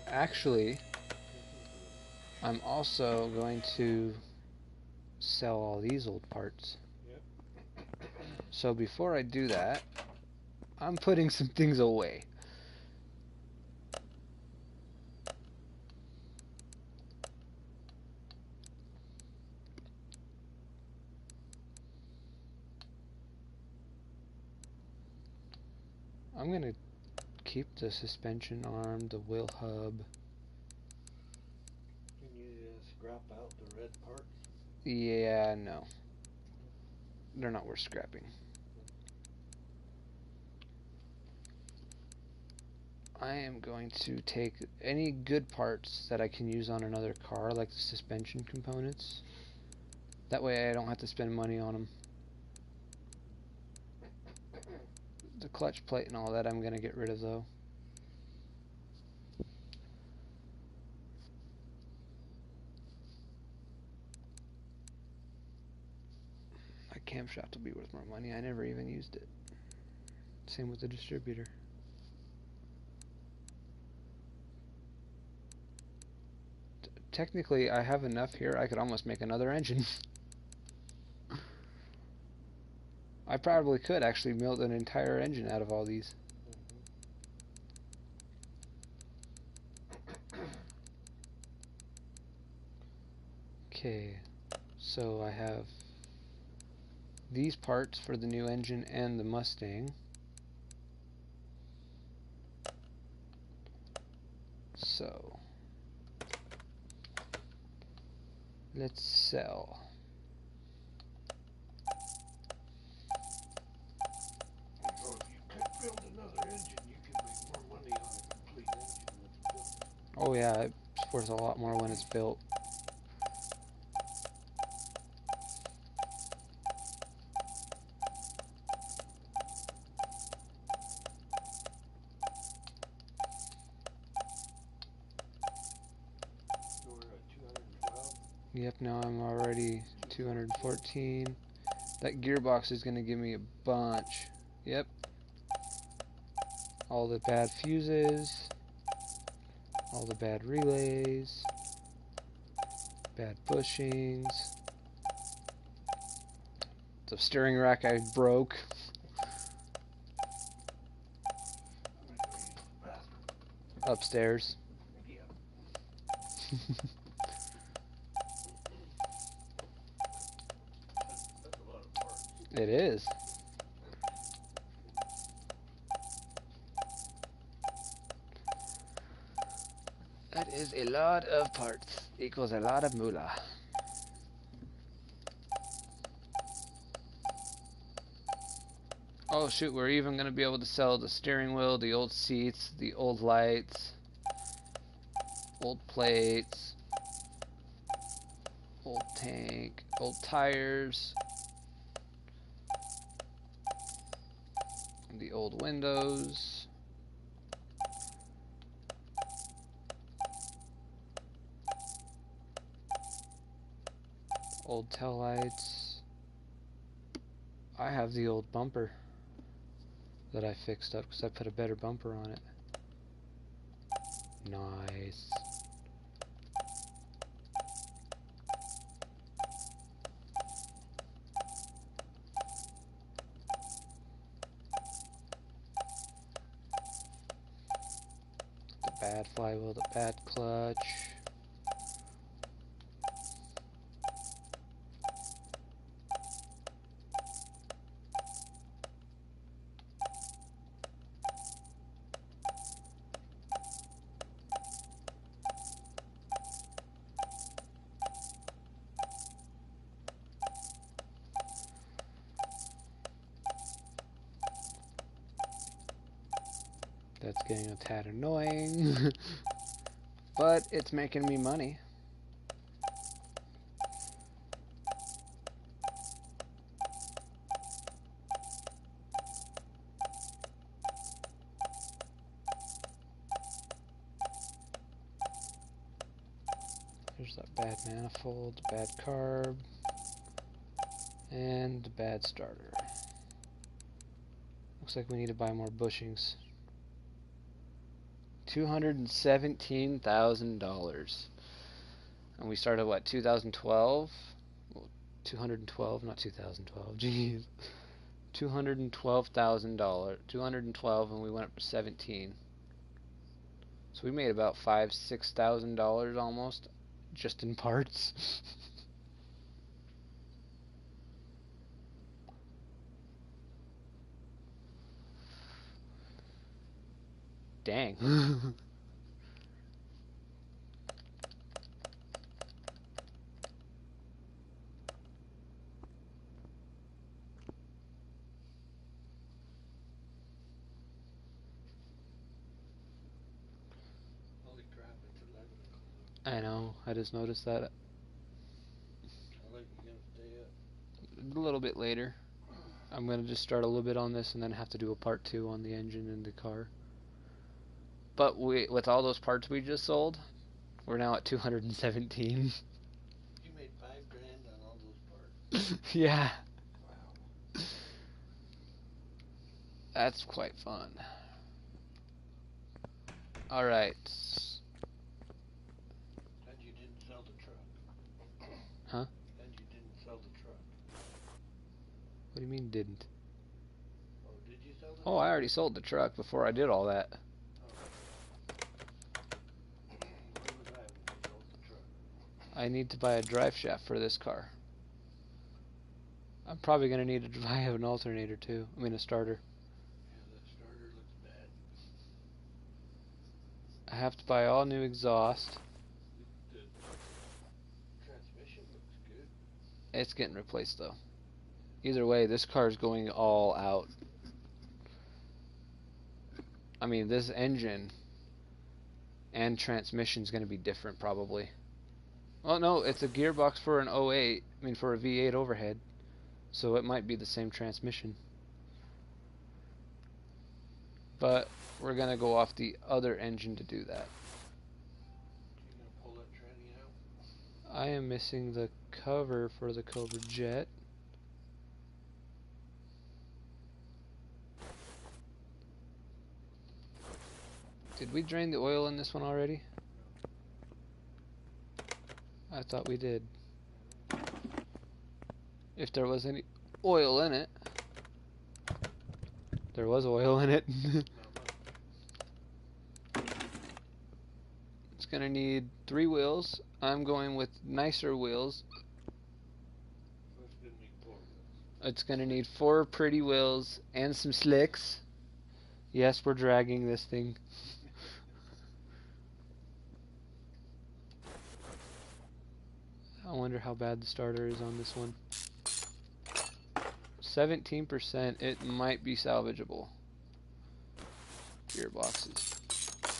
Speaker 3: Actually, I'm also going to sell all these old parts.
Speaker 2: Yep.
Speaker 3: So before I do that, I'm putting some things away. I'm gonna keep the suspension arm, the wheel hub.
Speaker 2: Can you scrap out the red parts?
Speaker 3: Yeah, no. They're not worth scrapping. I am going to take any good parts that I can use on another car, like the suspension components. That way I don't have to spend money on them. The clutch plate and all that I'm going to get rid of, though. My camshaft will be worth more money. I never even used it. Same with the distributor. Technically, I have enough here. I could almost make another engine. I probably could actually build an entire engine out of all these. Okay, so I have these parts for the new engine and the Mustang. So let's sell.
Speaker 2: So if you could build another engine, you could make more money on a complete engine with built.
Speaker 3: Oh yeah, it's worth a lot more when it's built.
Speaker 2: So we're at 212.
Speaker 3: Yep, now I'm already 214. That gearbox is going to give me a bunch. Yep. All the bad fuses. All the bad relays. Bad bushings. The steering rack I broke.
Speaker 2: I'm gonna go use the bathroom.
Speaker 3: Upstairs.
Speaker 2: Yeah. That's a lot of parts.
Speaker 3: It is. That is a lot of parts. Equals a lot of moolah. Oh shoot, we're even going to be able to sell the steering wheel, the old seats, the old lights, old plates, old tank, old tires, the old windows. Old taillights. I have the old bumper that I fixed up because I put a better bumper on it. Nice. The bad flywheel, the bad clutch. That's getting a tad annoying, but it's making me money. There's that bad manifold, the bad carb, and the bad starter. Looks like we need to buy more bushings. $217,000. And we started what, 2012? Well, 212, not 2012. Jeez. $212,000. 212, and we went up to 17. So we made about $5,000-$6,000 almost, just in parts. Dang.
Speaker 2: Holy crap, it's 11 o'clock.
Speaker 3: I know, I just noticed that
Speaker 2: How late you gonna stay up?
Speaker 3: a little bit later. I'm going to just start a little bit on this and then have to do a part 2 on the engine and the car. But with all those parts we just sold, we're now at 217.
Speaker 2: You made $5,000 on all those parts.
Speaker 3: Yeah.
Speaker 2: Wow.
Speaker 3: That's quite fun. Alright.
Speaker 2: And you didn't sell the truck.
Speaker 3: Huh?
Speaker 2: And you didn't sell the truck.
Speaker 3: What do you mean didn't?
Speaker 2: Oh, did you sell the
Speaker 3: Oh, I already sold the truck before I did all that.
Speaker 2: Where was I when you sold the truck?
Speaker 3: I need to buy a drive shaft for this car. I'm probably going to need to buy an alternator too. I mean a starter.
Speaker 2: Yeah, that starter looks bad.
Speaker 3: I have to buy all new exhaust.
Speaker 2: The transmission looks good.
Speaker 3: It's getting replaced though. Either way, this car is going all out. I mean, this engine and transmission is going to be different probably. Well, no, it's a gearbox for an '08. I mean, for a V8 overhead. So it might be the same transmission. But we're going to go off the other engine to do that.
Speaker 2: You gonna pull that tranny out?
Speaker 3: I am missing the cover for the Cobra Jet. Did we drain the oil in this one already? I thought we did. If there was any oil in it. There was oil in it. It's gonna need 3 wheels. I'm going with nicer wheels.
Speaker 2: So it's gonna need 4 wheels.
Speaker 3: It's gonna need 4 pretty wheels and some slicks. Yes, we're dragging this thing. I wonder how bad the starter is on this one. 17%, it might be salvageable. Gearbox is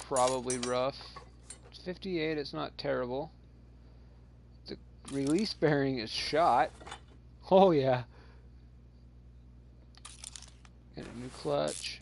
Speaker 3: probably rough. It's 58, it's not terrible. The release bearing is shot. Oh yeah. Get a new clutch.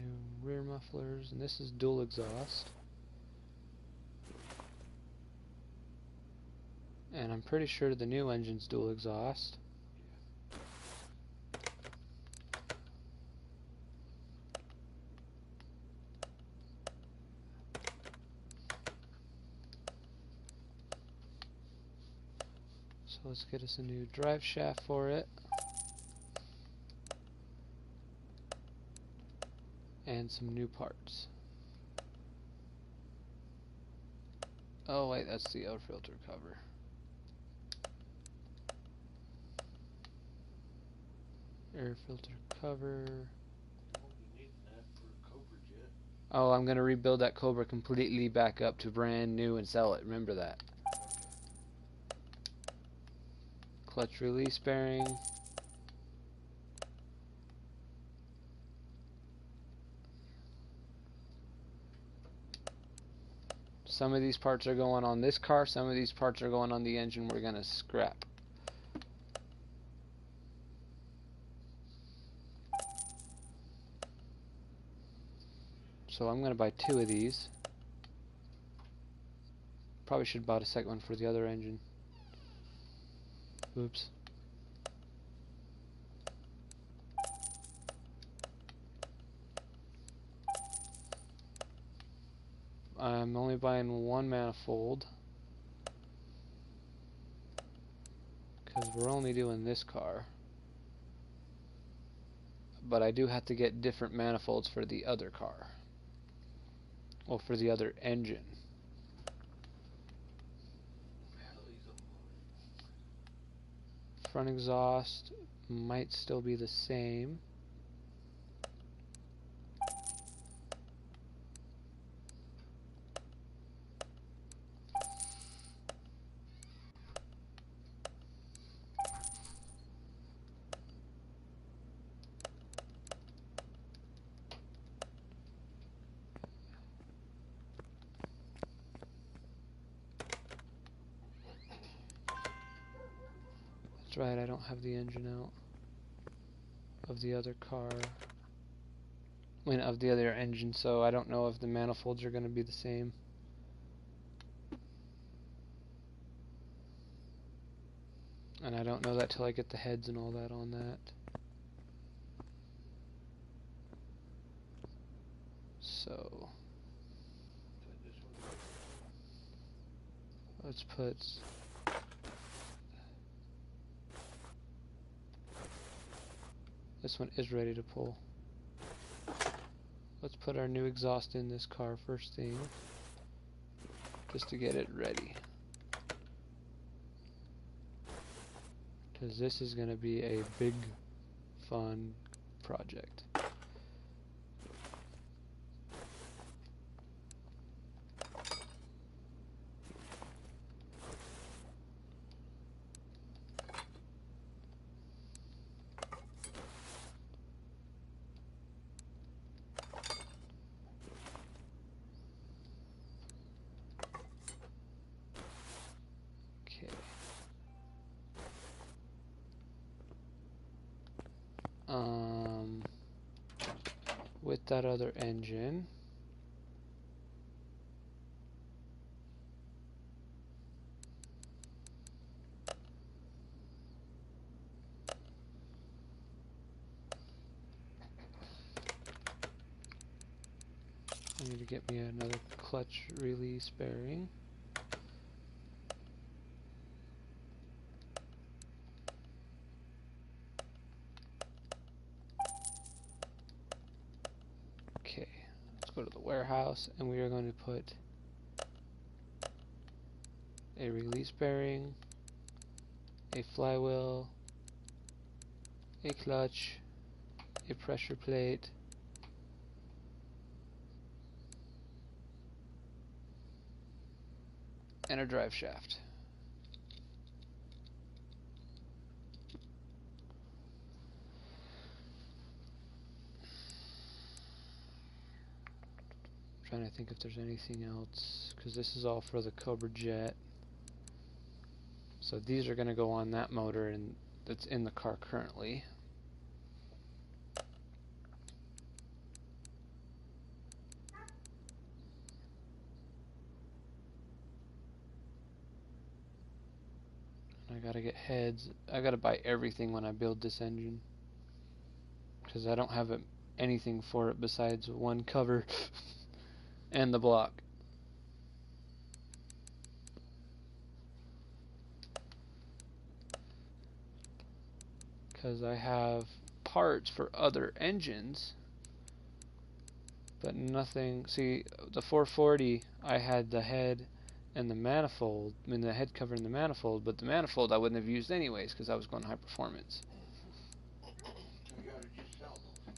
Speaker 3: New rear mufflers, and this is dual exhaust. And I'm pretty sure the new engine's dual exhaust. So let's get us a new drive shaft for it. And some new parts. Oh wait, that's the air filter cover. Air filter cover.
Speaker 2: You won't be needing that for a Cobra Jet.
Speaker 3: Oh, I'm gonna rebuild that Cobra completely back up to brand new and sell it. Remember that. Clutch release bearing. Some of these parts are going on this car, some of these parts are going on the engine we're gonna scrap. So I'm gonna buy 2 of these. Probably should have bought a second one for the other engine. Oops. I'm only buying 1 manifold because we're only doing this car. But I do have to get different manifolds for the other car. Well, for the other engine. Front exhaust might still be the same. That's right, I don't have the engine out of the other car. I mean, of the other engine, so I don't know if the manifolds are going to be the same. And I don't know that till I get the heads and all that on that. So let's put this one is ready to pull. Let's put our new exhaust in this car first thing, just to get it ready. Because this is going to be a big, fun project. With that other engine, I need to get me another clutch release bearing. Okay, let's go to the warehouse, and we are going to put a release bearing, a flywheel, a clutch, a pressure plate, and a drive shaft. I'm trying to think if there's anything else, because this is all for the Cobra Jet. So these are going to go on that motor and that's in the car currently. I gotta get heads. I gotta buy everything when I build this engine, because I don't have anything for it besides one cover and the block. Because I have parts for other engines, but nothing. See, the 440, I had the head and the manifold, I mean the head cover and the manifold, but the manifold I wouldn't have used anyways because I was going high performance.
Speaker 2: You gotta just sell those.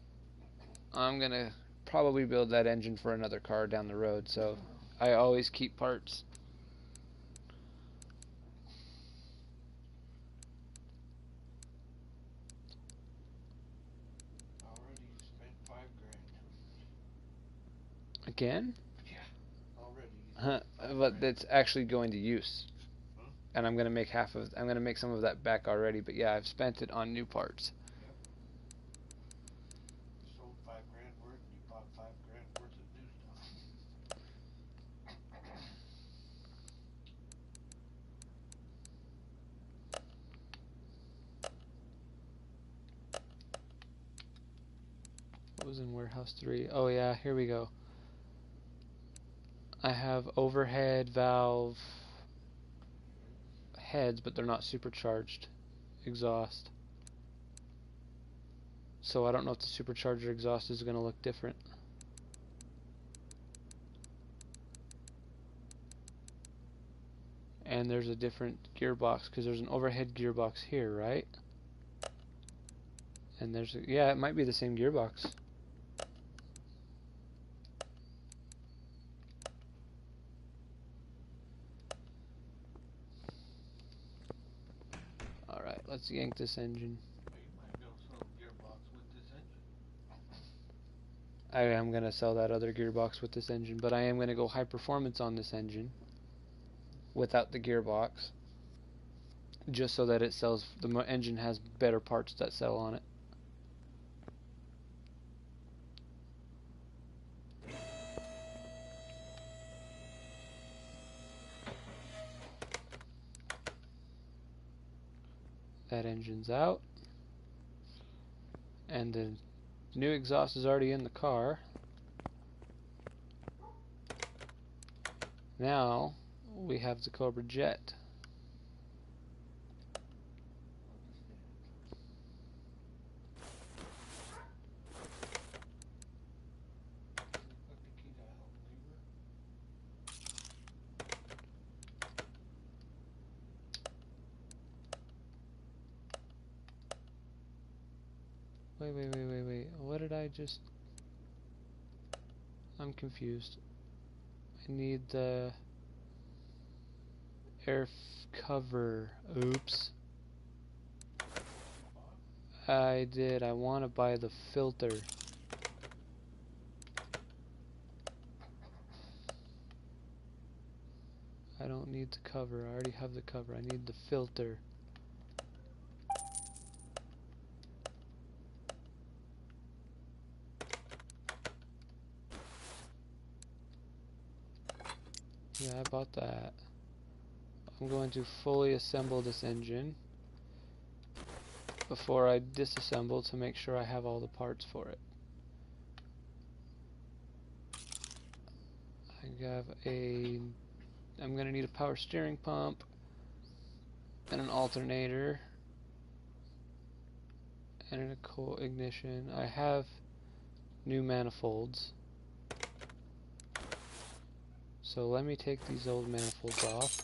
Speaker 3: I'm gonna probably build that engine for another car down the road, so I always keep parts.
Speaker 2: Already you spent $5 grand.
Speaker 3: Again?
Speaker 2: Yeah. Already you
Speaker 3: Huh,
Speaker 2: spent $5
Speaker 3: but
Speaker 2: grand.
Speaker 3: that's actually going to use.
Speaker 2: Huh?
Speaker 3: And I'm gonna make I'm gonna make some of that back already, but yeah, I've spent it on new parts.
Speaker 2: Yep. You sold $5 grand worth and you bought $5 grand worth of new stuff.
Speaker 3: What was in warehouse 3? Oh yeah, here we go. I have overhead valve heads, but they're not supercharged exhaust. So I don't know if the supercharger exhaust is going to look different. And there's a different gearbox, because there's an overhead gearbox here, right? And there's yeah, it might be the same gearbox. Alright, let's yank this engine.
Speaker 2: Well, you might build some gearbox with this engine.
Speaker 3: I am going to sell that other gearbox with this engine, but I am going to go high performance on this engine without the gearbox, just so that it sells, the engine has better parts that sell on it. That engine's out. And the new exhaust is already in the car. Now we have the Cobra Jet. Wait. What did I just... I'm confused. I need the air cover. Oops. I did. I want to buy the filter. I don't need the cover. I already have the cover. I need the filter. Yeah, I bought that. I'm going to fully assemble this engine before I disassemble to make sure I have all the parts for it. I'm going to need a power steering pump and an alternator and a coal ignition. I have new manifolds. So let me take these old manifolds off.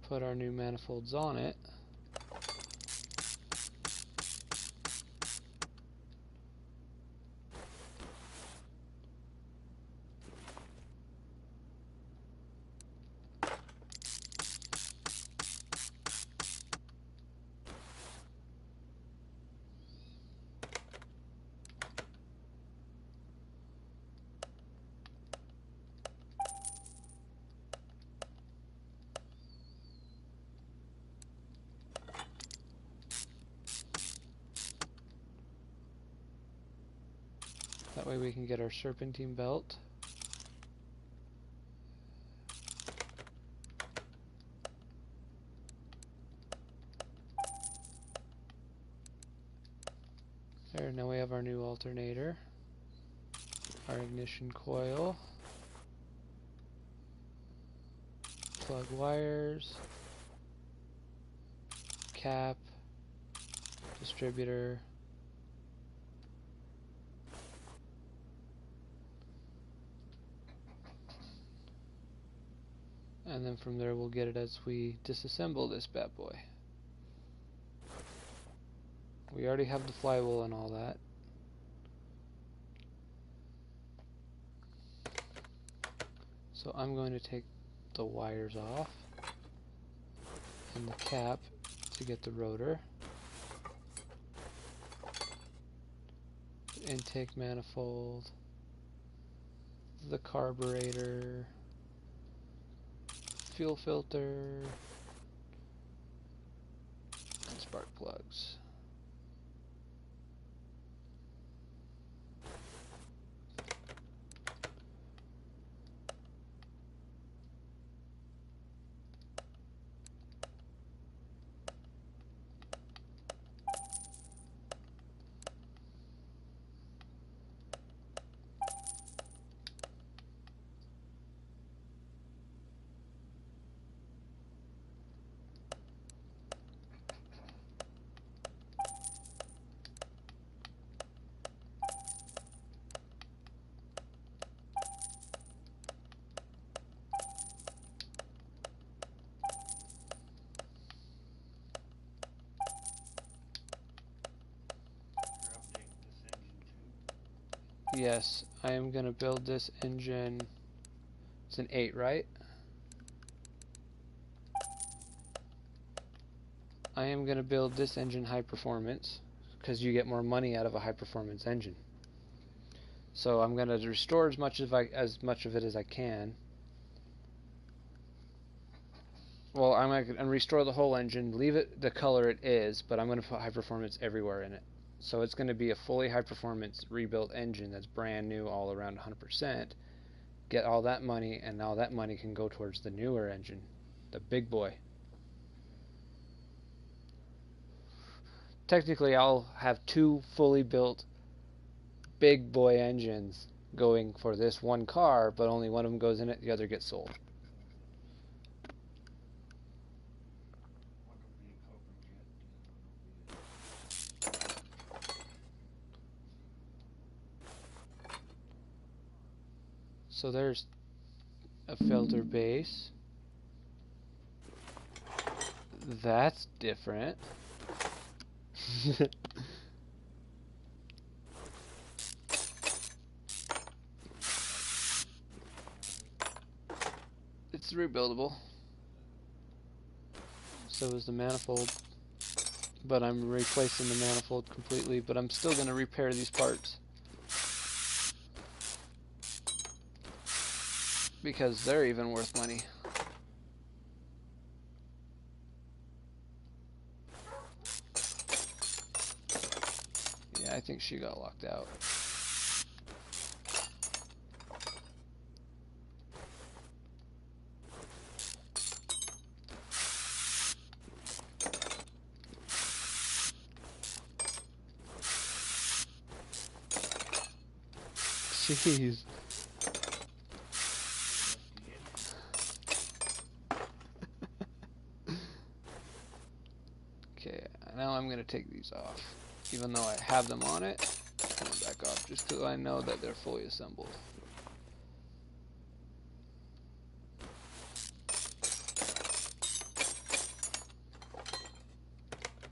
Speaker 3: Put our new manifolds on it. That way we can get our serpentine belt. There, now we have our new alternator, our ignition coil, plug wires, cap, distributor, and then from there we'll get it as we disassemble this bad boy. We already have the flywheel and all that. So I'm going to take the wires off and the cap to get the rotor. The intake manifold, the carburetor, fuel filter, and spark plugs. Yes, I am going to build this engine. It's an 8, right? I am going to build this engine high performance because you get more money out of a high performance engine. So I'm going to restore as much of it as I can. Well, I'm going to restore the whole engine, leave it the color it is, but I'm going to put high performance everywhere in it. So it's going to be a fully high performance rebuilt engine that's brand new all around 100%. Get all that money, and now that money can go towards the newer engine, the big boy. Technically, I'll have 2 fully built big boy engines going for this one car, but only one of them goes in it, the other gets sold.
Speaker 2: One will be a Cobra jet, the other one will be
Speaker 3: So there's a filter base. That's different. It's rebuildable. So is the manifold. But I'm replacing the manifold completely, but I'm still going to repair these parts. Because they're even worth money. Yeah, I think she got locked out. Jeez. Okay, now I'm going to take these off. Even though I have them on it, put them back off just because I know that they're fully assembled.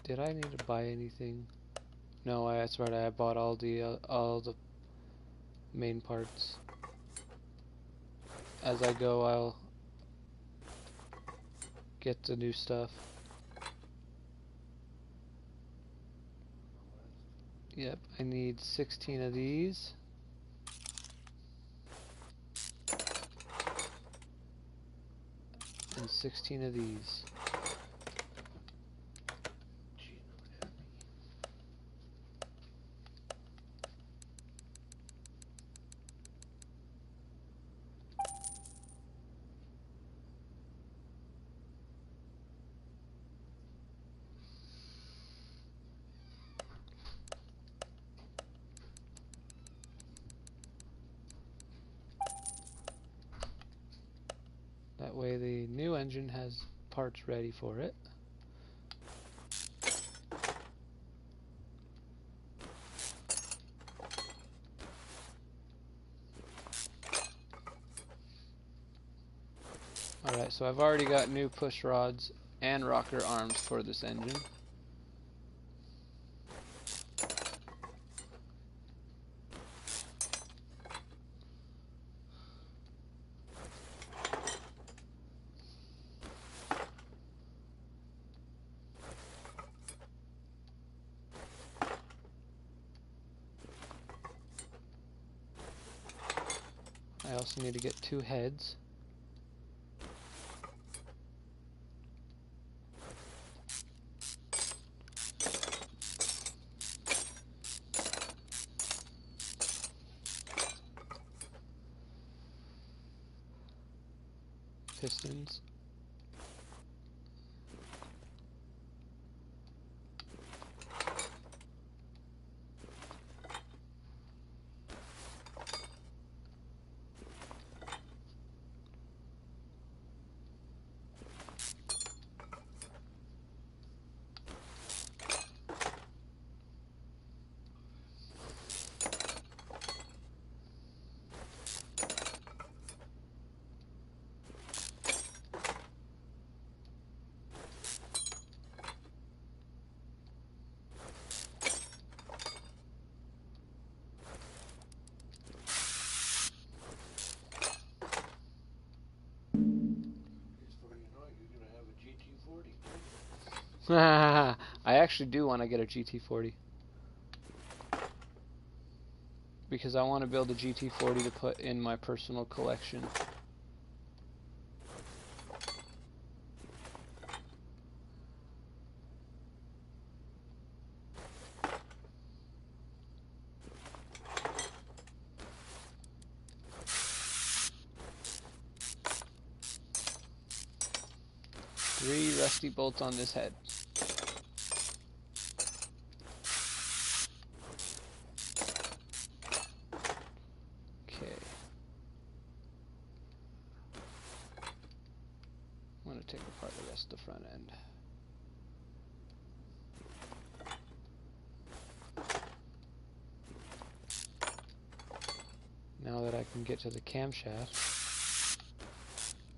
Speaker 3: Did I need to buy anything? No, that's right. I bought all the main parts. As I go, I'll get the new stuff. Yep, I need 16 of these. And 16 of these. That way the new engine has parts ready for it. Alright, so I've already got new push rods and rocker arms for this engine. I also need to get 2 heads. Pistons. I actually do want to get a GT40 because I want to build a GT40 to put in my personal collection. 3 rusty bolts on this head. Okay. I'm going to take apart the rest of the front end. Now that I can get to the camshaft,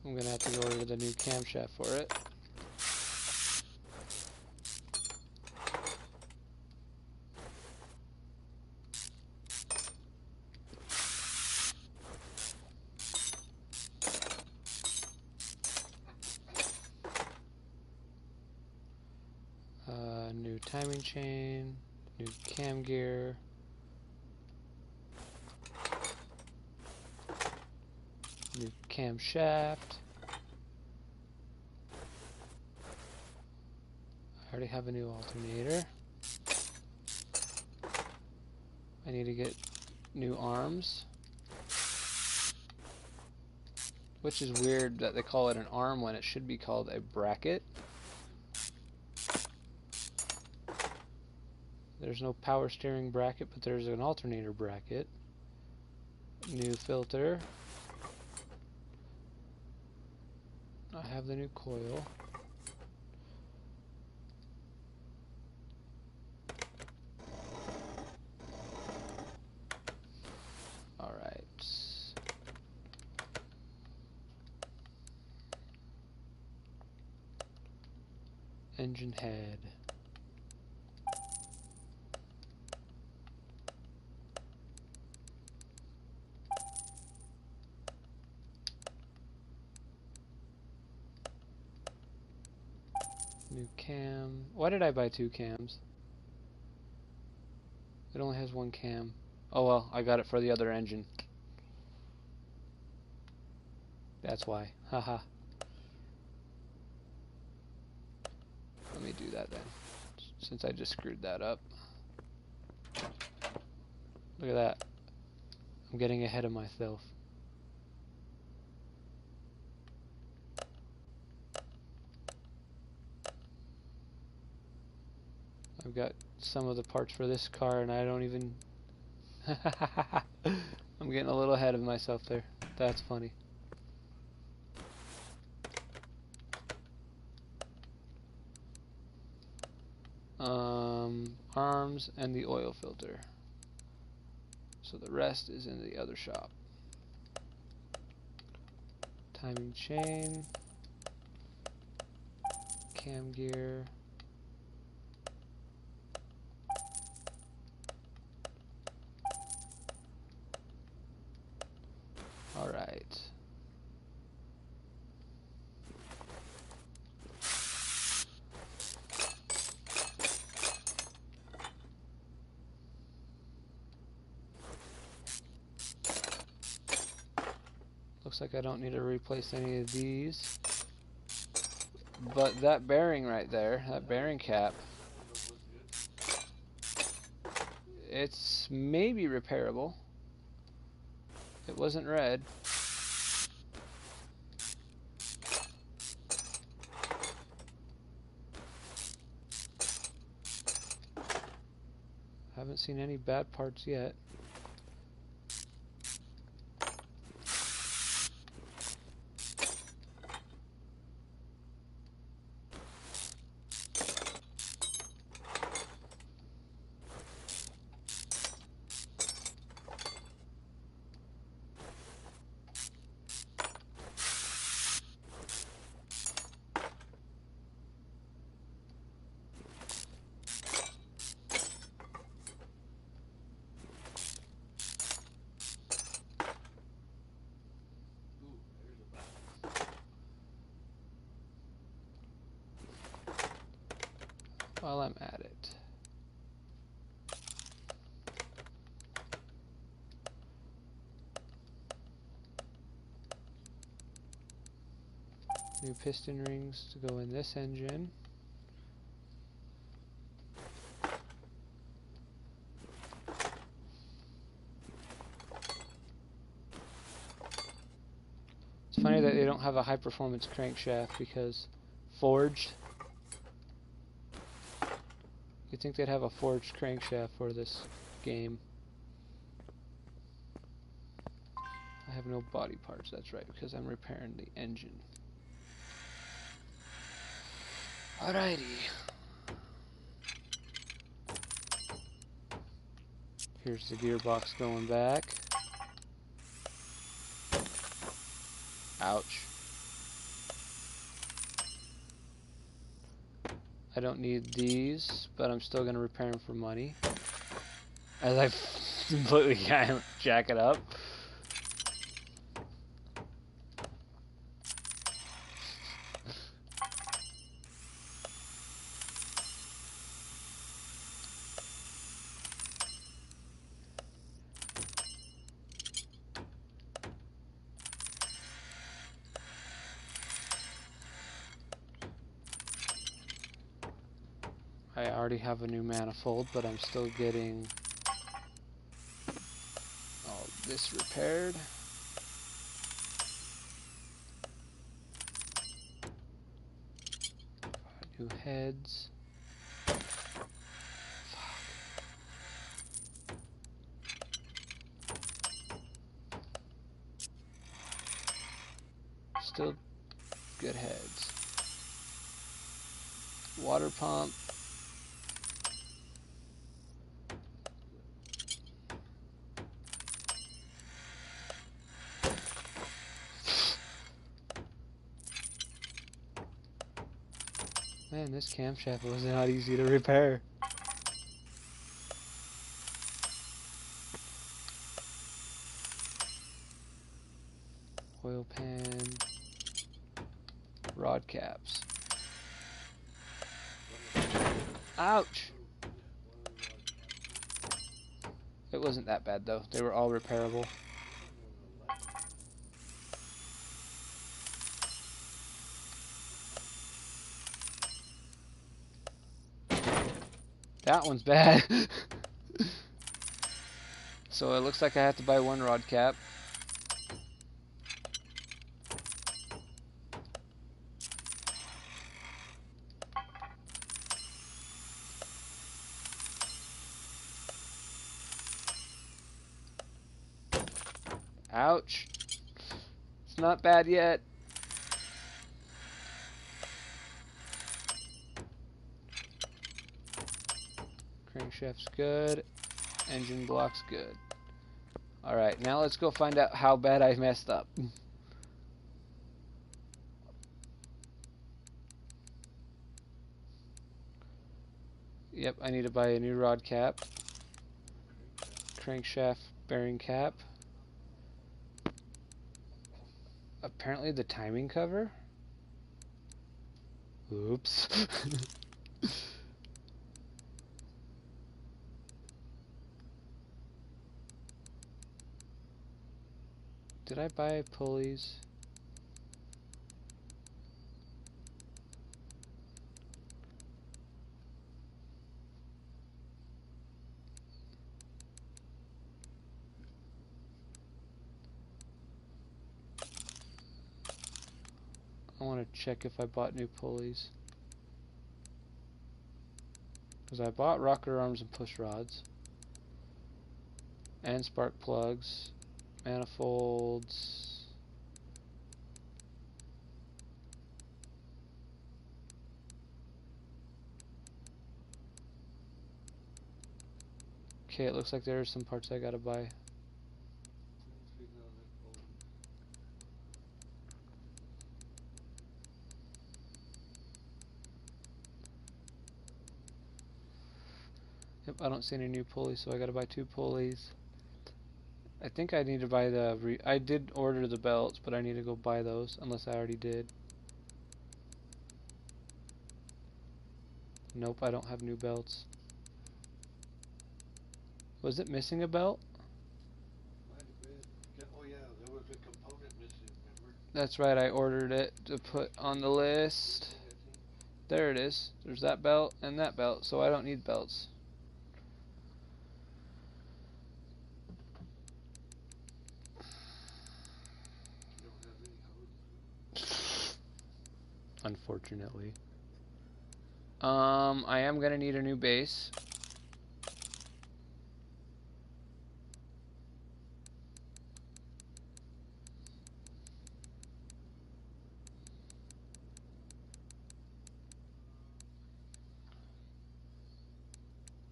Speaker 3: I'm going to have to order the new camshaft for it. New timing chain, new cam gear, new camshaft. I already have a new alternator. I need to get new arms, which is weird that they call it an arm when it should be called a bracket. There's no power steering bracket, but there's an alternator bracket. New filter. I have the new coil. Alright. Engine head. New cam. Why did I buy 2 cams? It only has 1 cam. Oh well, I got it for the other engine. That's why. Haha. Let me do that then, since I just screwed that up. Look at that. I'm getting ahead of myself. I've got some of the parts for this car and I don't even... I'm getting a little ahead of myself there. That's funny. Arms and the oil filter. So the rest is in the other shop. Timing chain. Cam gear. Alright. Looks like I don't need to replace any of these. But that bearing right there, that bearing cap, it's maybe repairable. It wasn't red. Haven't seen any bad parts yet. While I'm at it, new piston rings to go in this engine. It's funny that they don't have a high performance crankshaft because forged. You'd think they'd have a forged crankshaft for this game. I have no body parts, that's right, because I'm repairing the engine. Alrighty. Here's the gearbox going back. Ouch. I don't need these, but I'm still going to repair them for money. As I completely jack it up. I already have a new manifold, but I'm still getting all this repaired. New heads. Still good heads. Water pump. Man, this camshaft was not easy to repair. Oil pan. Rod caps. Ouch! It wasn't that bad though. They were all repairable. That one's bad. So it looks like I have to buy one rod cap. Ouch. It's not bad yet. Crankshaft's good. Engine block's good. Alright, now let's go find out how bad I messed up. Yep, I need to buy a new rod cap. Crankshaft bearing cap. Apparently the timing cover? Oops. Did I buy pulleys? I want to check if I bought new pulleys. Because I bought rocker arms and push rods. And spark plugs. Manifolds. Okay, it looks like there are some parts I gotta buy. Yep, I don't see any new pulleys, so I gotta buy 2 pulleys. I think I need to buy the... I did order the belts, but I need to go buy those, unless I already did. Nope, I don't have new belts. Was it missing a belt?
Speaker 2: Oh yeah, there was a component missing, remember?
Speaker 3: That's right, I ordered it to put on the list. There it is. There's that belt and that belt, so I don't need belts. unfortunately. I am gonna need a new base.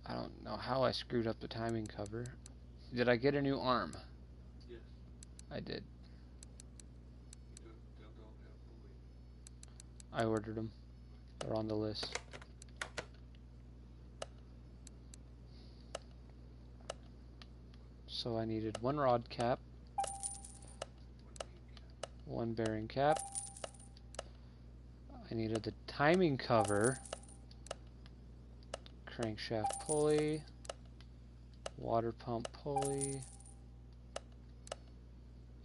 Speaker 3: I don't know how I screwed up the timing cover. Did I get a new arm?
Speaker 2: Yes.
Speaker 3: I did.
Speaker 2: You don't have fully.
Speaker 3: I ordered them. They're on the list. So I needed one rod cap, one bearing cap. I needed the timing cover, crankshaft pulley, water pump pulley,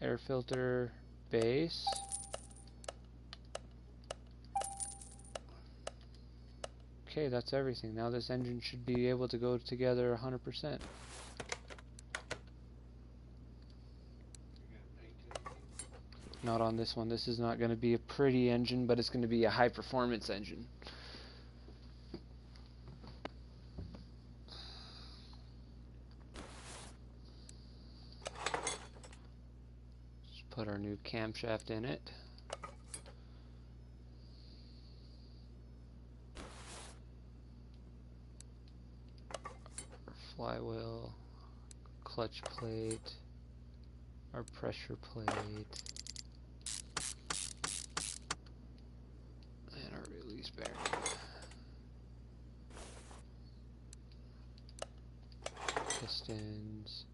Speaker 3: air filter base, okay, that's everything. Now this engine should be able to go together 100%. Not on this one. This is not going to be a pretty engine, but it's going to be a high performance engine. Just put our new camshaft in it. Our flywheel, clutch plate, our pressure plate, and our release bearing. Pistons.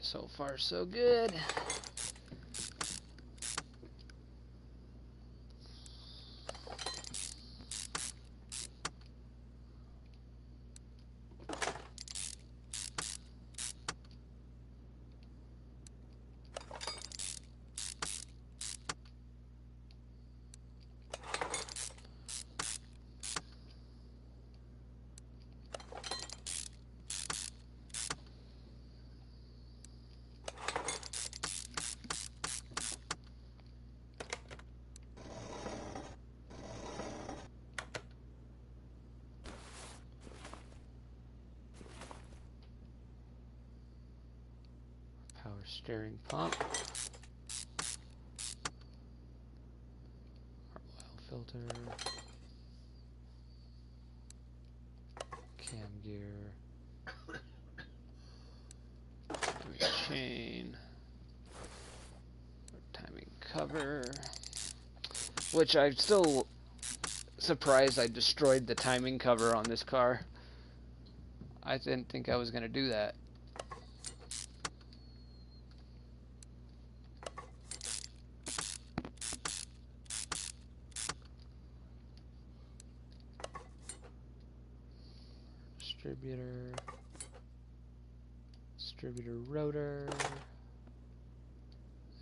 Speaker 3: So far, so good. Power steering pump. Our oil filter. Cam gear. Timing chain. Our timing cover. Which I'm still surprised I destroyed the timing cover on this car. I didn't think I was going to do that. Distributor rotor,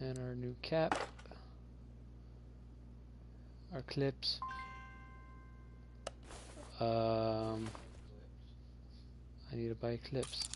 Speaker 3: and our new cap, our clips. I need to buy clips.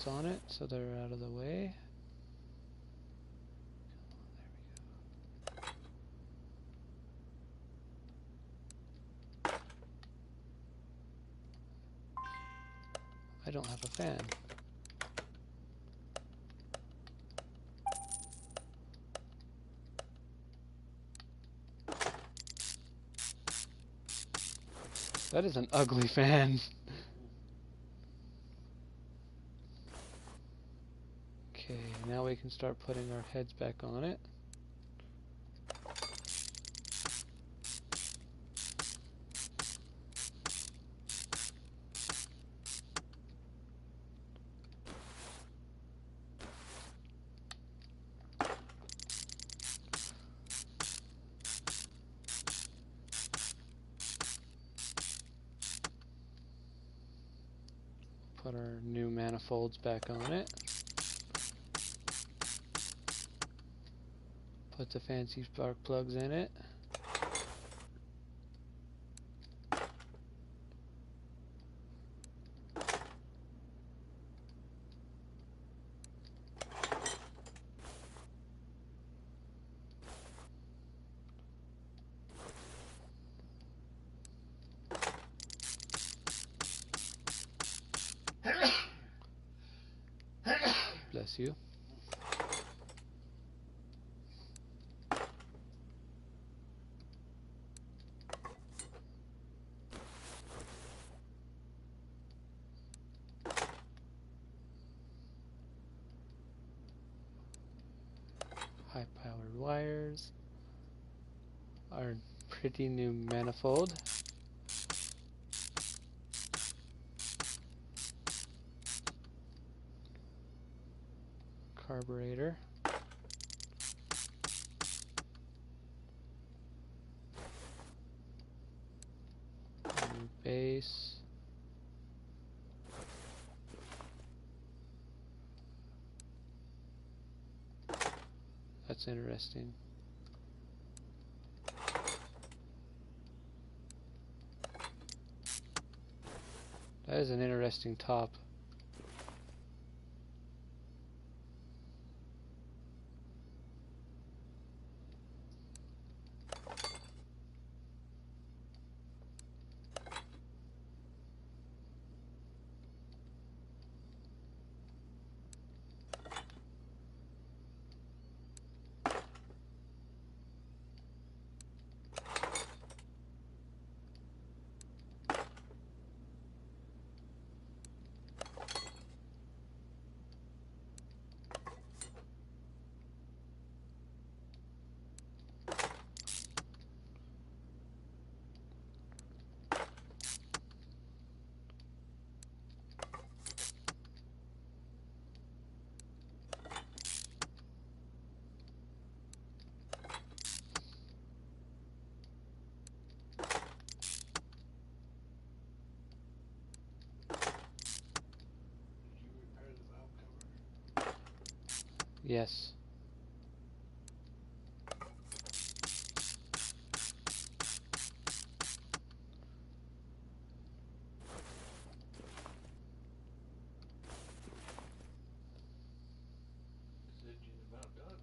Speaker 3: bolts on it so they're out of the way. I don't have a fan. That is an ugly fan. Okay, now we can start putting our heads back on it. Put our new manifolds back on it. Put the fancy spark plugs in it. Bless you. High-powered wires. Our pretty new manifold. Carburetor. New base. That's interesting. That is an interesting top. Yes.
Speaker 2: This engine's about done.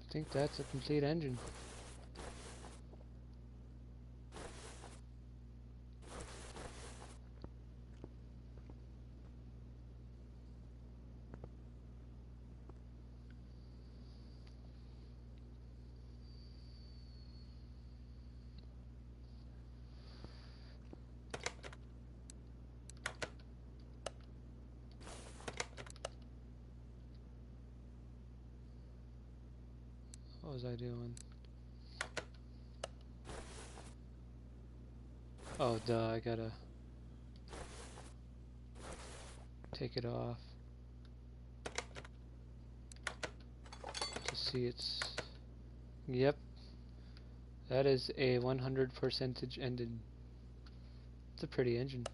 Speaker 3: I think that's a complete engine. What was I doing? Oh, duh, I gotta take it off to see it's... Yep, that is a 100% engine. It's a pretty engine.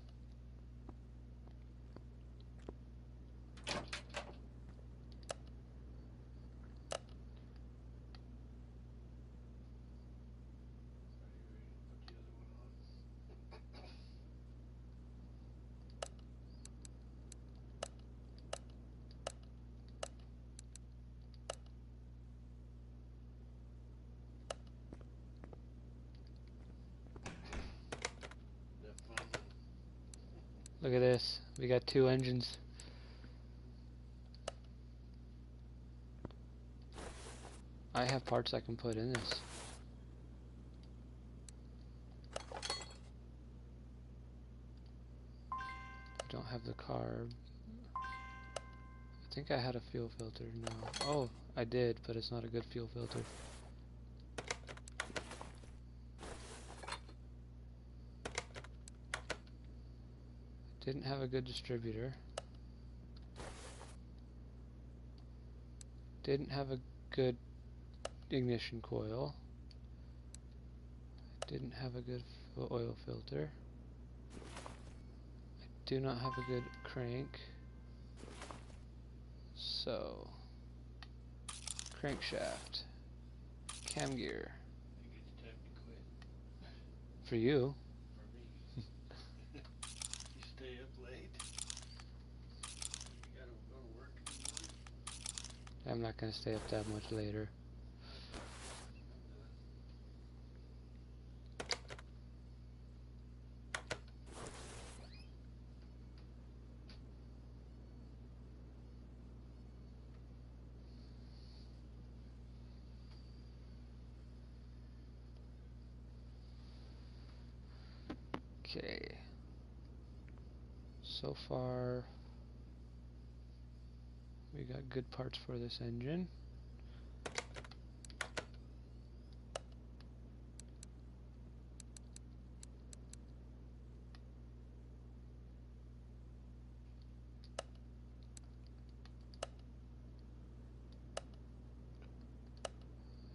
Speaker 3: Look at this. We got two engines. I have parts I can put in this. I don't have the carb. I think I had a fuel filter. No. Oh, I did, but it's not a good fuel filter. Didn't have a good distributor. Didn't have a good ignition coil. Didn't have a good oil filter. I do not have a good crank. So, crankshaft, cam gear.
Speaker 2: I think it's time to quit.
Speaker 3: For you.
Speaker 2: For me. You stay up late. You gotta go to work in the morning.
Speaker 3: I'm not going to stay up that much later. Okay. So far, we got good parts for this engine.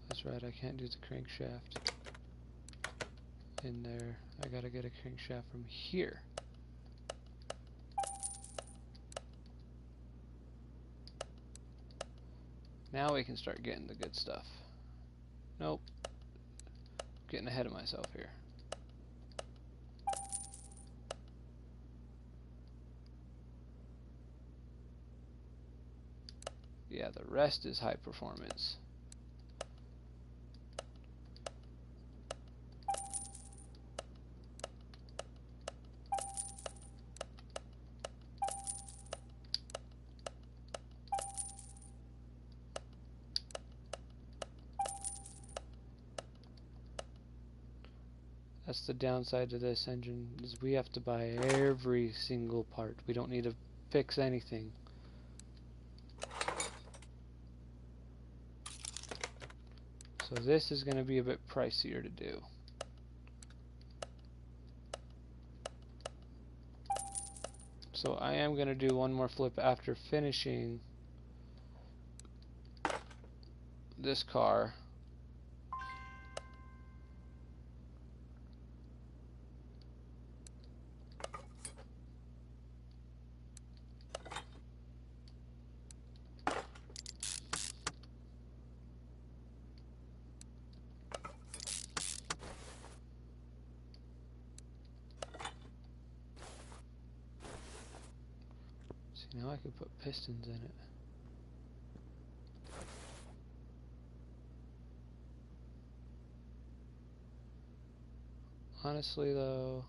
Speaker 3: That's right, I can't do the crankshaft in there. I gotta get a crankshaft from here. Now we can start getting the good stuff. Nope. Getting ahead of myself here. Yeah, the rest is high performance. That's the downside to this engine, is we have to buy every single part. We don't need to fix anything. So this is going to be a bit pricier to do. So I am going to do one more flip after finishing this car. See, now I could put pistons in it. Honestly though,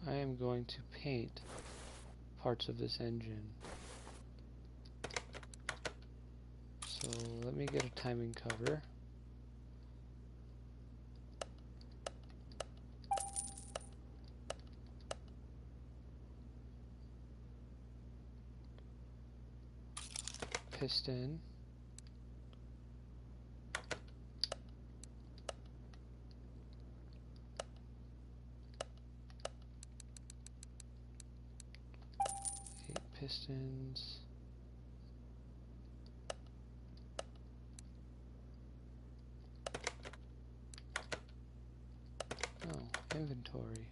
Speaker 3: I am going to paint parts of this engine. So let me get a timing cover. piston. Pistons. Oh, inventory.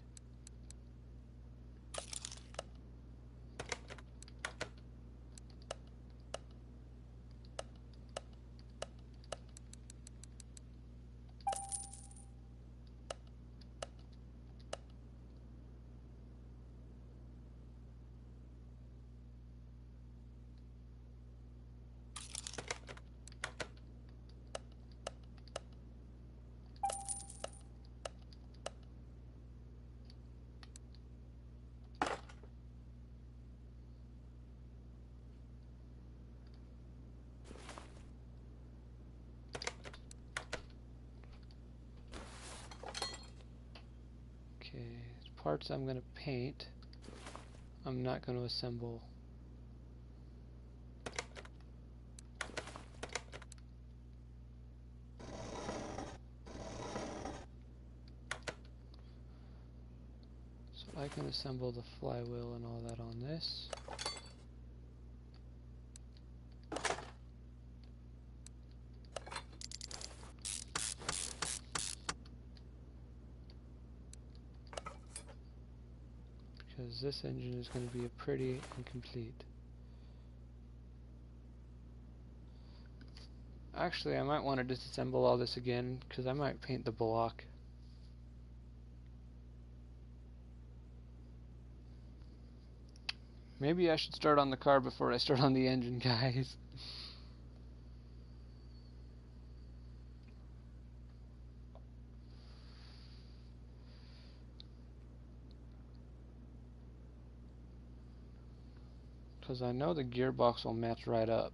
Speaker 3: Okay, parts I'm going to paint. I'm not going to assemble. So I can assemble the flywheel and all that on this. Because this engine is going to be a pretty incomplete. Actually, I might want to disassemble all this again, because I might paint the block. Maybe I should start on the car before I start on the engine, guys. Because I know the gearbox will match right up.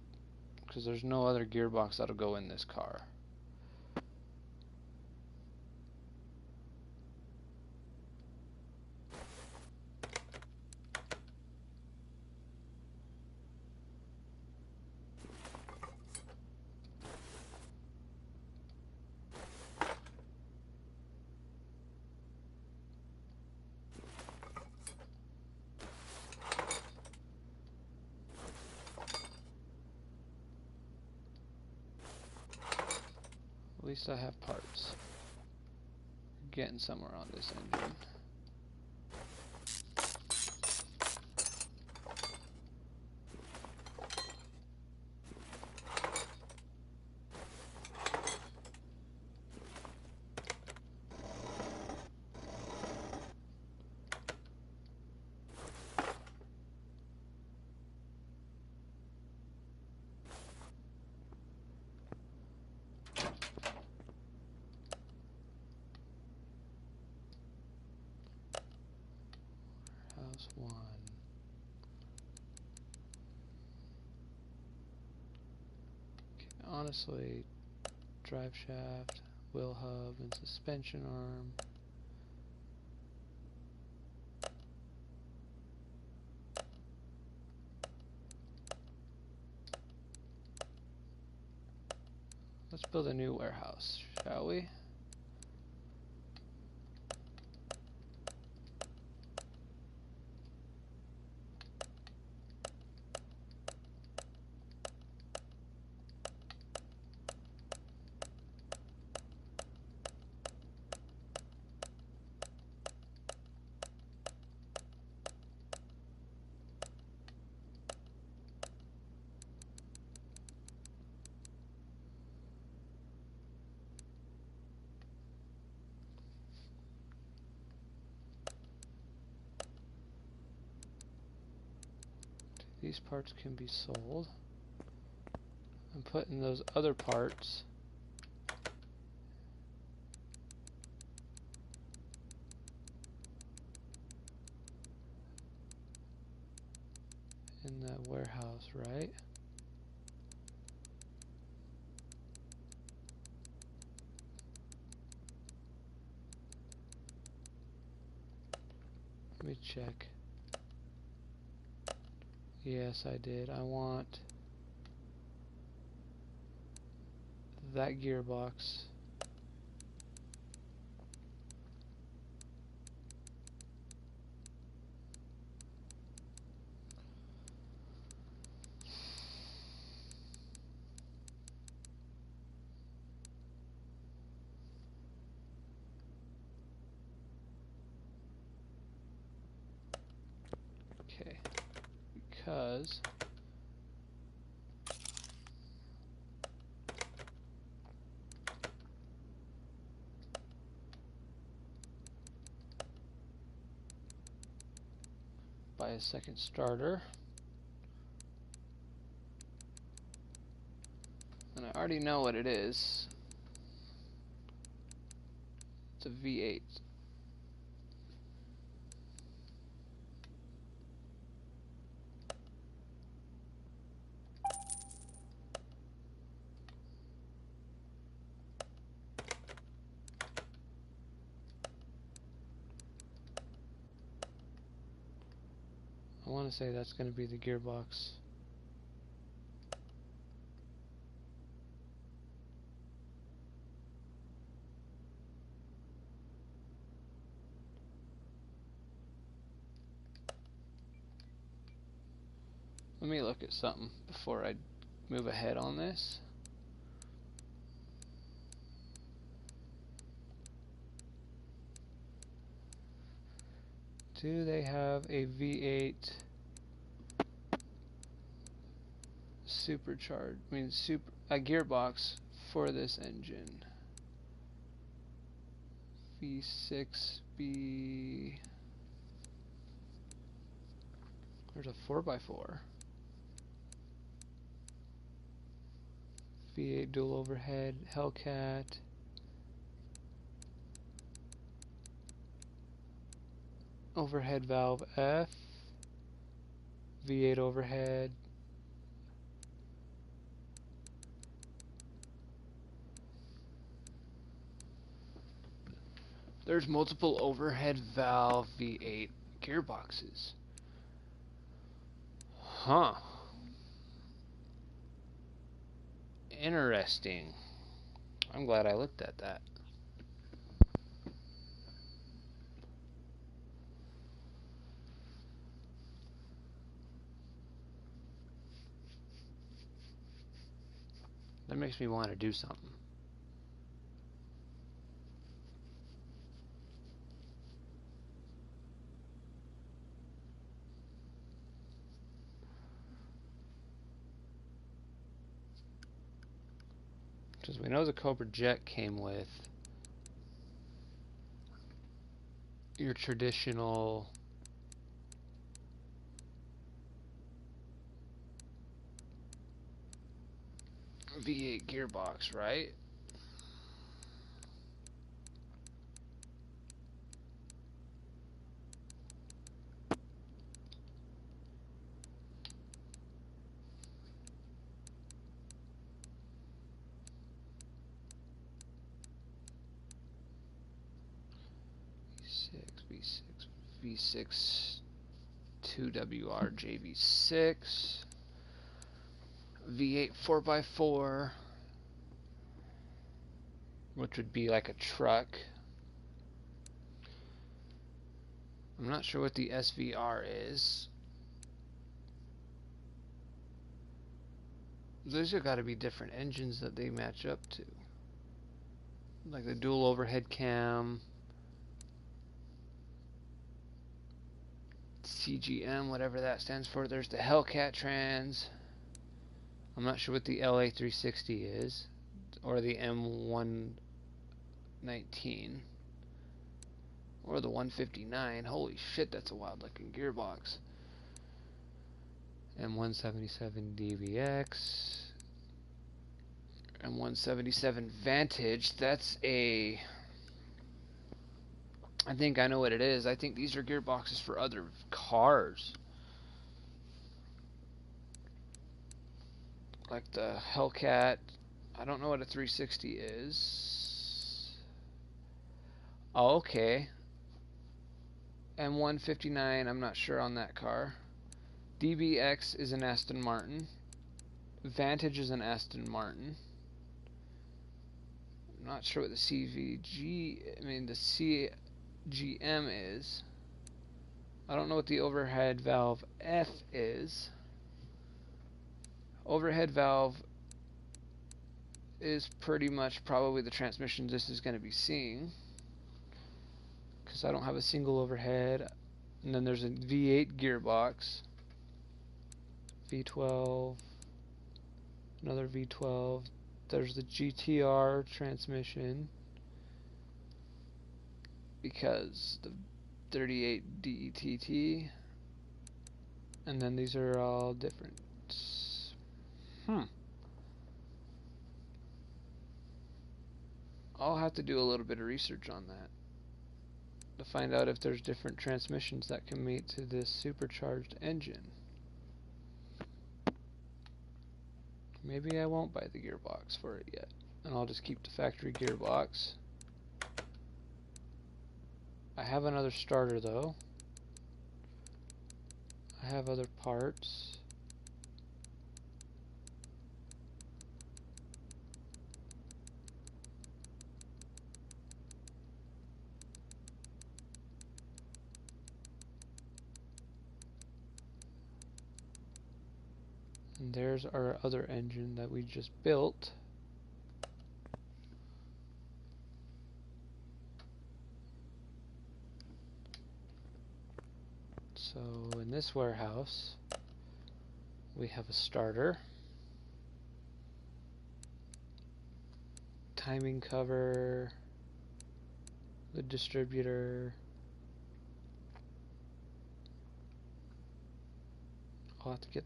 Speaker 3: Because there's no other gearbox that'll go in this car. At least I have parts. Getting somewhere on this engine. House 1. Okay, honestly, drive shaft, wheel hub, and suspension arm. Let's build a new warehouse, shall we? These parts can be sold. I'm putting those other parts in that warehouse, right? Let me check. Yes, I did. I want that gearbox. Okay, because buy a second starter, and I already know what it is. It's a V8. I want to say that's going to be the gearbox. Let me look at something before I move ahead on this. Do they have a V8 supercharged? A gearbox for this engine? V6B. There's a 4x4. V8 dual overhead Hellcat. Overhead valve F. V8 overhead. There's multiple overhead valve V8 gearboxes. Huh. Interesting. I'm glad I looked at that. That makes me want to do something. Because we know the Cobra Jet came with your traditional V8 gearbox, right? V6 2WR JV6 V8 4x4, which would be like a truck. I'm not sure what the SVR is. Those have got to be different engines that they match up to, like the dual overhead cam, CGM, whatever that stands for. There's the Hellcat trans. I'm not sure what the LA360 is, or the M119, or the 159. Holy shit, that's a wild looking gearbox. M177 DVX, M177 Vantage. That's a... I think I know what it is. I think these are gearboxes for other cars. Like the Hellcat. I don't know what a 360 is. Oh, okay. M159, I'm not sure on that car. DBX is an Aston Martin. Vantage is an Aston Martin. I'm not sure what the the CGM is. I don't know what the overhead valve F is. Overhead valve is pretty much probably the transmission this is going to be seeing, because I don't have a single overhead. And then there's a V8 gearbox, V12, another V12. There's the GTR transmission, because the 38 DETT, and then these are all different. I'll have to do a little bit of research on that to find out if there's different transmissions that can mate to this supercharged engine. Maybe I won't buy the gearbox for it yet, and I'll just keep the factory gearbox. I have another starter though. I have other parts. And there's our other engine that we just built. So in this warehouse, we have a starter, timing cover, the distributor. I'll have to get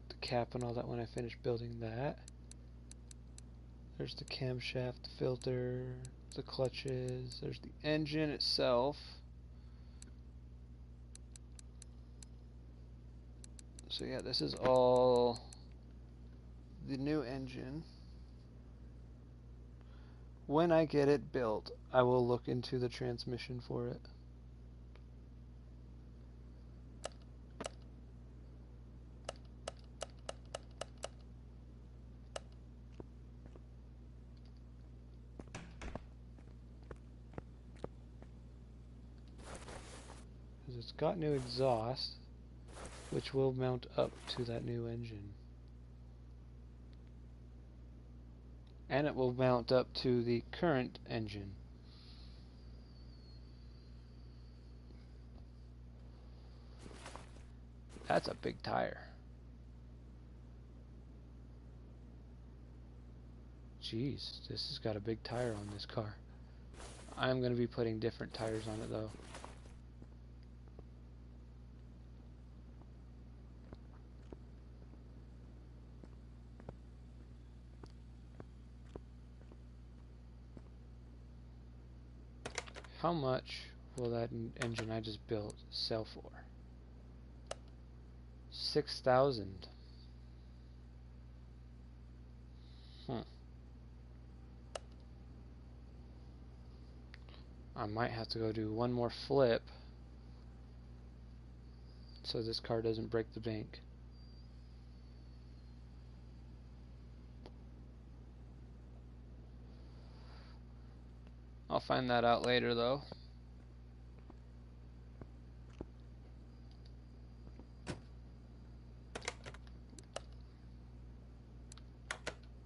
Speaker 3: the cap and all that when I finish building that. There's the camshaft, the filter, the clutches, there's the engine itself. So yeah, this is all the new engine. When I get it built, I will look into the transmission for it. Because it's got new exhaust, which will mount up to that new engine. And it will mount up to the current engine. That's a big tire. Jeez, this has got a big tire on this car. I'm going to be putting different tires on it though. How much will that engine I just built sell for? 6,000. I might have to go do one more flip so this car doesn't break the bank. I'll find that out later though.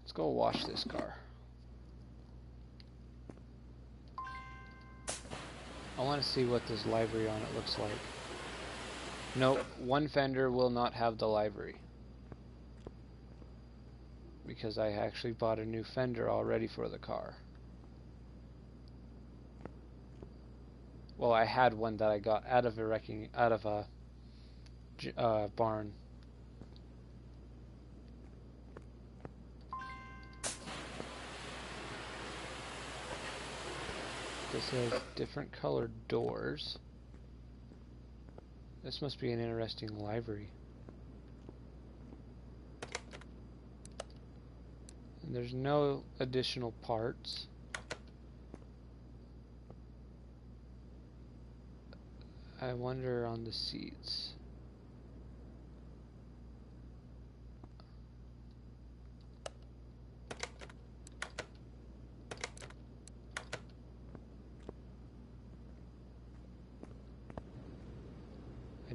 Speaker 3: Let's go wash this car. I want to see what this livery on it looks like. Nope, one fender will not have the livery, because I actually bought a new fender already for the car. Well, I had one that I got out of a barn. This has different colored doors. This must be an interesting livery. And there's no additional parts. I wonder on the seats.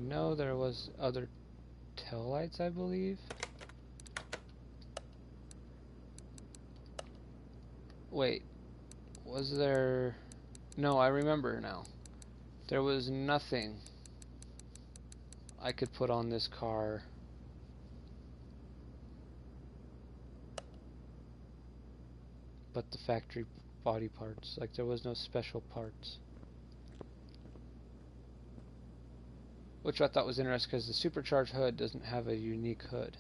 Speaker 3: know there was other taillights, I believe. Wait, was there... No, I remember now. There was nothing I could put on this car but the factory body parts. Like, there was no special parts. Which I thought was interesting because the supercharged hood doesn't have a unique hood.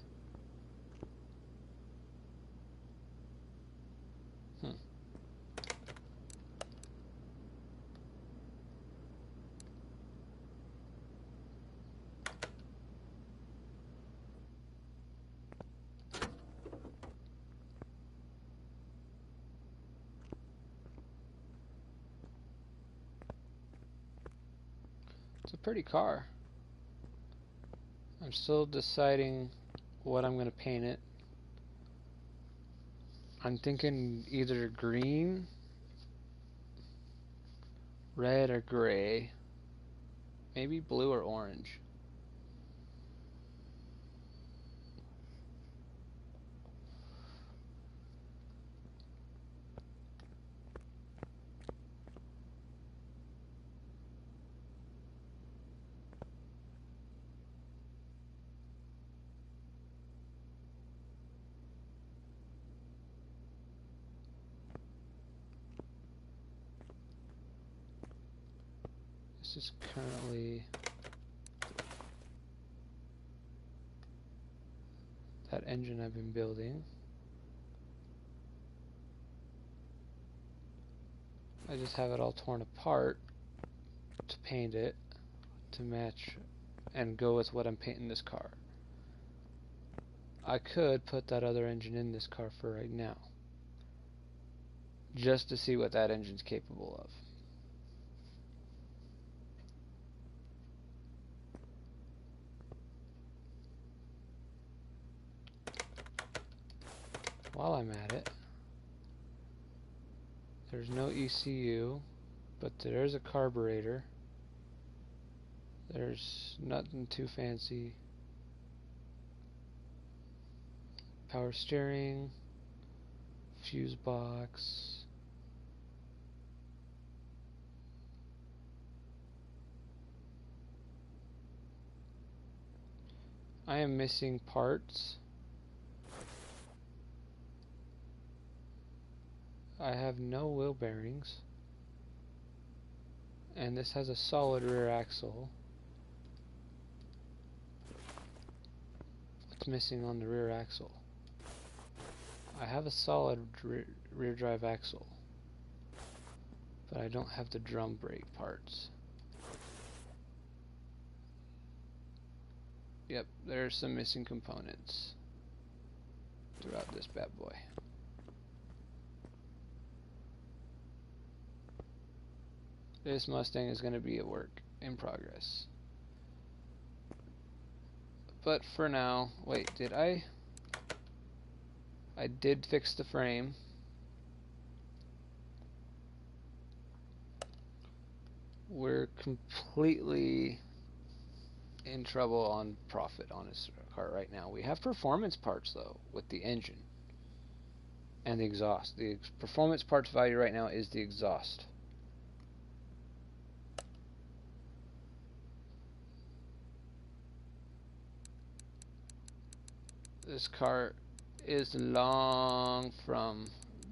Speaker 3: It's a pretty car. I'm still deciding what I'm going to paint it. I'm thinking either green, red, or gray. Maybe blue or orange. This is currently that engine I've been building. I just have it all torn apart to paint it to match and go with what I'm painting this car. I could put that other engine in this car for right now, just to see what that engine's capable of. While I'm at it, there's no ECU, but there's a carburetor. There's nothing too fancy. Power steering, fuse box. I am missing parts. I have no wheel bearings. And this has a solid rear axle. What's missing on the rear axle? I have a solid rear drive axle, but I don't have the drum brake parts. Yep, there's some missing components throughout this bad boy. This Mustang is going to be a work in progress. But for now, wait, did I did fix the frame. We're completely in trouble on profit on this car right now. We have performance parts though with the engine and the exhaust. The performance parts value right now is the exhaust. This car is long from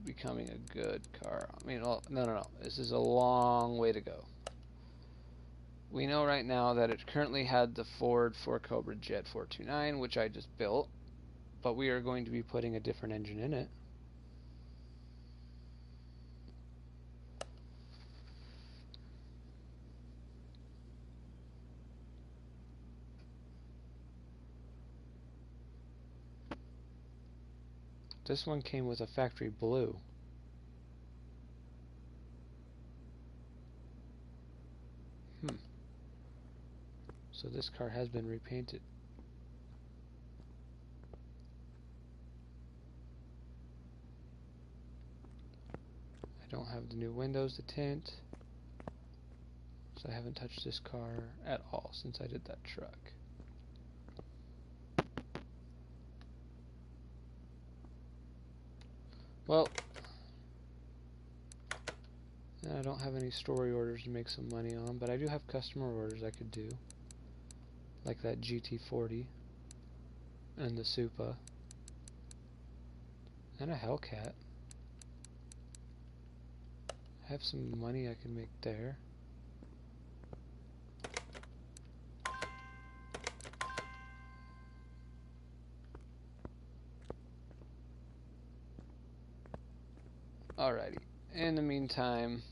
Speaker 3: becoming a good car. I mean, no. This is a long way to go. We know right now that it currently had the Ford 4 Cobra Jet 429, which I just built, but we are going to be putting a different engine in it. This one came with a factory blue. So this car has been repainted. I don't have the new windows to tint. So I haven't touched this car at all since I did that truck. Well, I don't have any story orders to make some money on, but I do have customer orders I could do. Like that GT40 and the Supa and a Hellcat. I have some money I can make there. Alrighty. In the meantime,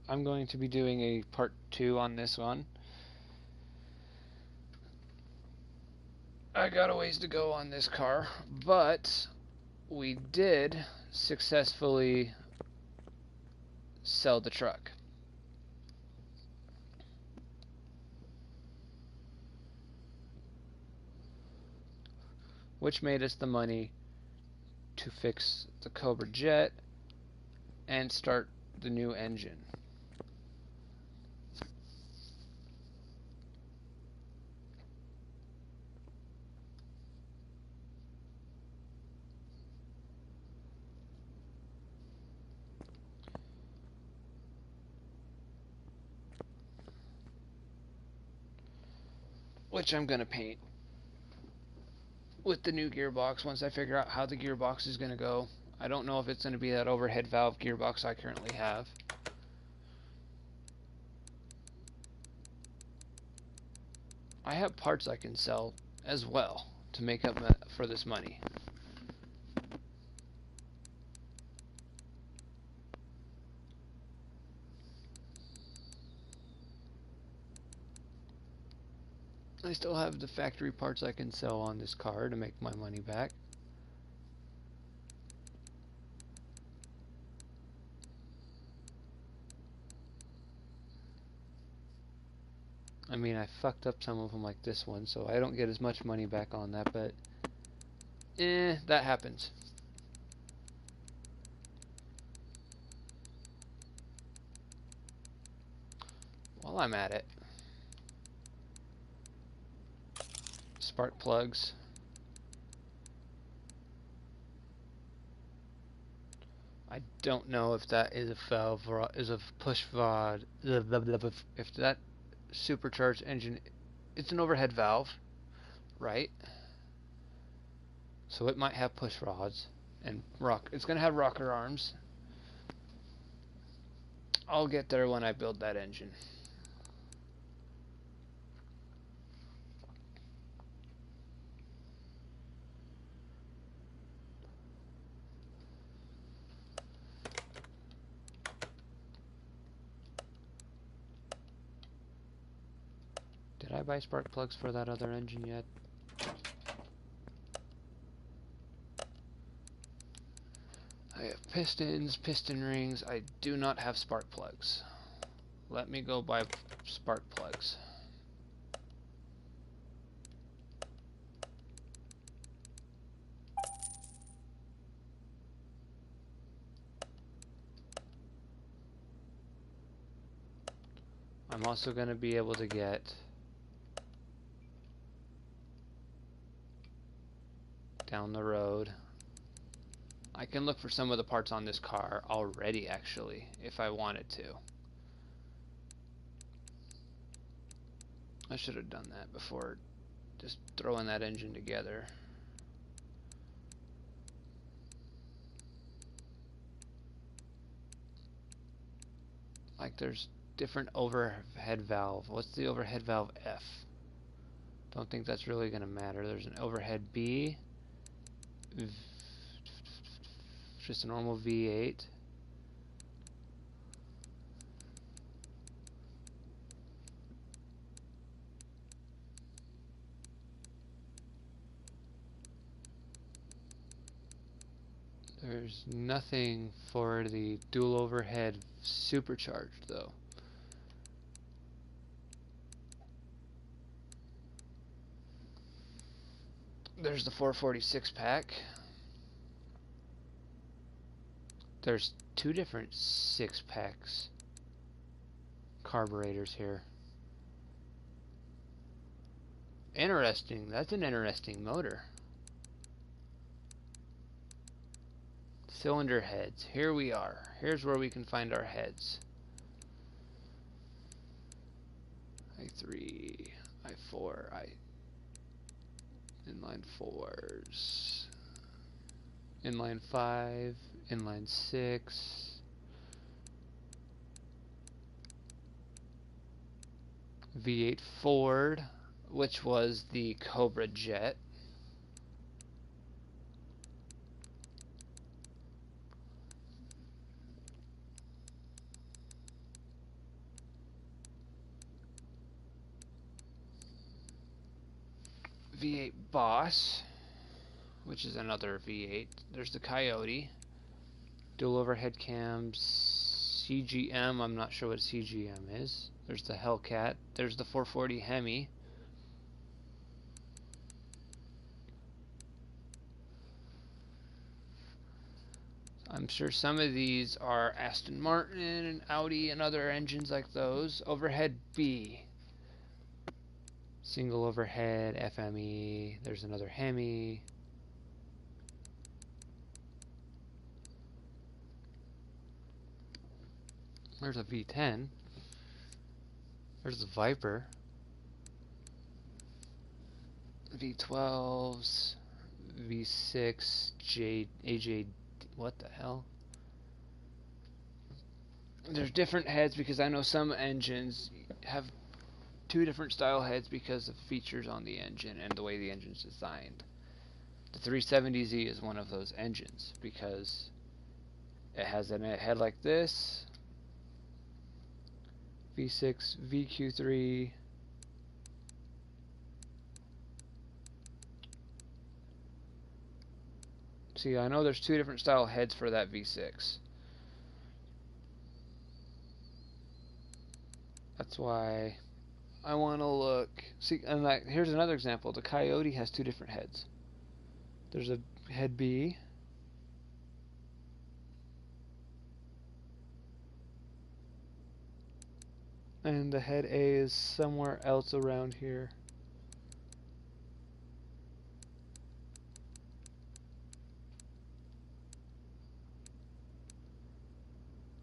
Speaker 3: I'm going to be doing a part 2 on this one. I got a ways to go on this car, but we did successfully sell the truck. Which made us the money to fix the Cobra Jet and start the new engine. Which I'm going to paint with the new gearbox once I figure out how the gearbox is going to go. I don't know if it's going to be that overhead valve gearbox I currently have. I have parts I can sell as well to make up for this money. I still have the factory parts I can sell on this car to make my money back. I mean, I fucked up some of them like this one, so I don't get as much money back on that, but that happens. While I'm at it, spark plugs. I don't know if that is a valve or is a push rod. If that supercharged engine, it's an overhead valve, right? So it might have push rods and it's gonna have rocker arms. I'll get there when I build that engine. Did I buy spark plugs for that other engine yet? I have pistons, piston rings. I do not have spark plugs. Let me go buy spark plugs. I'm also going to be able to get down the road. I can look for some of the parts on this car already, actually, if I wanted to. I should have done that before just throwing that engine together. Like there's different overhead valve. What's the overhead valve F? Don't think that's really going to matter. There's an overhead B. Just a normal V8. There's nothing for the dual overhead supercharged though. There's the 446 pack. There's two different 6 packs.
Speaker 1: carburetors here. Interesting. That's an interesting motor. Cylinder heads. Here we are. Here's where we can find our heads. I3, I4, inline 4s, inline 5, inline 6, V8 Ford, which was the Cobra jet. V8 Boss, which is another V8. There's the Coyote. Dual overhead cams. CGM, I'm not sure what CGM is. There's the Hellcat. There's the 440 Hemi. I'm sure some of these are Aston Martin and Audi and other engines like those. Overhead B. Single overhead, FME. There's another Hemi. There's a V10. There's the Viper. V12s. V6. AJ. What the hell? There's different heads because I know some engines have two different style heads because of features on the engine and the way the engine's designed. The 370Z is one of those engines because it has a head like this. V6, VQ3. See, I know there's two different style heads for that V6. That's why I want to look. See, and like, here's another example. The Coyote has two different heads. There's a head B. And the head A is somewhere else around here.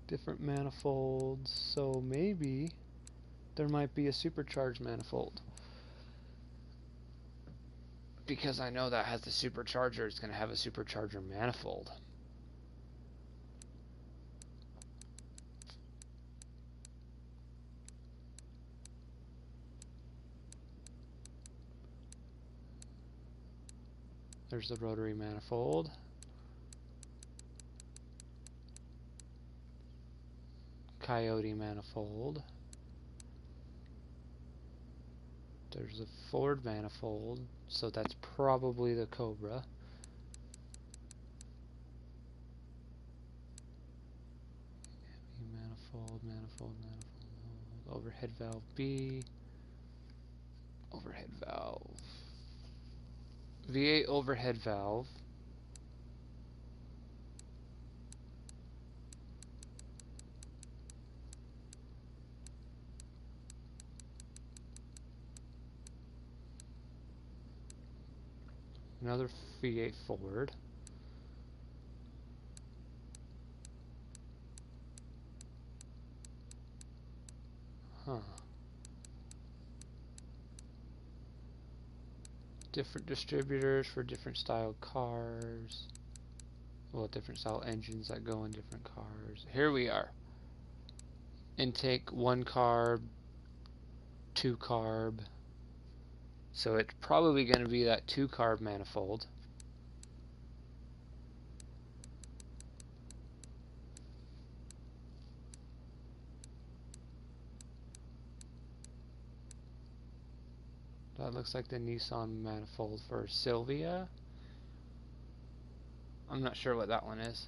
Speaker 1: Different manifolds, so maybe there might be a supercharged manifold. Because I know that has the supercharger, it's going to have a supercharger manifold. There's the rotary manifold. Coyote manifold. There's a Ford manifold, so that's probably the Cobra. Manifold. Overhead valve B. Overhead valve. V8 overhead valve. Another V8 Ford. Huh. Different distributors for different style cars. Well, different style engines that go in different cars. Here we are. Intake 1 carb, 2 carb. So it's probably going to be that 2 carb manifold. That looks like the Nissan manifold for Sylvia. I'm not sure what that one is.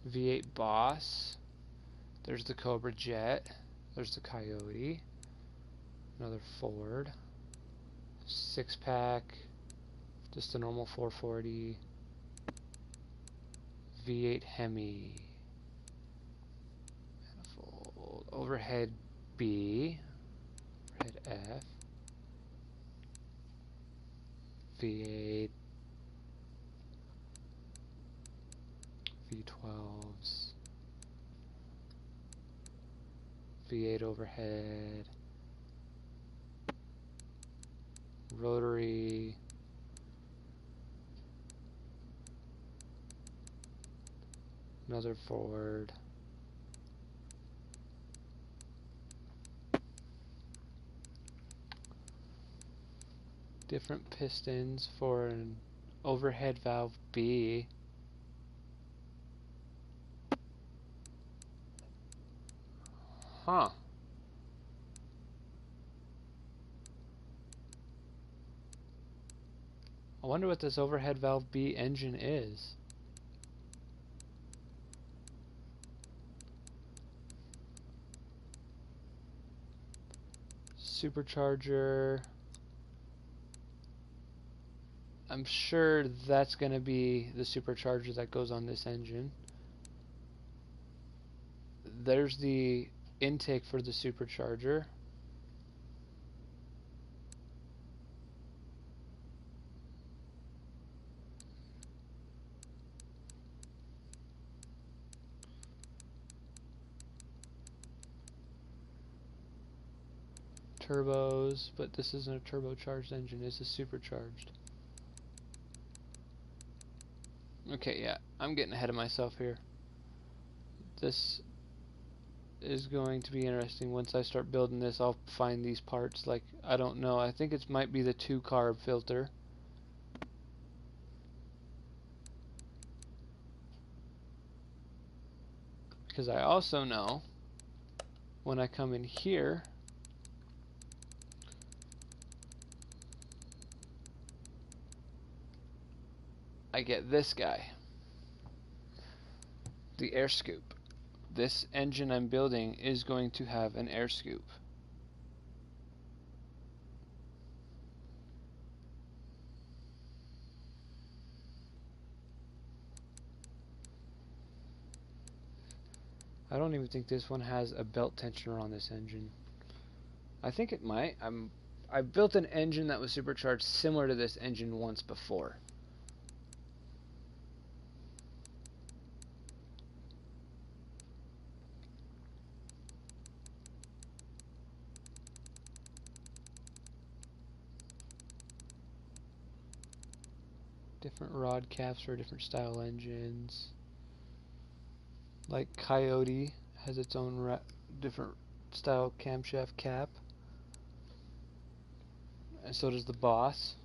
Speaker 1: V8 Boss. There's the Cobra Jet. There's the Coyote. Another Ford.
Speaker 3: 6-pack, just a normal 440, V8 Hemi, manifold, overhead B, overhead F, V8, V12s, V8 overhead, rotary, another Ford, different pistons for an overhead valve B, huh. I wonder what this overhead valve B engine is. Supercharger. I'm sure that's going to be the supercharger that goes on this engine. There's the intake for the supercharger. Turbos, but this isn't a turbocharged engine, it's a supercharged. Okay, yeah, I'm getting ahead of myself here. This is going to be interesting. Once I start building this, I'll find these parts. Like, I don't know, I think it might be the 2-carb filter. Because I also know when I come in here, I get this guy, the air scoop. This engine I'm building is going to have an air scoop. I don't even think this one has a belt tensioner on this engine. I think it might. I built an engine that was supercharged similar to this engine once before. Different rod caps for different style engines. Like Coyote has its own different style camshaft cap. And so does the Boss.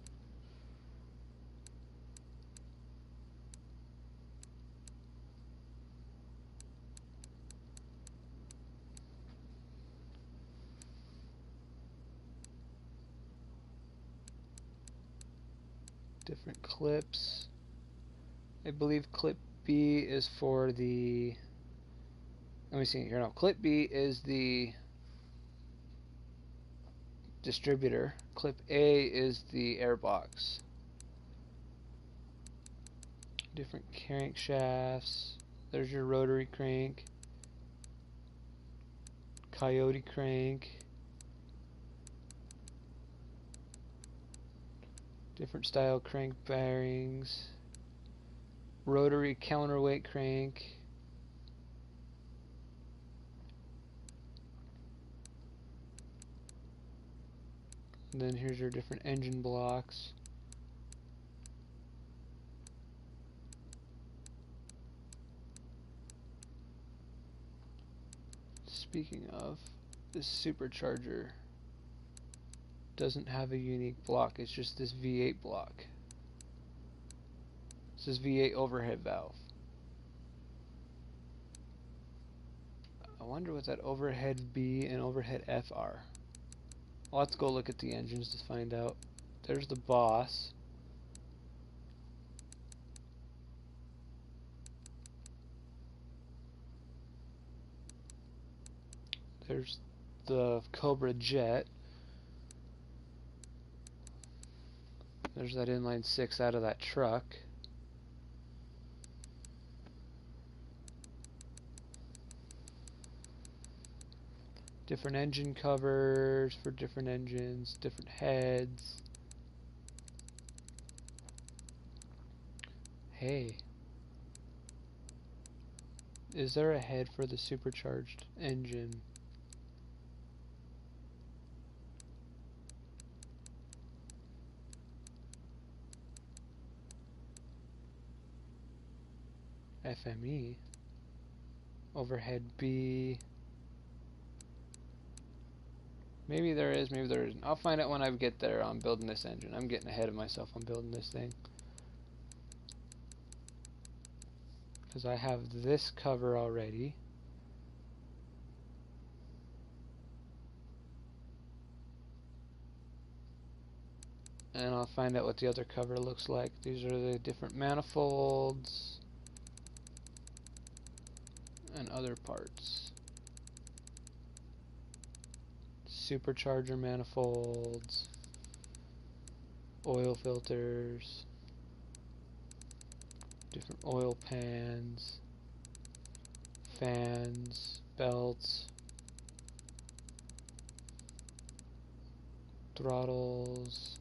Speaker 3: Different clips. I believe clip B is for the... Let me see here. No, clip B is the distributor. Clip A is the airbox. Different crankshafts. There's your rotary crank. Coyote crank. Different style crank bearings. Rotary counterweight crank. And then here's your different engine blocks. Speaking of, this supercharger doesn't have a unique block, it's just this V8 block. This is V8 overhead valve. I wonder what that overhead B and overhead F are. Well, let's go look at the engines to find out. There's the Boss. There's the Cobra Jet. There's that inline 6 out of that truck. Different engine covers for different engines, different heads. Hey. Is there a head for the supercharged engine? FME. Overhead B. Maybe there is, maybe there isn't. I'll find out when I get there on building this engine. I'm getting ahead of myself on building this thing. Because I have this cover already. And I'll find out what the other cover looks like. These are the different manifolds and other parts. Supercharger manifolds, oil filters, different oil pans, fans, belts, throttles.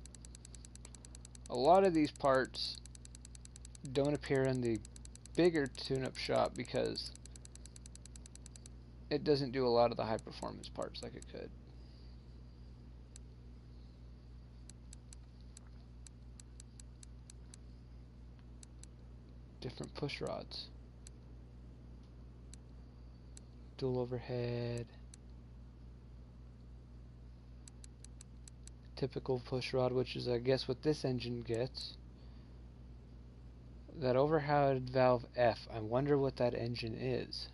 Speaker 3: A lot of these parts don't appear in the bigger tune-up shop because it doesn't do a lot of the high performance parts like it could. Different push rods, dual overhead, typical push rod, which is I guess what this engine gets. That overhead valve F, I wonder what that engine is.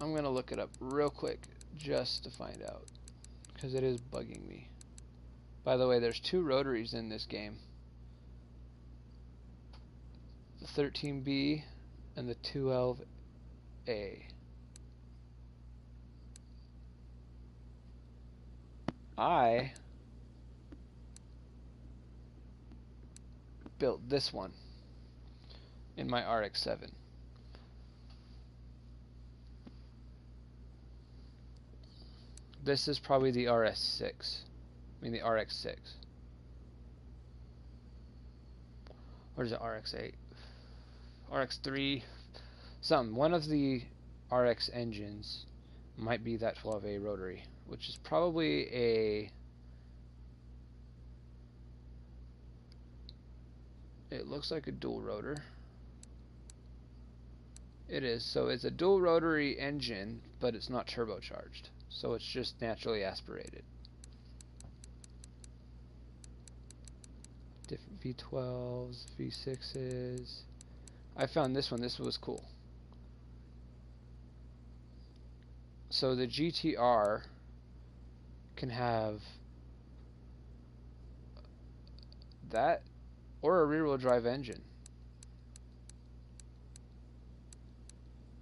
Speaker 3: I'm gonna look it up real quick just to find out, because it is bugging me. By the way, there's 2 rotaries in this game. The 13B and the 12A. I built this one in my RX-7. This is probably the RS6. I mean the RX-6. Or is it RX-8? RX-3? Some. One of the RX engines might be that 12A rotary, which is probably a... It looks like a dual rotor. It is. So it's a dual rotary engine, but it's not turbocharged. So it's just naturally aspirated. Different V12s, V6s. I found this one. This was cool. So the GTR can have that or a rear-wheel drive engine,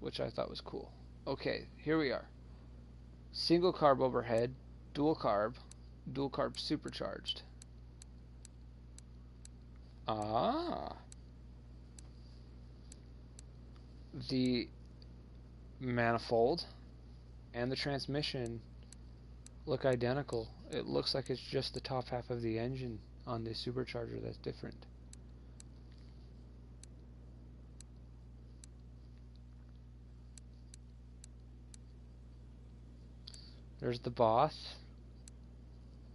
Speaker 3: which I thought was cool. Okay, here we are. Single carb overhead, dual carb supercharged. The manifold and the transmission look identical. It looks like it's just the top half of the engine on the supercharger that's different. There's the Boss.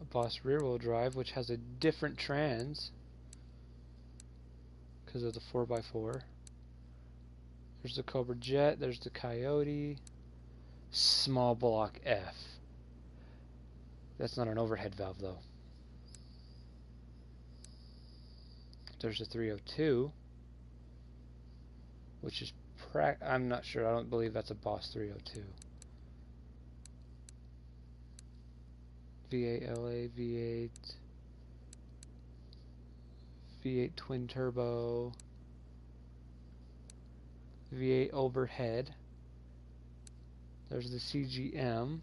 Speaker 3: A Boss rear-wheel drive, which has a different trans because of the 4x4. There's the Cobra Jet. There's the Coyote. Small block F. That's not an overhead valve, though. There's a 302, which is I'm not sure. I don't believe that's a Boss 302. V8 LA, V8. V8 twin turbo, V8 overhead. There's the CGM.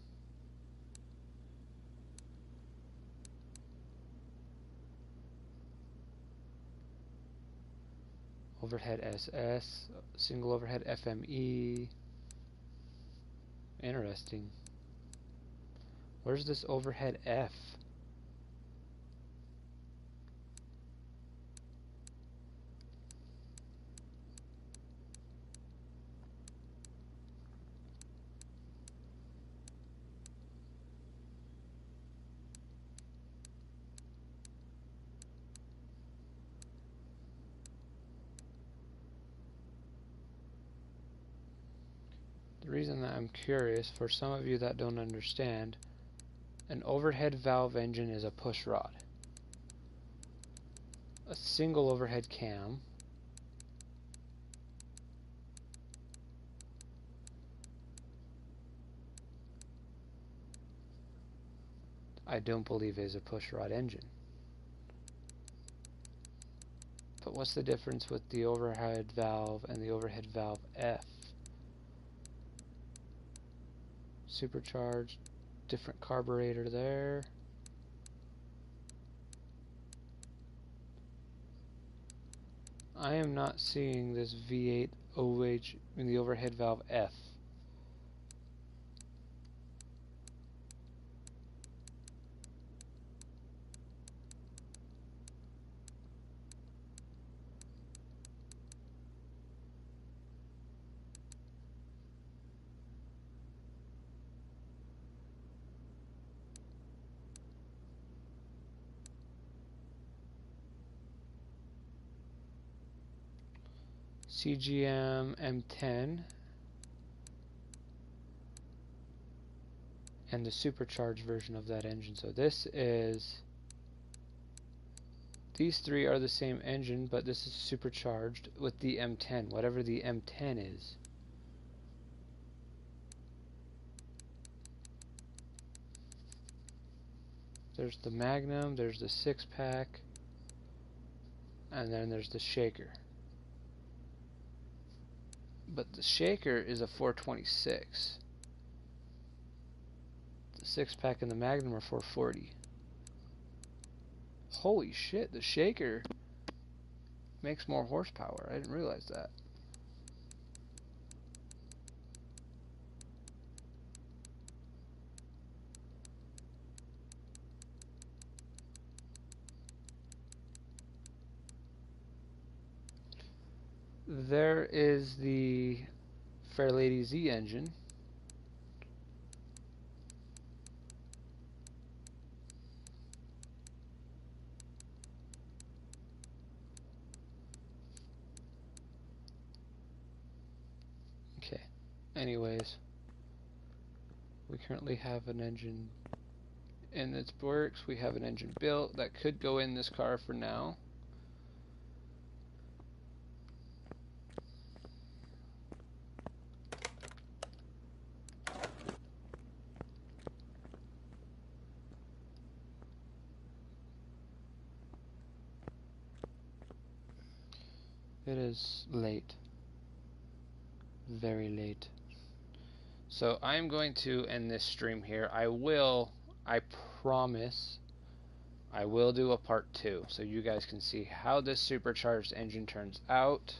Speaker 3: Overhead SS, single overhead FME. Interesting. Where's this overhead F? The reason that I'm curious, for some of you that don't understand, an overhead valve engine is a push rod. A single overhead cam. I don't believe is a push rod engine. But what's the difference with the overhead valve and the overhead valve F? Supercharged, different carburetor there. I am not seeing this V8 OH in the overhead valve F. CGM M10 and the supercharged version of that engine. So these three are the same engine, but this is supercharged with the M10, whatever the M10 is. There's the Magnum, there's the 6-pack, and then there's the shaker. But the shaker is a 426. The 6-pack and the Magnum are 440. Holy shit, the shaker makes more horsepower. I didn't realize that. There is the Fairlady Z engine. Okay, anyways, we currently have an engine in its works. We have an engine built that could go in this car for now. It is late. Very late. So I'm going to end this stream here. I promise, I will do a part 2 so you guys can see how this supercharged engine turns out.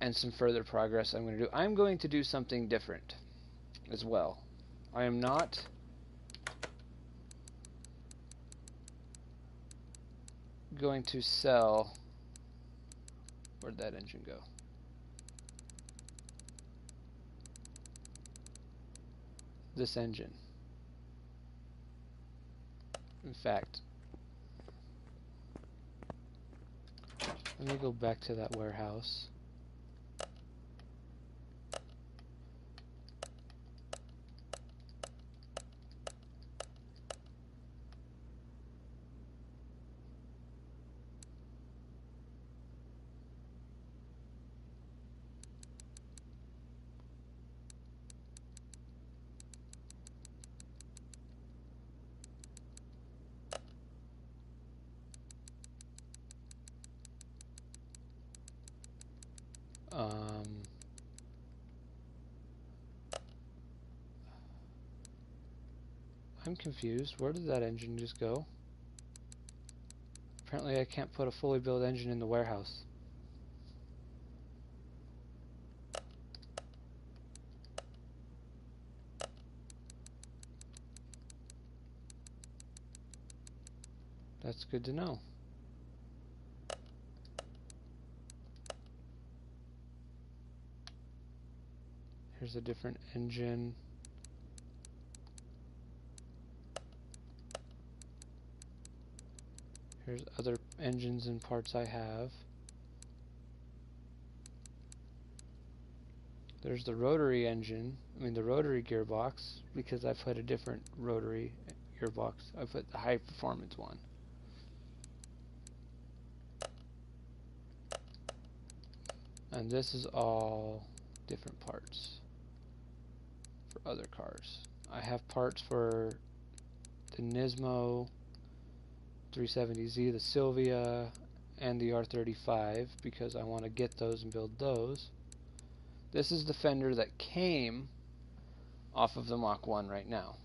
Speaker 3: And some further progress I'm going to do something different as well. I am not going to sell. Where'd that engine go? This engine. In fact, let me go back to that warehouse. I'm confused. Where did that engine just go? Apparently I can't put a fully built engine in the warehouse. That's good to know. Here's a different engine. Here's other engines and parts I have. There's the rotary engine, the rotary gearbox, because I put a different rotary gearbox. I put the high performance one. And this is all different parts for other cars. I have parts for the Nismo 370Z, the Silvia, and the R35 because I want to get those and build those. This is the fender that came off of the Mach 1 right now.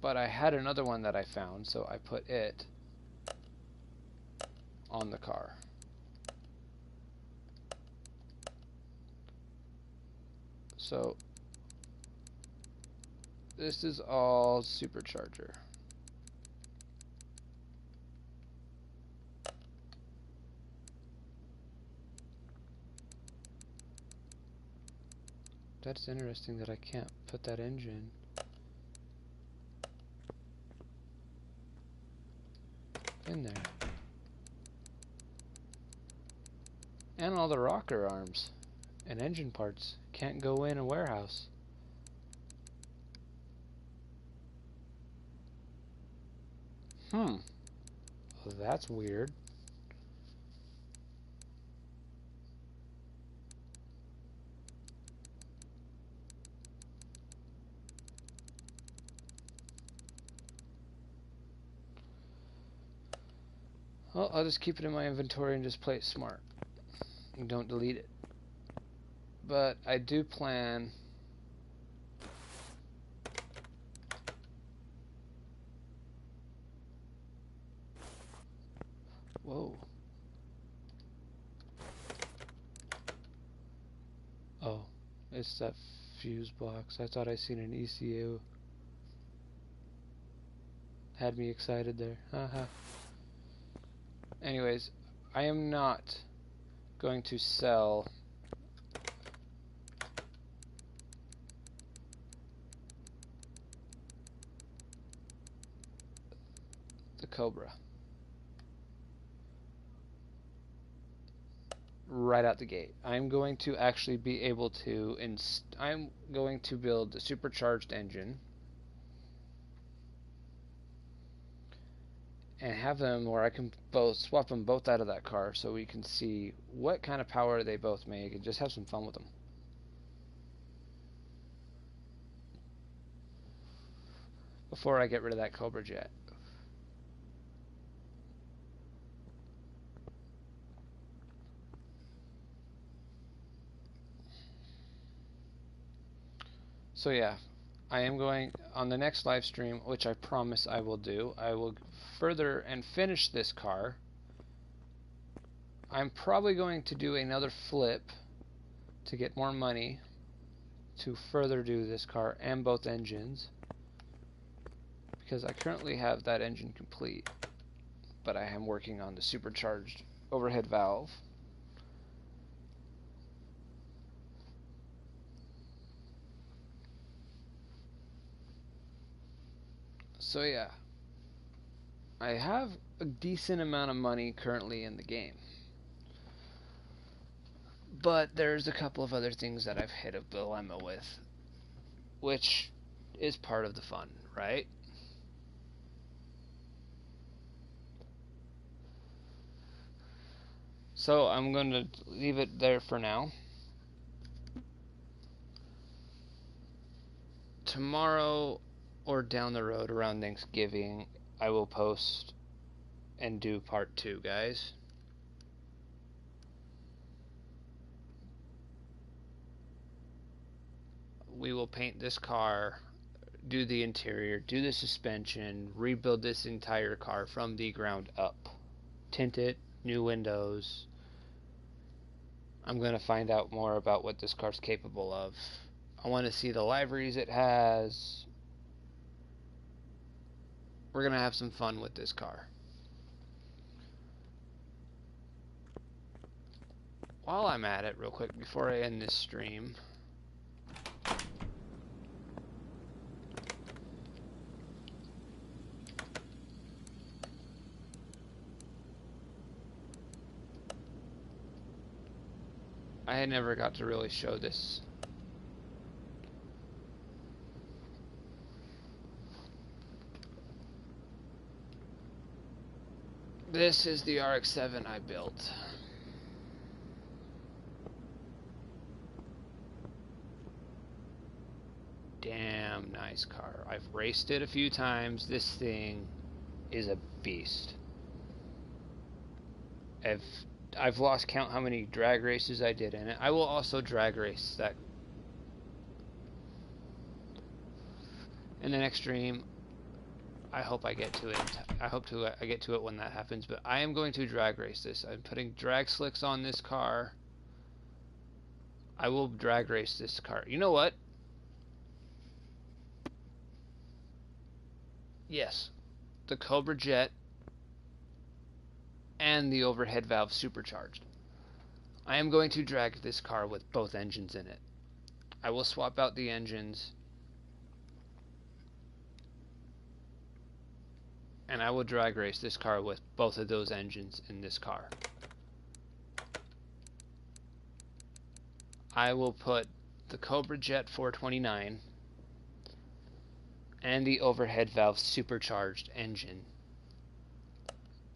Speaker 3: But I had another one that I found, so I put it on the car. So this is all supercharger. That's interesting that I can't put that engine in there. And all the rocker arms and engine parts can't go in a warehouse. Well, that's weird. Well, I'll just keep it in my inventory and just play it smart. And don't delete it. But I do plan whoa. Oh, it's that fuse box. I thought I seen an ECU. Had me excited there. Haha. Anyways, I am not going to sell the Cobra right out the gate. I'm going to actually be able to I'm going to build a supercharged engine and have them where I can both swap them both out of that car so we can see what kind of power they both make and just have some fun with them. Before I get rid of that Cobra jet. So yeah, I am going on the next live stream, which I promise I will do. I will further and finish this car. I'm probably going to do another flip to get more money to further do this car and both engines, because I currently have that engine complete, but I am working on the supercharged overhead valve. So yeah, I have a decent amount of money currently in the game, but there's a couple of other things that I've hit a dilemma with, which is part of the fun, right? So I'm going to leave it there for now. Tomorrow or down the road around Thanksgiving, I will post and do part 2, guys.
Speaker 1: we will paint this car, do the interior, do the suspension, rebuild this entire car from the ground up. Tint it, new windows. I'm going to find out more about what this car's capable of. I want to see the liveries it has. We're going to have some fun with this car. While I'm at it, real quick, before I end this stream, I never got to really show this. This is the RX-7 I built. Damn nice car. I've raced it a few times. This thing is a beast. I've lost count how many drag races I did in it. I will also drag race that in the next stream. I hope I get to it. I get to it when that happens. But I am going to drag race this. I'm putting drag slicks on this car. I will drag race this car. You know what? Yes, the Cobra Jet and the overhead valve supercharged. I am going to drag this car with both engines in it. I will swap out the engines, and I will drag race this car with both of those engines in this car. I will put the Cobra Jet 429 and the overhead valve supercharged engine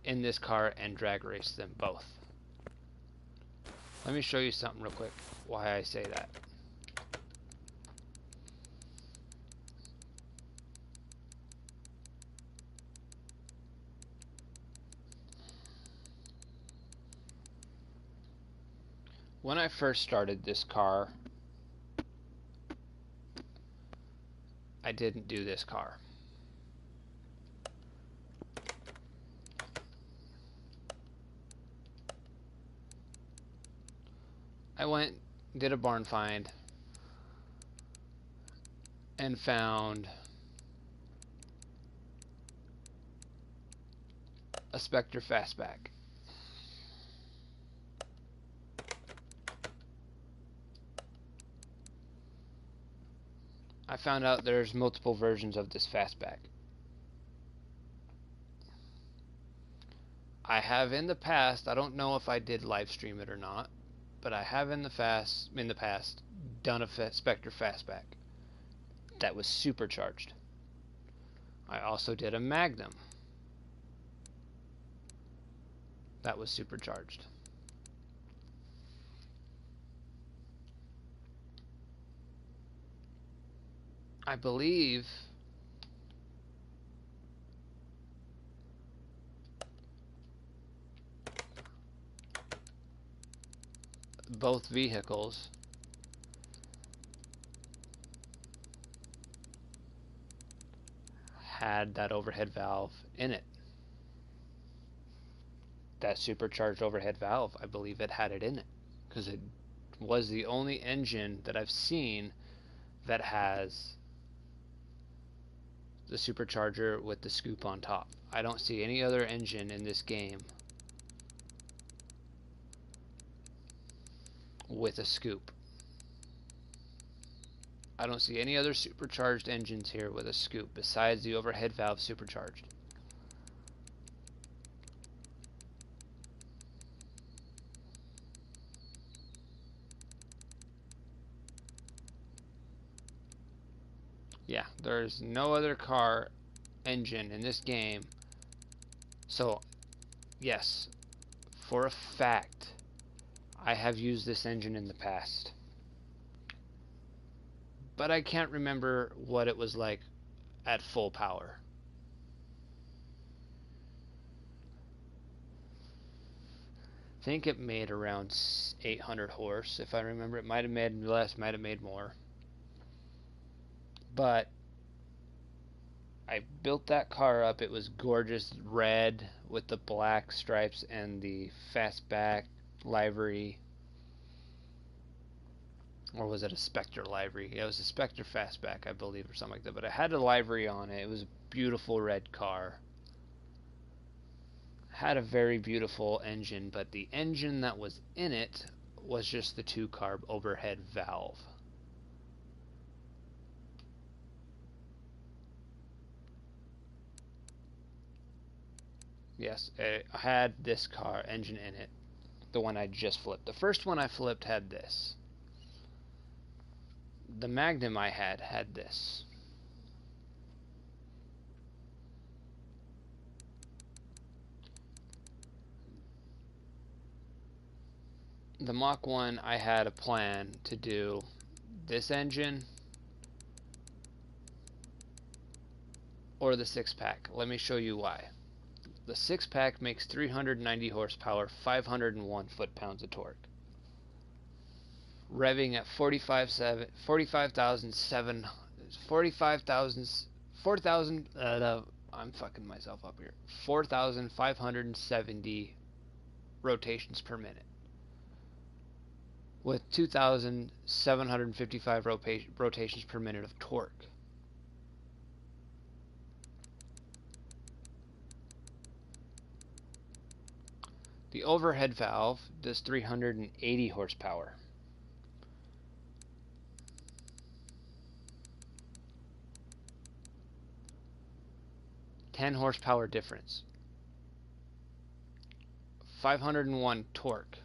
Speaker 1: in this car and drag race them both. Let me show you something real quick why I say that. When I first started this car, I didn't do this car. I went, did a barn find, and found a Spectre Fastback. I found out there's multiple versions of this Fastback. I have in the past, I don't know if I did live stream it or not, but I have in the past done a Spectre Fastback that was supercharged. I also did a Magnum that was supercharged. I believe both vehicles had that overhead valve in it. That supercharged overhead valve, I believe it had it in it, because it was the only engine that I've seen that has the supercharger with the scoop on top. I don't see any other engine in this game with a scoop. I don't see any other supercharged engines here with a scoop besides the overhead valve supercharged. Yeah, there's no other car engine in this game. So, yes, for a fact, I have used this engine in the past. But I can't remember what it was like at full power. I think it made around 800 horse, if I remember. It might have made less, might have made more. But I built that car up. It was gorgeous red with the black stripes and the fastback livery. Or was it a Spectre livery? Yeah, it was a Spectre fastback, I believe, or something like that. But it had a livery on it. It was a beautiful red car. Had a very beautiful engine, but the engine that was in it was just the 2-carb overhead valve. Yes, it had this car engine in it. The one I just flipped. The first one I flipped had this. The Magnum I had this. The Mach 1, I had a plan to do this engine or the 6-pack. Let me show you why. The 6-pack makes 390 horsepower, 501 foot-pounds of torque. Revving at 4,000, I'm fucking myself up here. 4,570 rotations per minute. With 2,755 rotations per minute of torque. The overhead valve does 380 horsepower. $10 horsepower difference. 501 torque.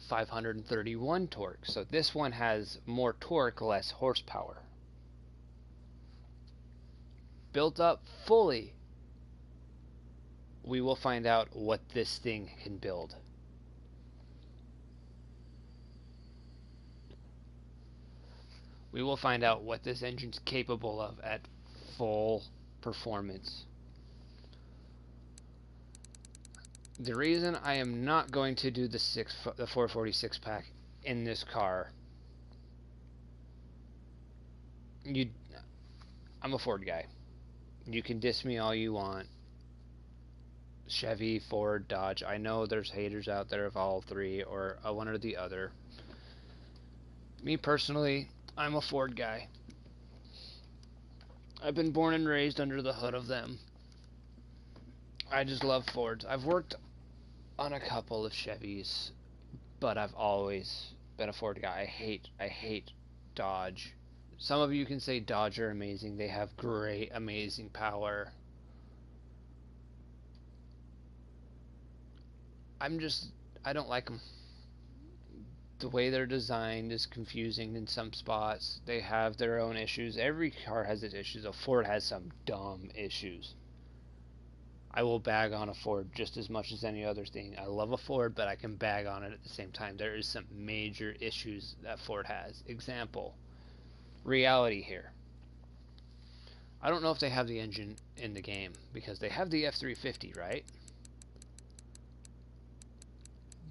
Speaker 1: 531 torque. So this one has more torque, less horsepower. Built up fully, we will find out what this thing can build. We will find out what this engine's capable of at full performance. The reason I am not going to do the 446 pack in this car, I'm a Ford guy. You can diss me all you want. Chevy, Ford, Dodge. I know there's haters out there of all three or one or the other. Me personally, I'm a Ford guy. I've been born and raised under the hood of them. I just love Fords. I've worked on a couple of Chevys, but I've always been a Ford guy. I hate Dodge. Some of you can say Dodge are amazing. They have great, amazing power. I don't like them. The way they're designed is confusing in some spots. They have their own issues. Every car has its issues. A Ford has some dumb issues. I will bag on a Ford just as much as any other thing. I love a Ford, but I can bag on it at the same time. There is some major issues that Ford has. Example, reality here. I don't know if they have the engine in the game because they have the F-350, right?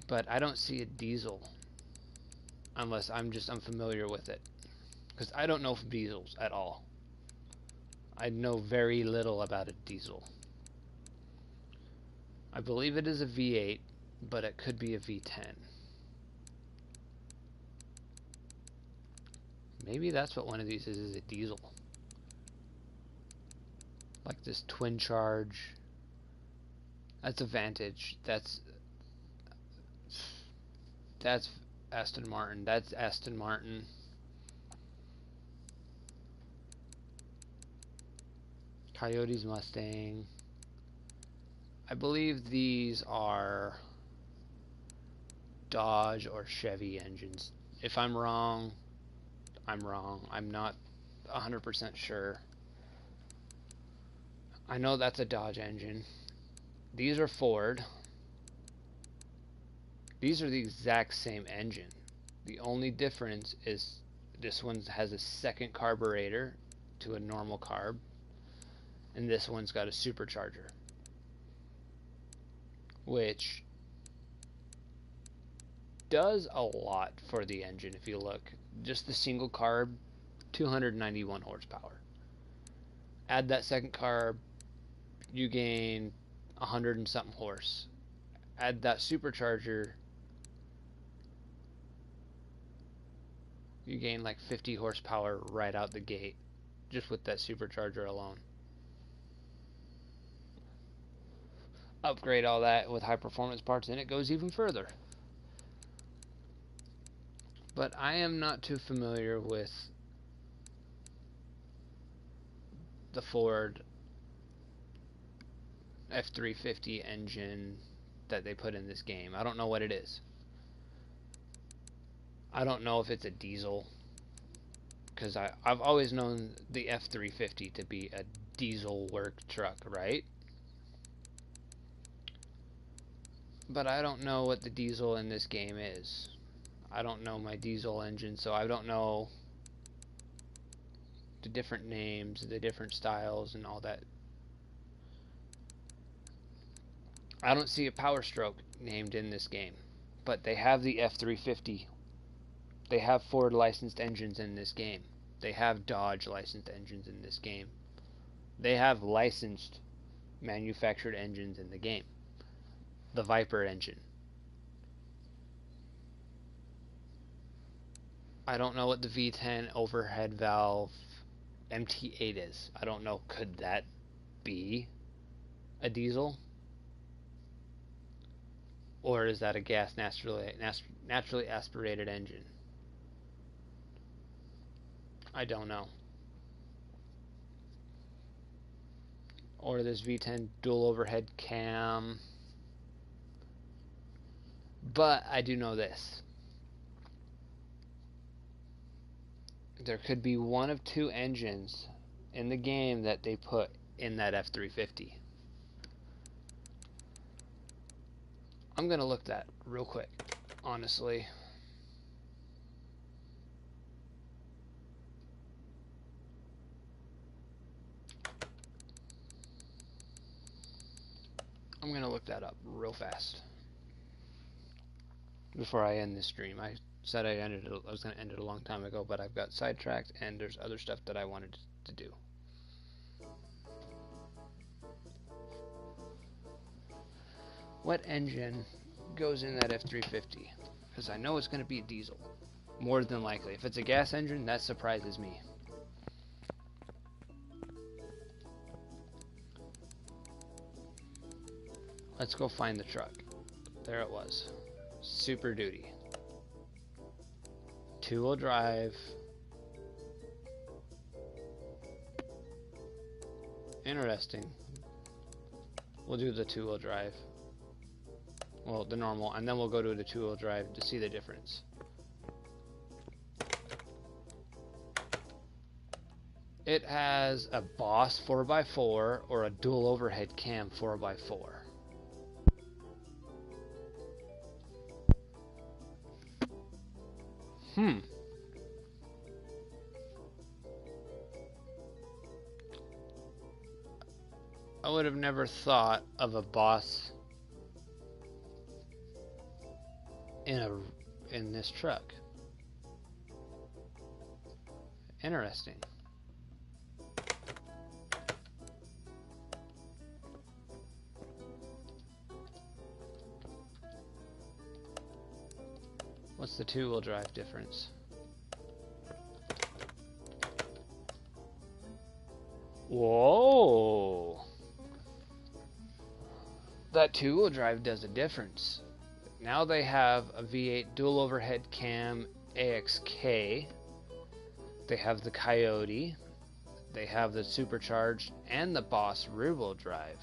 Speaker 1: But I don't see a diesel unless I'm unfamiliar with it, because I don't know diesels at all. I know very little about a diesel. I believe it is a V8, but it could be a V10. Maybe that's what one of these is a diesel. Like this twin charge. That's a Vantage. That's Aston Martin. That's Aston Martin. Coyote's Mustang. I believe these are Dodge or Chevy engines. If I'm wrong, I'm wrong. I'm not 100% sure. I know that's a Dodge engine. These are Ford. These are the exact same engine. The only difference is this one has a second carburetor to a normal carb, and this one's got a supercharger, which does a lot for the engine if you look. Just the single carb, 291 horsepower. Add that second carb, you gain 100 and something horse. Add that supercharger, you gain like 50 horsepower right out the gate, just with that supercharger alone. Upgrade all that with high performance parts and it goes even further. But I am not too familiar with the Ford F350 engine that they put in this game. I don't know what it is. I don't know if it's a diesel, because I've always known the F350 to be a diesel work truck, right? But I don't know what the diesel in this game is. I don't know my diesel engine, so I don't know the different names, the different styles, and all that. I don't see a Power Stroke named in this game, but they have the F350. They have Ford licensed engines in this game. They have Dodge licensed engines in this game. They have licensed manufactured engines in the game. The Viper engine. I don't know what the V10 overhead valve MT8 is. I don't know. Could that be a diesel? Or is that a gas naturally aspirated engine? I don't know. Or this V10 dual overhead cam. But I do know this. There could be one of two engines in the game that they put in that F350. I'm going to look that real quick, honestly. I'm going to look that up real fast before I end this stream. I said I was going to end it a long time ago, but I've got sidetracked and there's other stuff that I wanted to do. What engine goes in that F350? Because I know it's going to be a diesel, more than likely. If it's a gas engine, that surprises me. Let's go find the truck. There it was. Super Duty. Two-wheel drive. Interesting. We'll do the two-wheel drive. Well, the normal, and then we'll go to the two-wheel drive to see the difference. It has a Boss 4x4 or a dual overhead cam 4x4. I would have never thought of a Boss in this truck. Interesting. What's the two-wheel drive difference? Whoa! That two-wheel drive does a difference. Now they have a V8 dual overhead cam AXK. They have the Coyote. They have the supercharged and the Boss rear-wheel drive.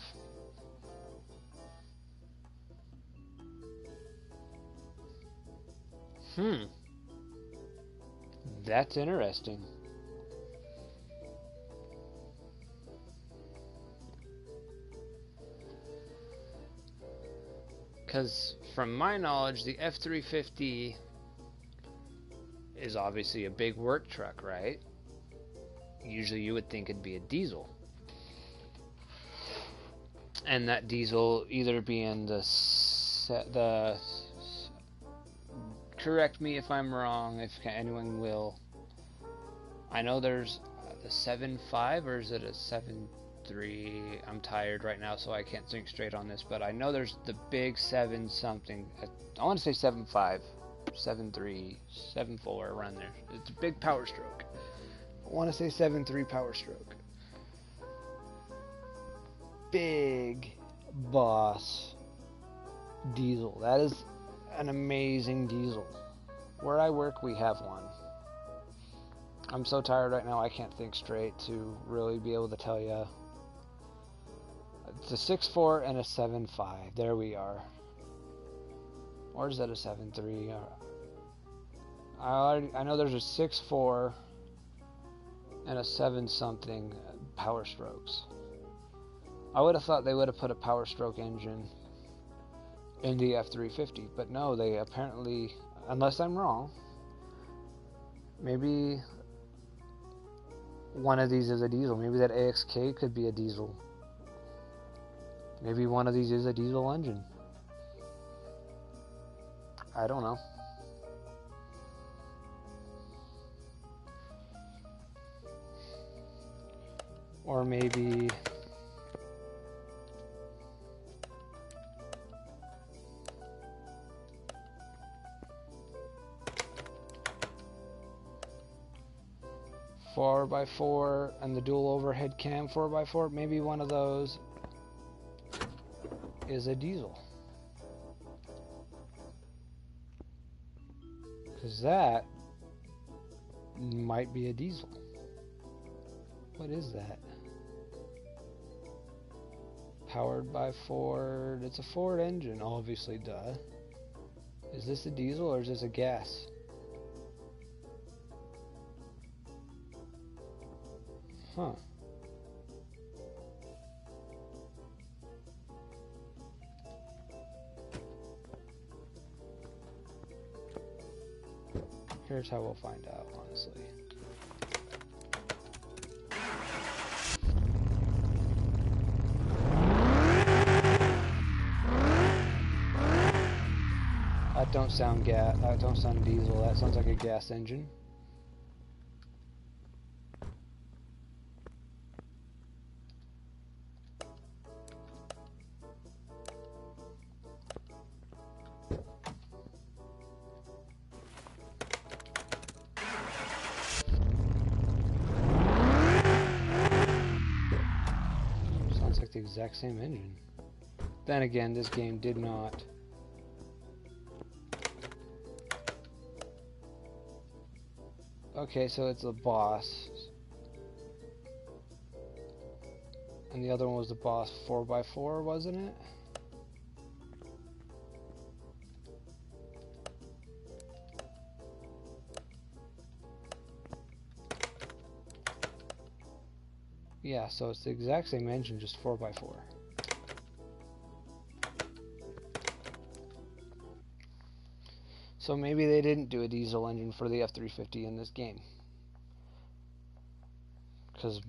Speaker 1: That's interesting. Because from my knowledge, the F350 is obviously a big work truck, right? Usually you would think it'd be a diesel. And that diesel either being the
Speaker 3: correct me if I'm wrong, if anyone will. I know there's the 7.5, or is it a 7.3? I'm tired right now, so I can't think straight on this, but I know there's the big 7 something. I want to say 7.5, 7.3, 7.4, around there. It's a big power stroke. I want to say 7.3 power stroke. Big boss diesel. That is an amazing diesel. Where I work, we have one. I'm so tired right now, I can't think straight to really be able to tell you. It's a 6.4 and a 7.5. There we are. Or is that a 7.3? I know there's a 6.4 and a 7 something power strokes. I would have thought they would have put a power stroke engine in the F350, but no, they apparently, unless I'm wrong, maybe one of these is a diesel. Maybe that AXK could be a diesel. Maybe one of these is a diesel engine. I don't know. Or maybe 4x4 and the dual overhead cam 4x4, maybe one of those is a diesel. Because that might be a diesel. What is that? Powered by Ford. It's a Ford engine, obviously, duh. Is this a diesel or is this a gas? Huh. Here's how we'll find out, honestly. That don't sound that don't sound diesel. That sounds like a gas engine. Sounds like the exact same engine. Then again, this game did not. Okay, so it's the boss. And the other one was the boss 4x4, wasn't it? Yeah, so it's the exact same engine, just 4x4. So maybe they didn't do a diesel engine for the F350 in this game. Because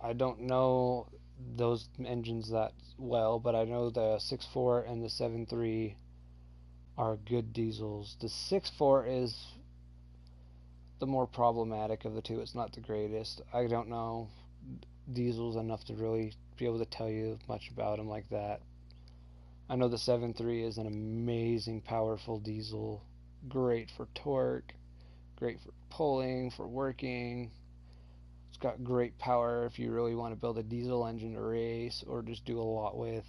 Speaker 3: I don't know those engines that well, but I know the 6.4 and the 7.3 are good diesels. The 6.4 is the more problematic of the two. It's not the greatest. I don't know diesels enough to really be able to tell you much about them like that. I know the 7.3 is an amazing, powerful diesel. Great for torque, great for pulling, for working. It's got great power if you really want to build a diesel engine to race or just do a lot with.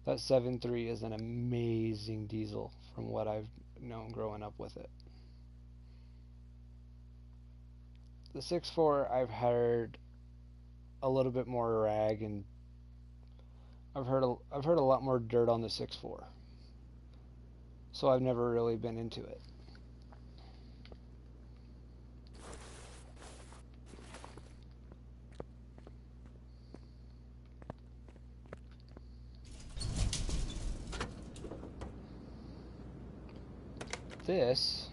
Speaker 3: That 7.3 is an amazing diesel from what I've known growing up with it. The 6.4 I've heard a little bit more rag, and I've heard a lot more dirt on the 6.4. So I've never really been into it. This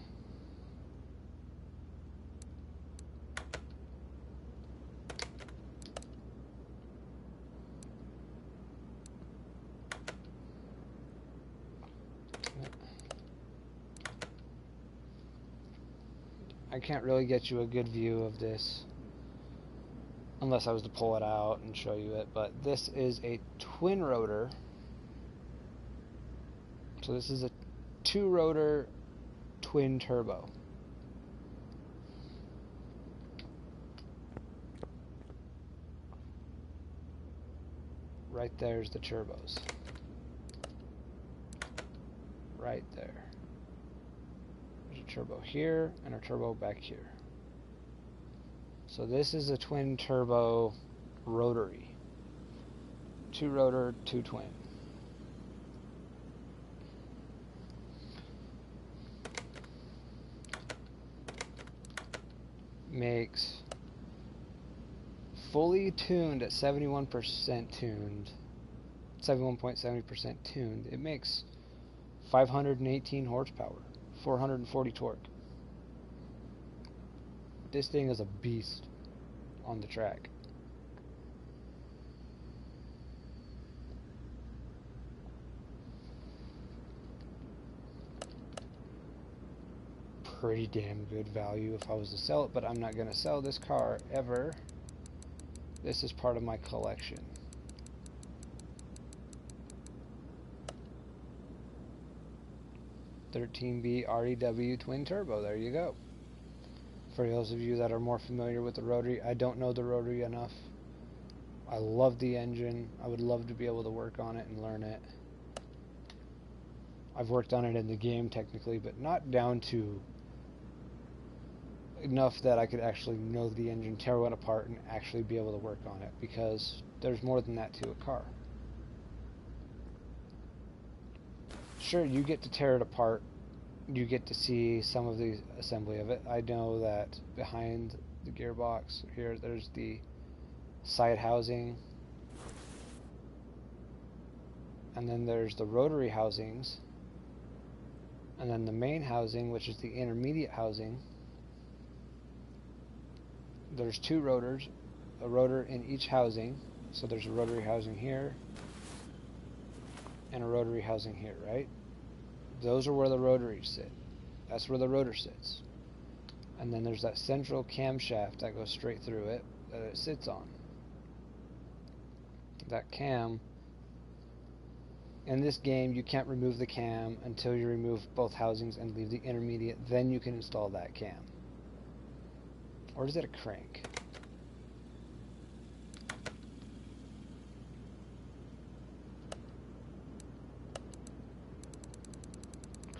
Speaker 3: I can't really get you a good view of this unless I was to pull it out and show you it, but this is a twin rotor. So this is a 2-rotor twin turbo. Right there's the turbos. Right there. There's a turbo here and a turbo back here. So this is a twin turbo rotary. 2-rotor, 2-twin. Makes fully tuned at 71% tuned, 71.70% tuned. It makes 518 horsepower, 440 torque. This thing is a beast on the track. Pretty damn good value if I was to sell it, but I'm not going to sell this car ever. This is part of my collection. $13B REW twin turbo. There you go. For those of you that are more familiar with the rotary, I don't know the rotary enough. I love the engine. I would love to be able to work on it and learn it. I've worked on it in the game technically, but not down to enough that I could actually know the engine, tear one apart, and actually be able to work on it, because there's more than that to a car. Sure, you get to tear it apart, you get to see some of the assembly of it. I know that behind the gearbox here, there's the side housing, and then there's the rotary housings, and then the main housing, which is the intermediate housing. There's 2 rotors, a rotor in each housing. So there's a rotary housing here and a rotary housing here, right? Those are where the rotaries sit. That's where the rotor sits. And then there's that central camshaft that goes straight through it that it sits on. That cam, in this game you can't remove the cam until you remove both housings and leave the intermediate, then you can install that cam. Or is it a crank?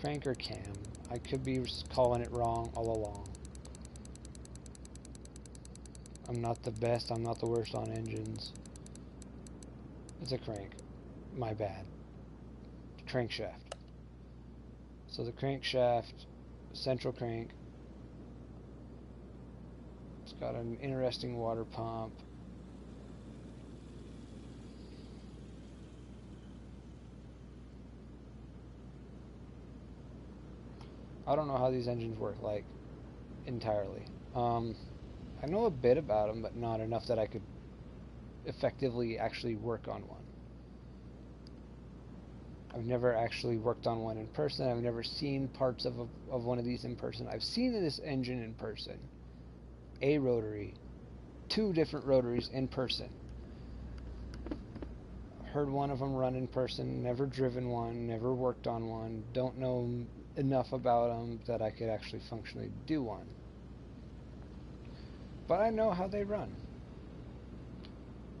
Speaker 3: Crank or cam? I could be calling it wrong all along. I'm not the best, I'm not the worst on engines. It's a crank. My bad. Crankshaft. So the crankshaft, central crank, it's got an interesting water pump. I don't know how these engines work, like, entirely. I know a bit about them, but not enough that I could effectively actually work on one. I've never actually worked on one in person. I've never seen parts of one of these in person. I've seen this engine in person. A rotary. 2 different rotaries in person. Heard one of them run in person. Never driven one. Never worked on one. Don't know enough about them that I could actually functionally do one. But I know how they run.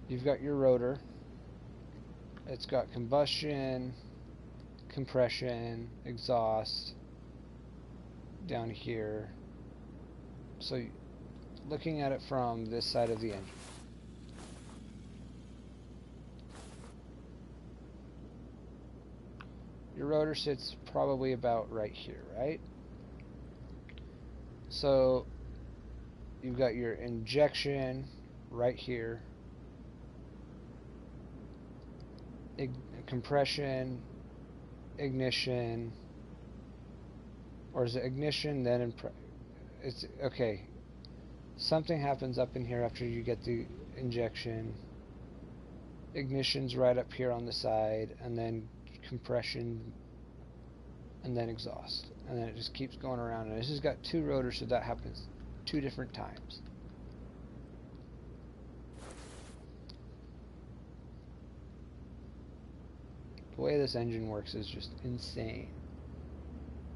Speaker 3: You've got your rotor. It's got combustion, compression, exhaust down here. So looking at it from this side of the engine, your rotor sits probably about right here, right? So you've got your injection right here, compression, ignition, or is it ignition then it's okay. Something happens up in here after you get the injection. Ignition's right up here on the side, and then compression and then exhaust, and then it just keeps going around. And this has got 2 rotors, so that happens 2 different times. The way this engine works is just insane.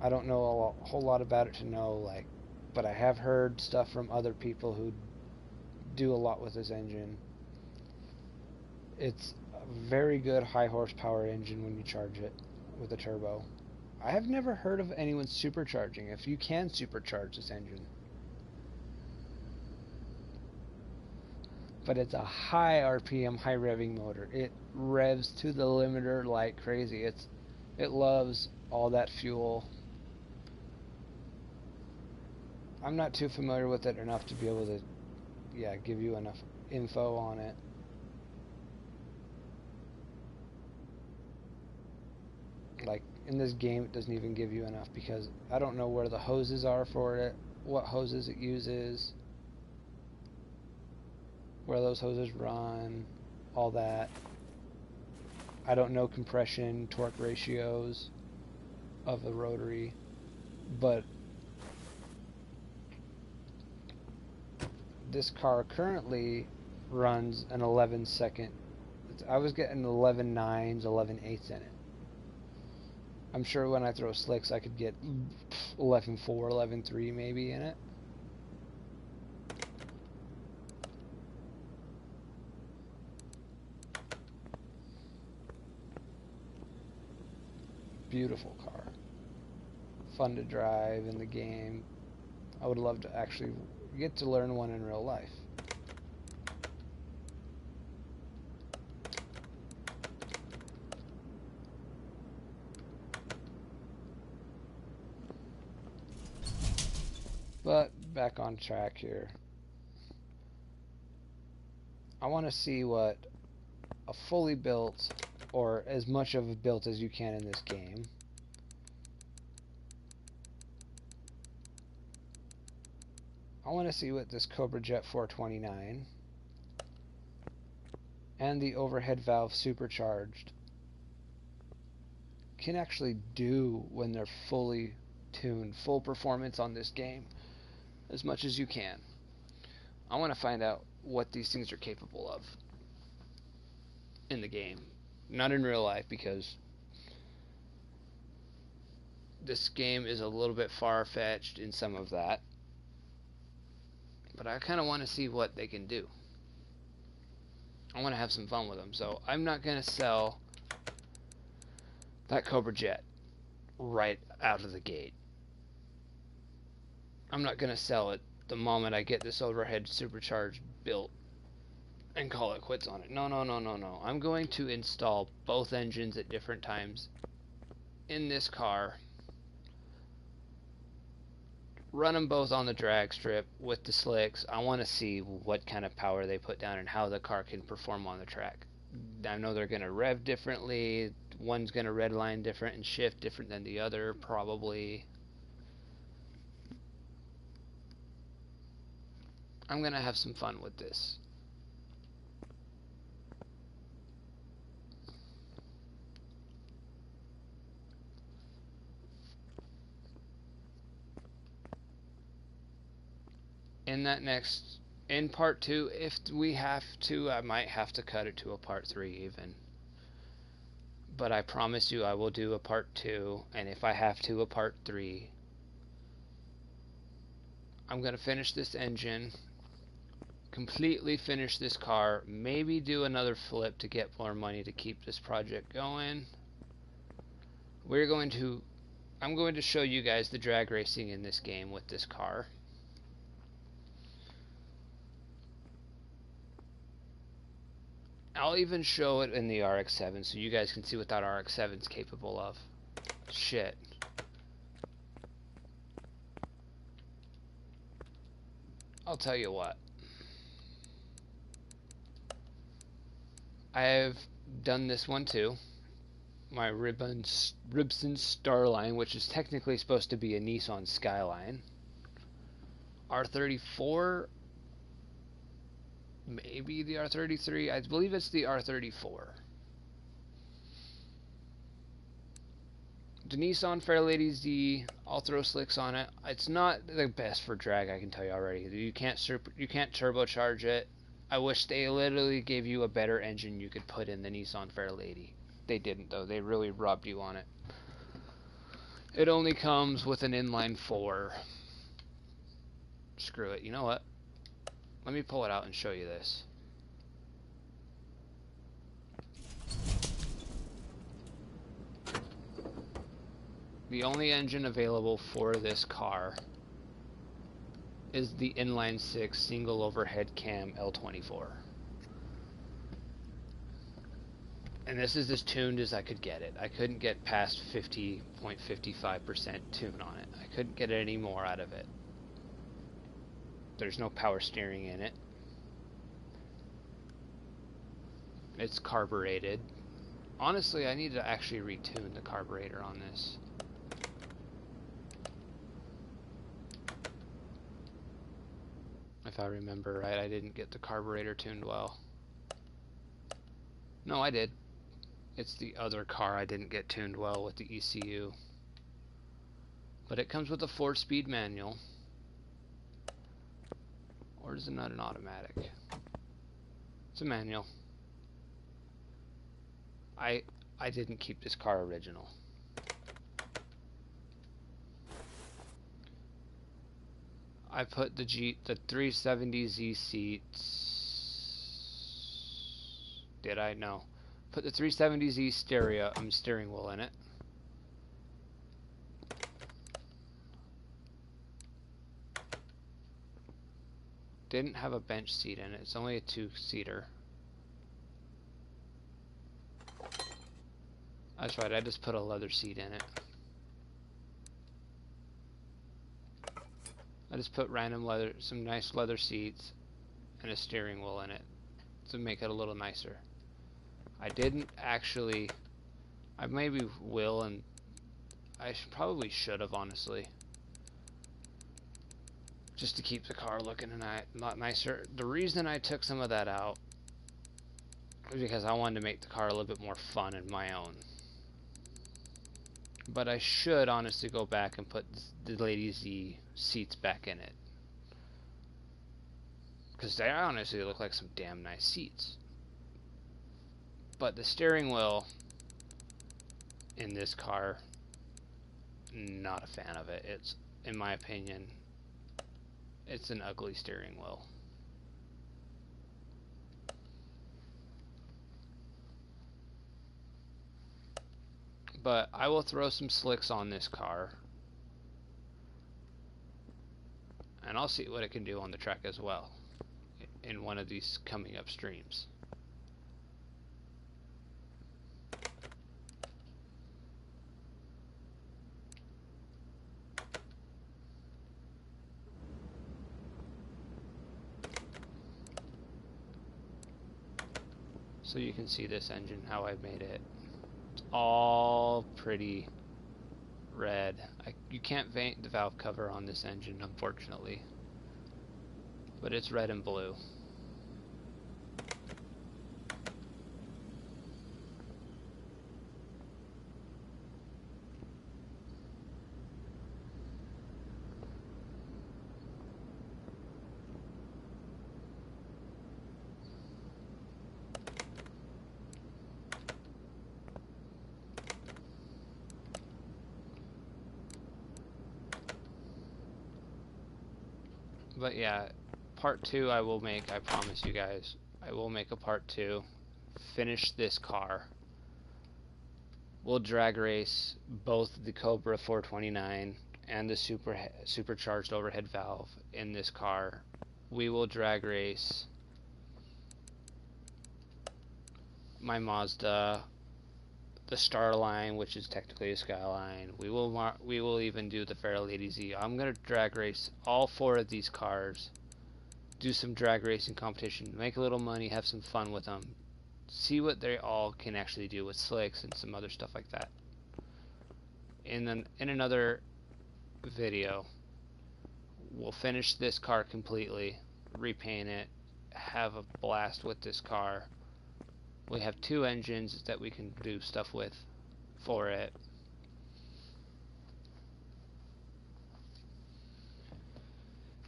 Speaker 3: I don't know a whole lot about it to know, like, but I have heard stuff from other people who do a lot with this engine. It's a very good high horsepower engine when you charge it with a turbo. I have never heard of anyone supercharging. If you can supercharge this engine. But it's a high RPM, high revving motor. It revs to the limiter like crazy. It loves all that fuel. I'm not too familiar with it enough to be able to, give you enough info on it. Like, in this game, it doesn't even give you enough because I don't know where the hoses are for it, what hoses it uses, where those hoses run, all that. I don't know compression, torque ratios of a rotary, but this car currently runs an 11 second. I was getting 11.9s, 11.8s in it. I'm sure when I throw slicks I could get 11.4, 11.3 maybe in it. Beautiful car. Fun to drive in the game. I would love to actually get to learn one in real life. But back on track here. I want to see what a fully built, or as much of a built as you can in this game, I want to see what this Cobra Jet 429 and the overhead valve supercharged can actually do when they're fully tuned, full performance on this game, as much as you can. I want to find out what these things are capable of in the game, not in real life, because this game is a little bit far-fetched in some of that. But I kind of want to see what they can do. I want to have some fun with them. So I'm not going to sell that Cobra Jet right out of the gate. I'm not going to sell it the moment I get this overhead supercharged built and call it quits on it. No. I'm going to install both engines at different times in this car. Run them both on the drag strip with the slicks. I want to see what kind of power they put down and how the car can perform on the track. I know they're going to rev differently. One's going to redline different and shift different than the other, probably. I'm going to have some fun with this. In part 2, if we have to, I might have to cut it to a part 3 even. But I promise you I will do a part 2, and if I have to, a part 3. I'm going to finish this engine, completely finish this car, maybe do another flip to get more money to keep this project going. I'm going to show you guys the drag racing in this game with this car. I'll even show it in the RX-7 so you guys can see what that RX-7 is capable of. Shit. I'll tell you what. I've done this one too. My Ribson Starline, which is technically supposed to be a Nissan Skyline. R34, maybe the R33. I believe it's the R34.
Speaker 1: the Nissan Fairlady Z, I'll throw slicks on it. It's not the best for drag, I can tell you already. You can't turbocharge it. I wish they literally gave you a better engine you could put in the Nissan Fairlady. They didn't though. They really robbed you on it. It only comes with an inline 4. Screw it. You know what? Let me pull it out and show you this. The only engine available for this car is the inline 6 single overhead cam L24. And this is as tuned as I could get it. I couldn't get past 50.55% tune on it. I couldn't get any more out of it. There's no power steering in it. It's carbureted. Honestly, I need to actually retune the carburetor on this. If I remember right, I didn't get the carburetor tuned well. No, I did. It's the other car I didn't get tuned well with the ECU. But it comes with a 4-speed manual. Or is it not an automatic? It's a manual. I didn't keep this car original. I put the 370Z seats. Did I? No. Put the 370Z steering wheel in it. Didn't have a bench seat in it. It's only a 2-seater. That's right. I just put a leather seat in it. I just put random leather, some nice leather seats, and a steering wheel in it to make it a little nicer. I didn't actually. I maybe will, and I probably should have, honestly, just to keep the car looking a lot nicer. The reason I took some of that out was because I wanted to make the car a little bit more fun in my own. But I should honestly go back and put the Lady Z seats back in it, because they honestly look like some damn nice seats. But the steering wheel in this car, not a fan of it. It's, in my opinion, it's an ugly steering wheel. But I will throw some slicks on this car, and I'll see what it can do on the track as well in one of these coming up streams. So you can see this engine, how I made it. It's all pretty red. You can't paint the valve cover on this engine, unfortunately, but it's red and blue. But yeah, part 2 I will make, I promise you guys. I will make a part 2. Finish this car. We'll drag race both the Cobra 429 and the supercharged overhead valve in this car. We will drag race my Mazda, the Starline, which is technically a Skyline. We will even do the Fairlady Z. I'm gonna drag race all 4 of these cars, do some drag racing competition, make a little money, have some fun with them, see what they all can actually do with slicks and some other stuff like that. In another video, we'll finish this car completely, repaint it, have a blast with this car. We have 2 engines that we can do stuff with for it.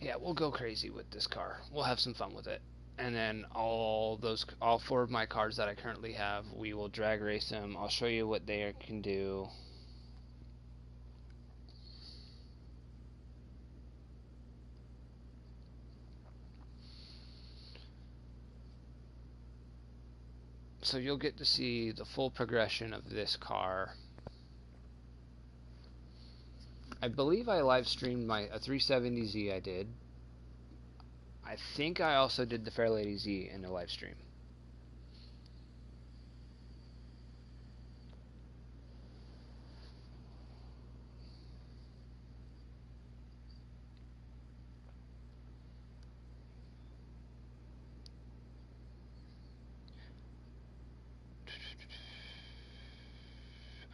Speaker 1: Yeah, we'll go crazy with this car. We'll have some fun with it. And then all 4 of my cars that I currently have, we will drag race them. I'll show you what they can do. So you'll get to see the full progression of this car. I believe I live streamed a 370Z I did. I think I also did the Fairlady Z in a live stream.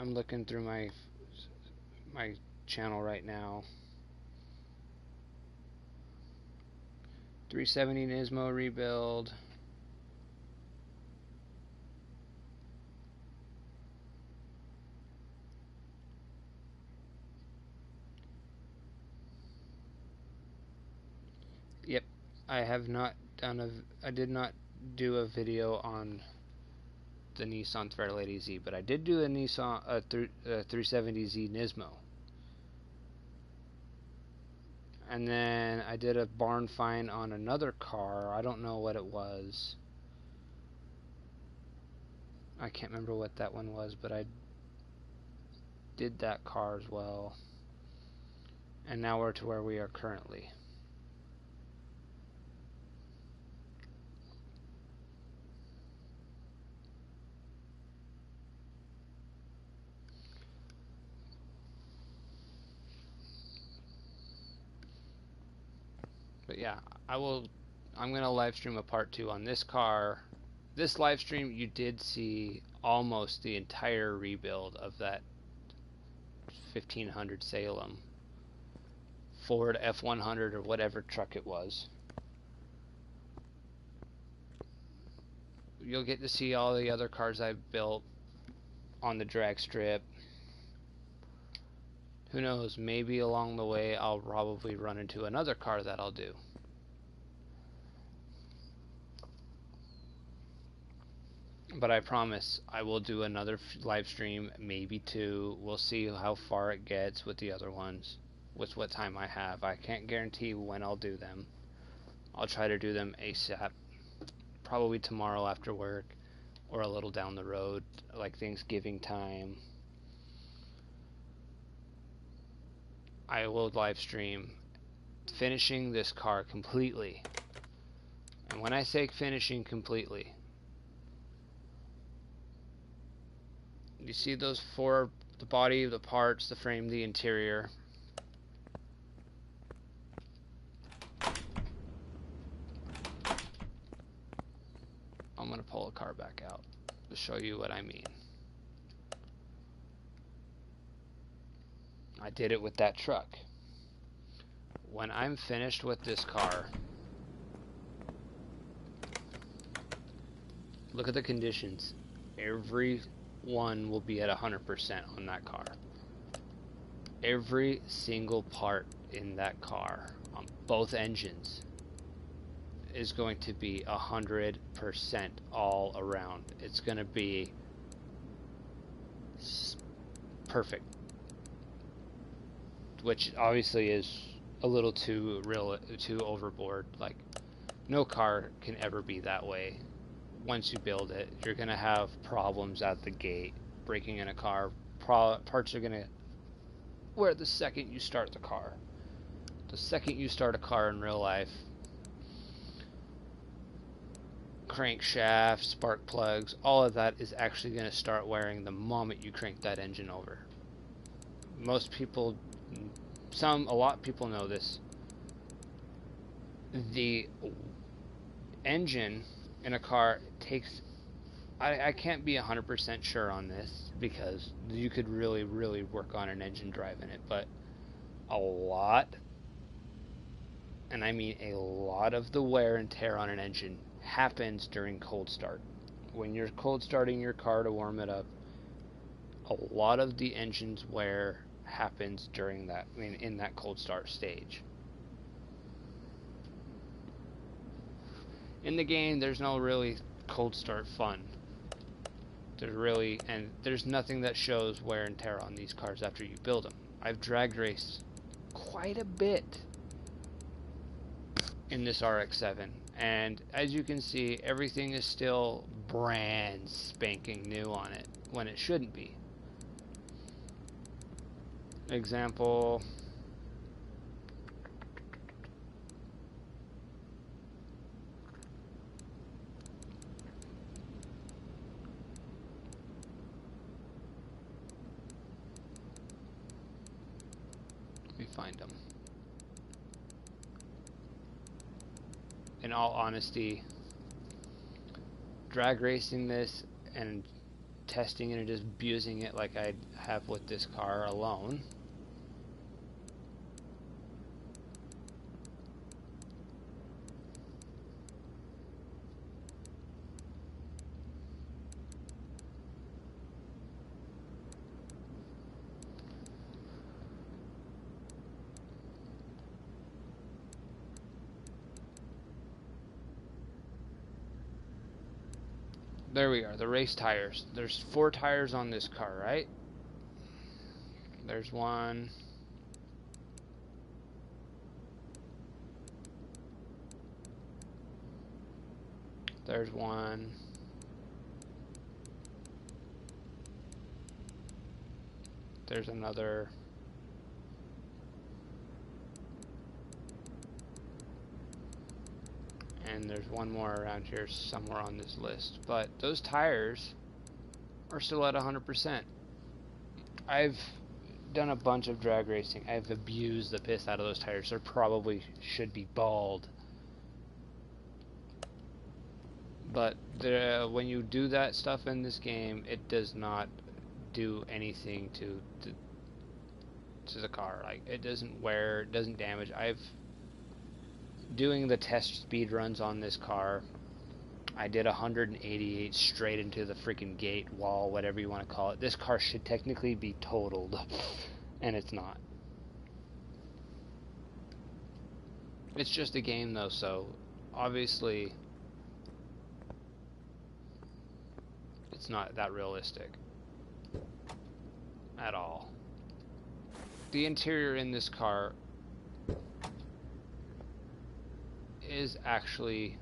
Speaker 1: I'm looking through my channel right now. 370 Nismo rebuild. Yep, I have not done I did not do a video on the Nissan Fairlady Z, but I did do a Nissan 370Z Nismo. And then I did a barn find on another car. I don't know what it was. I can't remember what that one was, but I did that car as well. And now we're to where we are currently. But yeah, I'm going to live stream a part 2 on this car. This live stream, you did see almost the entire rebuild of that 1500 Salem Ford F100 or whatever truck it was. You'll get to see all the other cars I've built on the drag strip. Who knows, maybe along the way I'll probably run into another car that I'll do. But I promise I will do another live stream, maybe 2. We'll see how far it gets with the other ones, with what time I have. I can't guarantee when I'll do them. I'll try to do them ASAP, probably tomorrow after work, or a little down the road, like Thanksgiving time. I will live stream finishing this car completely. And when I say finishing completely, you see those 4, the body, the parts, the frame, the interior. I'm going to pull a car back out to show you what I mean. I did it with that truck. When I'm finished with this car, look at the conditions. Every one will be at 100% on that car. Every single part in that car, on both engines, is going to be 100% all around. It's going to be perfect. Which obviously is a little too overboard. Like, no car can ever be that way. Once you build it, you're gonna have problems at the gate. Breaking in a car, parts are gonna wear the second you start the car. The second you start a car in real life, crankshaft, spark plugs, all of that is actually gonna start wearing the moment you crank that engine over. Most people, a lot of people know this. The engine in a car takes, I can't be 100% sure on this because you could really work on an engine driving it, but a lot, and I mean a lot, of the wear and tear on an engine happens during cold start. When you're cold starting your car to warm it up, a lot of the engine's wear happens during that, in that cold start stage. In the game, there's no really cold start fun. There's nothing that shows wear and tear on these cars after you build them. I've drag raced quite a bit in this RX-7, and as you can see, everything is still brand spanking new on it when it shouldn't be. Example, let me find them. In all honesty, drag racing this and testing it and just abusing it like I have with this car alone, there we are, the race tires. There's 4 tires on this car, right? There's one. There's one. There's another. And there's one more around here somewhere on this list. But those tires are still at 100%. I've done a bunch of drag racing. I've abused the piss out of those tires. They probably should be bald. But when you do that stuff in this game, it does not do anything to the car. Like, it doesn't wear, it doesn't damage. Doing the test speed runs on this car, I did 188 straight into the freaking gate, wall, whatever you want to call it. This car should technically be totaled, and it's not. It's just a game though, so obviously it's not that realistic at all. The interior in this car is actually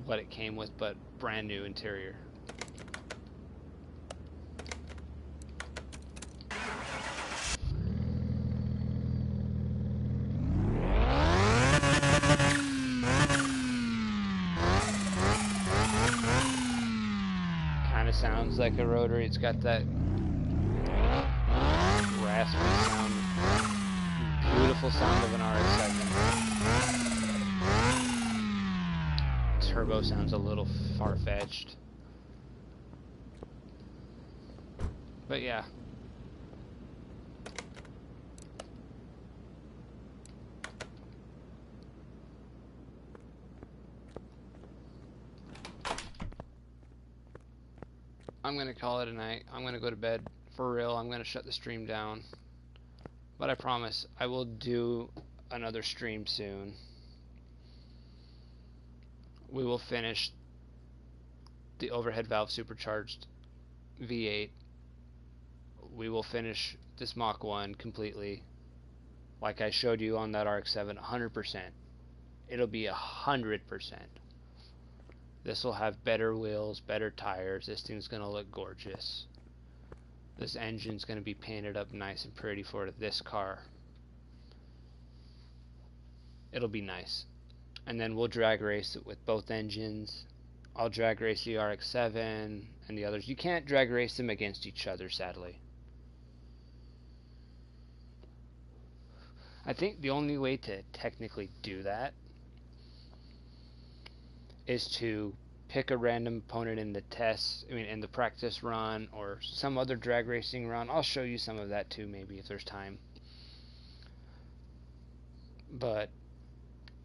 Speaker 1: what it came with, but brand new interior. Kind of sounds like a rotary. It's got that raspy sound. Beautiful sound of an RX-7. Turbo sounds a little far-fetched. But yeah. I'm going to call it a night. I'm going to go to bed. For real, I'm going to shut the stream down. But I promise, I will do another stream soon. We will finish the overhead valve supercharged V8. We will finish this Mach 1 completely. Like I showed you on that RX-7, 100%. It'll be 100%. This will have better wheels, better tires. This thing's going to look gorgeous. This engine's going to be painted up nice and pretty for this car. It'll be nice. And then we'll drag race it with both engines. I'll drag race the RX-7 and the others. You can't drag race them against each other, sadly. I think the only way to technically do that is to pick a random opponent in the in the practice run or some other drag racing run. I'll show you some of that too, maybe, if there's time. But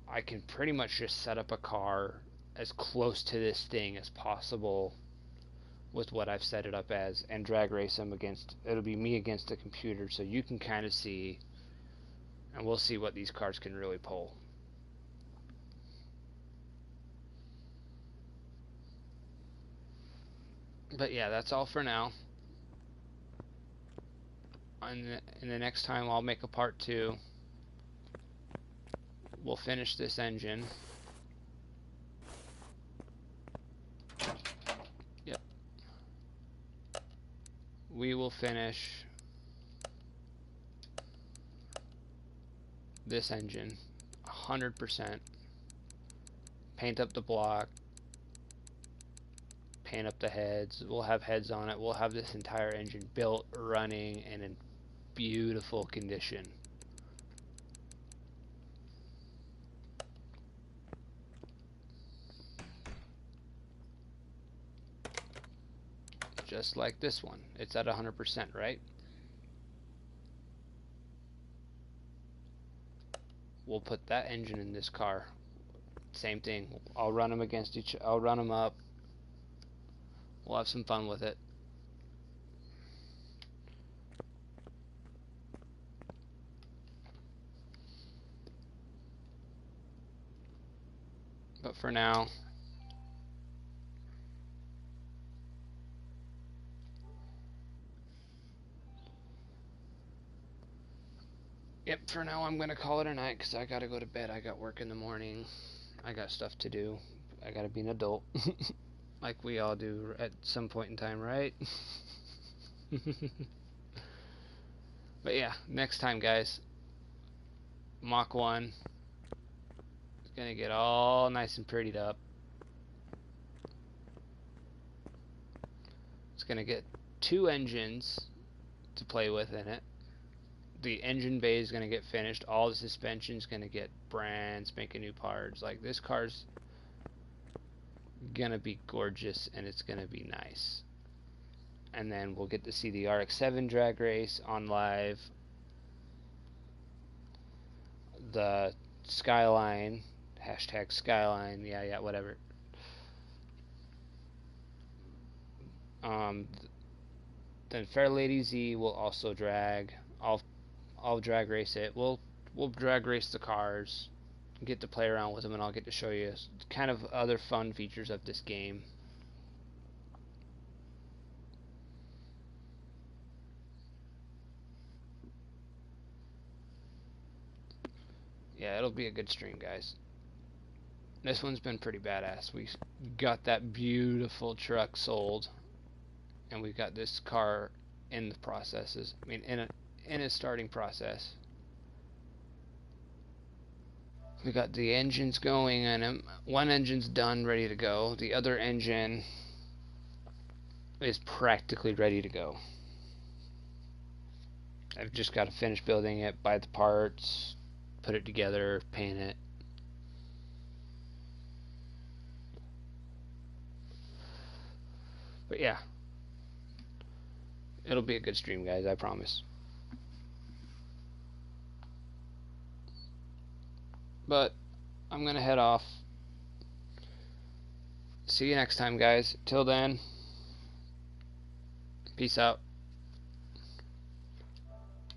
Speaker 1: I can pretty much just set up a car as close to this thing as possible with what I've set it up as and drag race them against, it'll be me against the computer, so you can kind of see and we'll see what these cars can really pull. But yeah, that's all for now. In the next time I'll make a part 2. We'll finish this engine. Yep. We will finish this engine 100%. Paint up the block. Paint up the heads. We'll have heads on it. We'll have this entire engine built, running, and in beautiful condition. Just like this one. It's at 100%, right? We'll put that engine in this car. Same thing. I'll run them against each. I'll run them up. We'll have some fun with it. But for now, yep, for now I'm going to call it a night because I got to go to bed. I got work in the morning. I got stuff to do. I got to be an adult. Like we all do at some point in time, right? But yeah, next time, guys. Mach 1. It's going to get all nice and prettied up. It's going to get 2 engines to play with in it. The engine bay is going to get finished. All the suspension is going to get brand spanking new parts. Like, this car's going to be gorgeous, and it's going to be nice. And then we'll get to see the RX-7 drag race on live. The Skyline, hashtag Skyline, yeah, whatever. Then Fair Lady Z will also drag. I'll drag race it. We'll drag race the cars, get to play around with them, and I'll get to show you kind of other fun features of this game. Yeah, it'll be a good stream, guys. This one's been pretty badass. We got that beautiful truck sold, and we've got this car in the processes. I mean, in a starting process. We got the engines going, and one engine's done, ready to go. The other engine is practically ready to go. I've just got to finish building it, buy the parts, put it together, paint it. But yeah, it'll be a good stream, guys, I promise. But I'm gonna head off. See you next time, guys. Till then, peace out.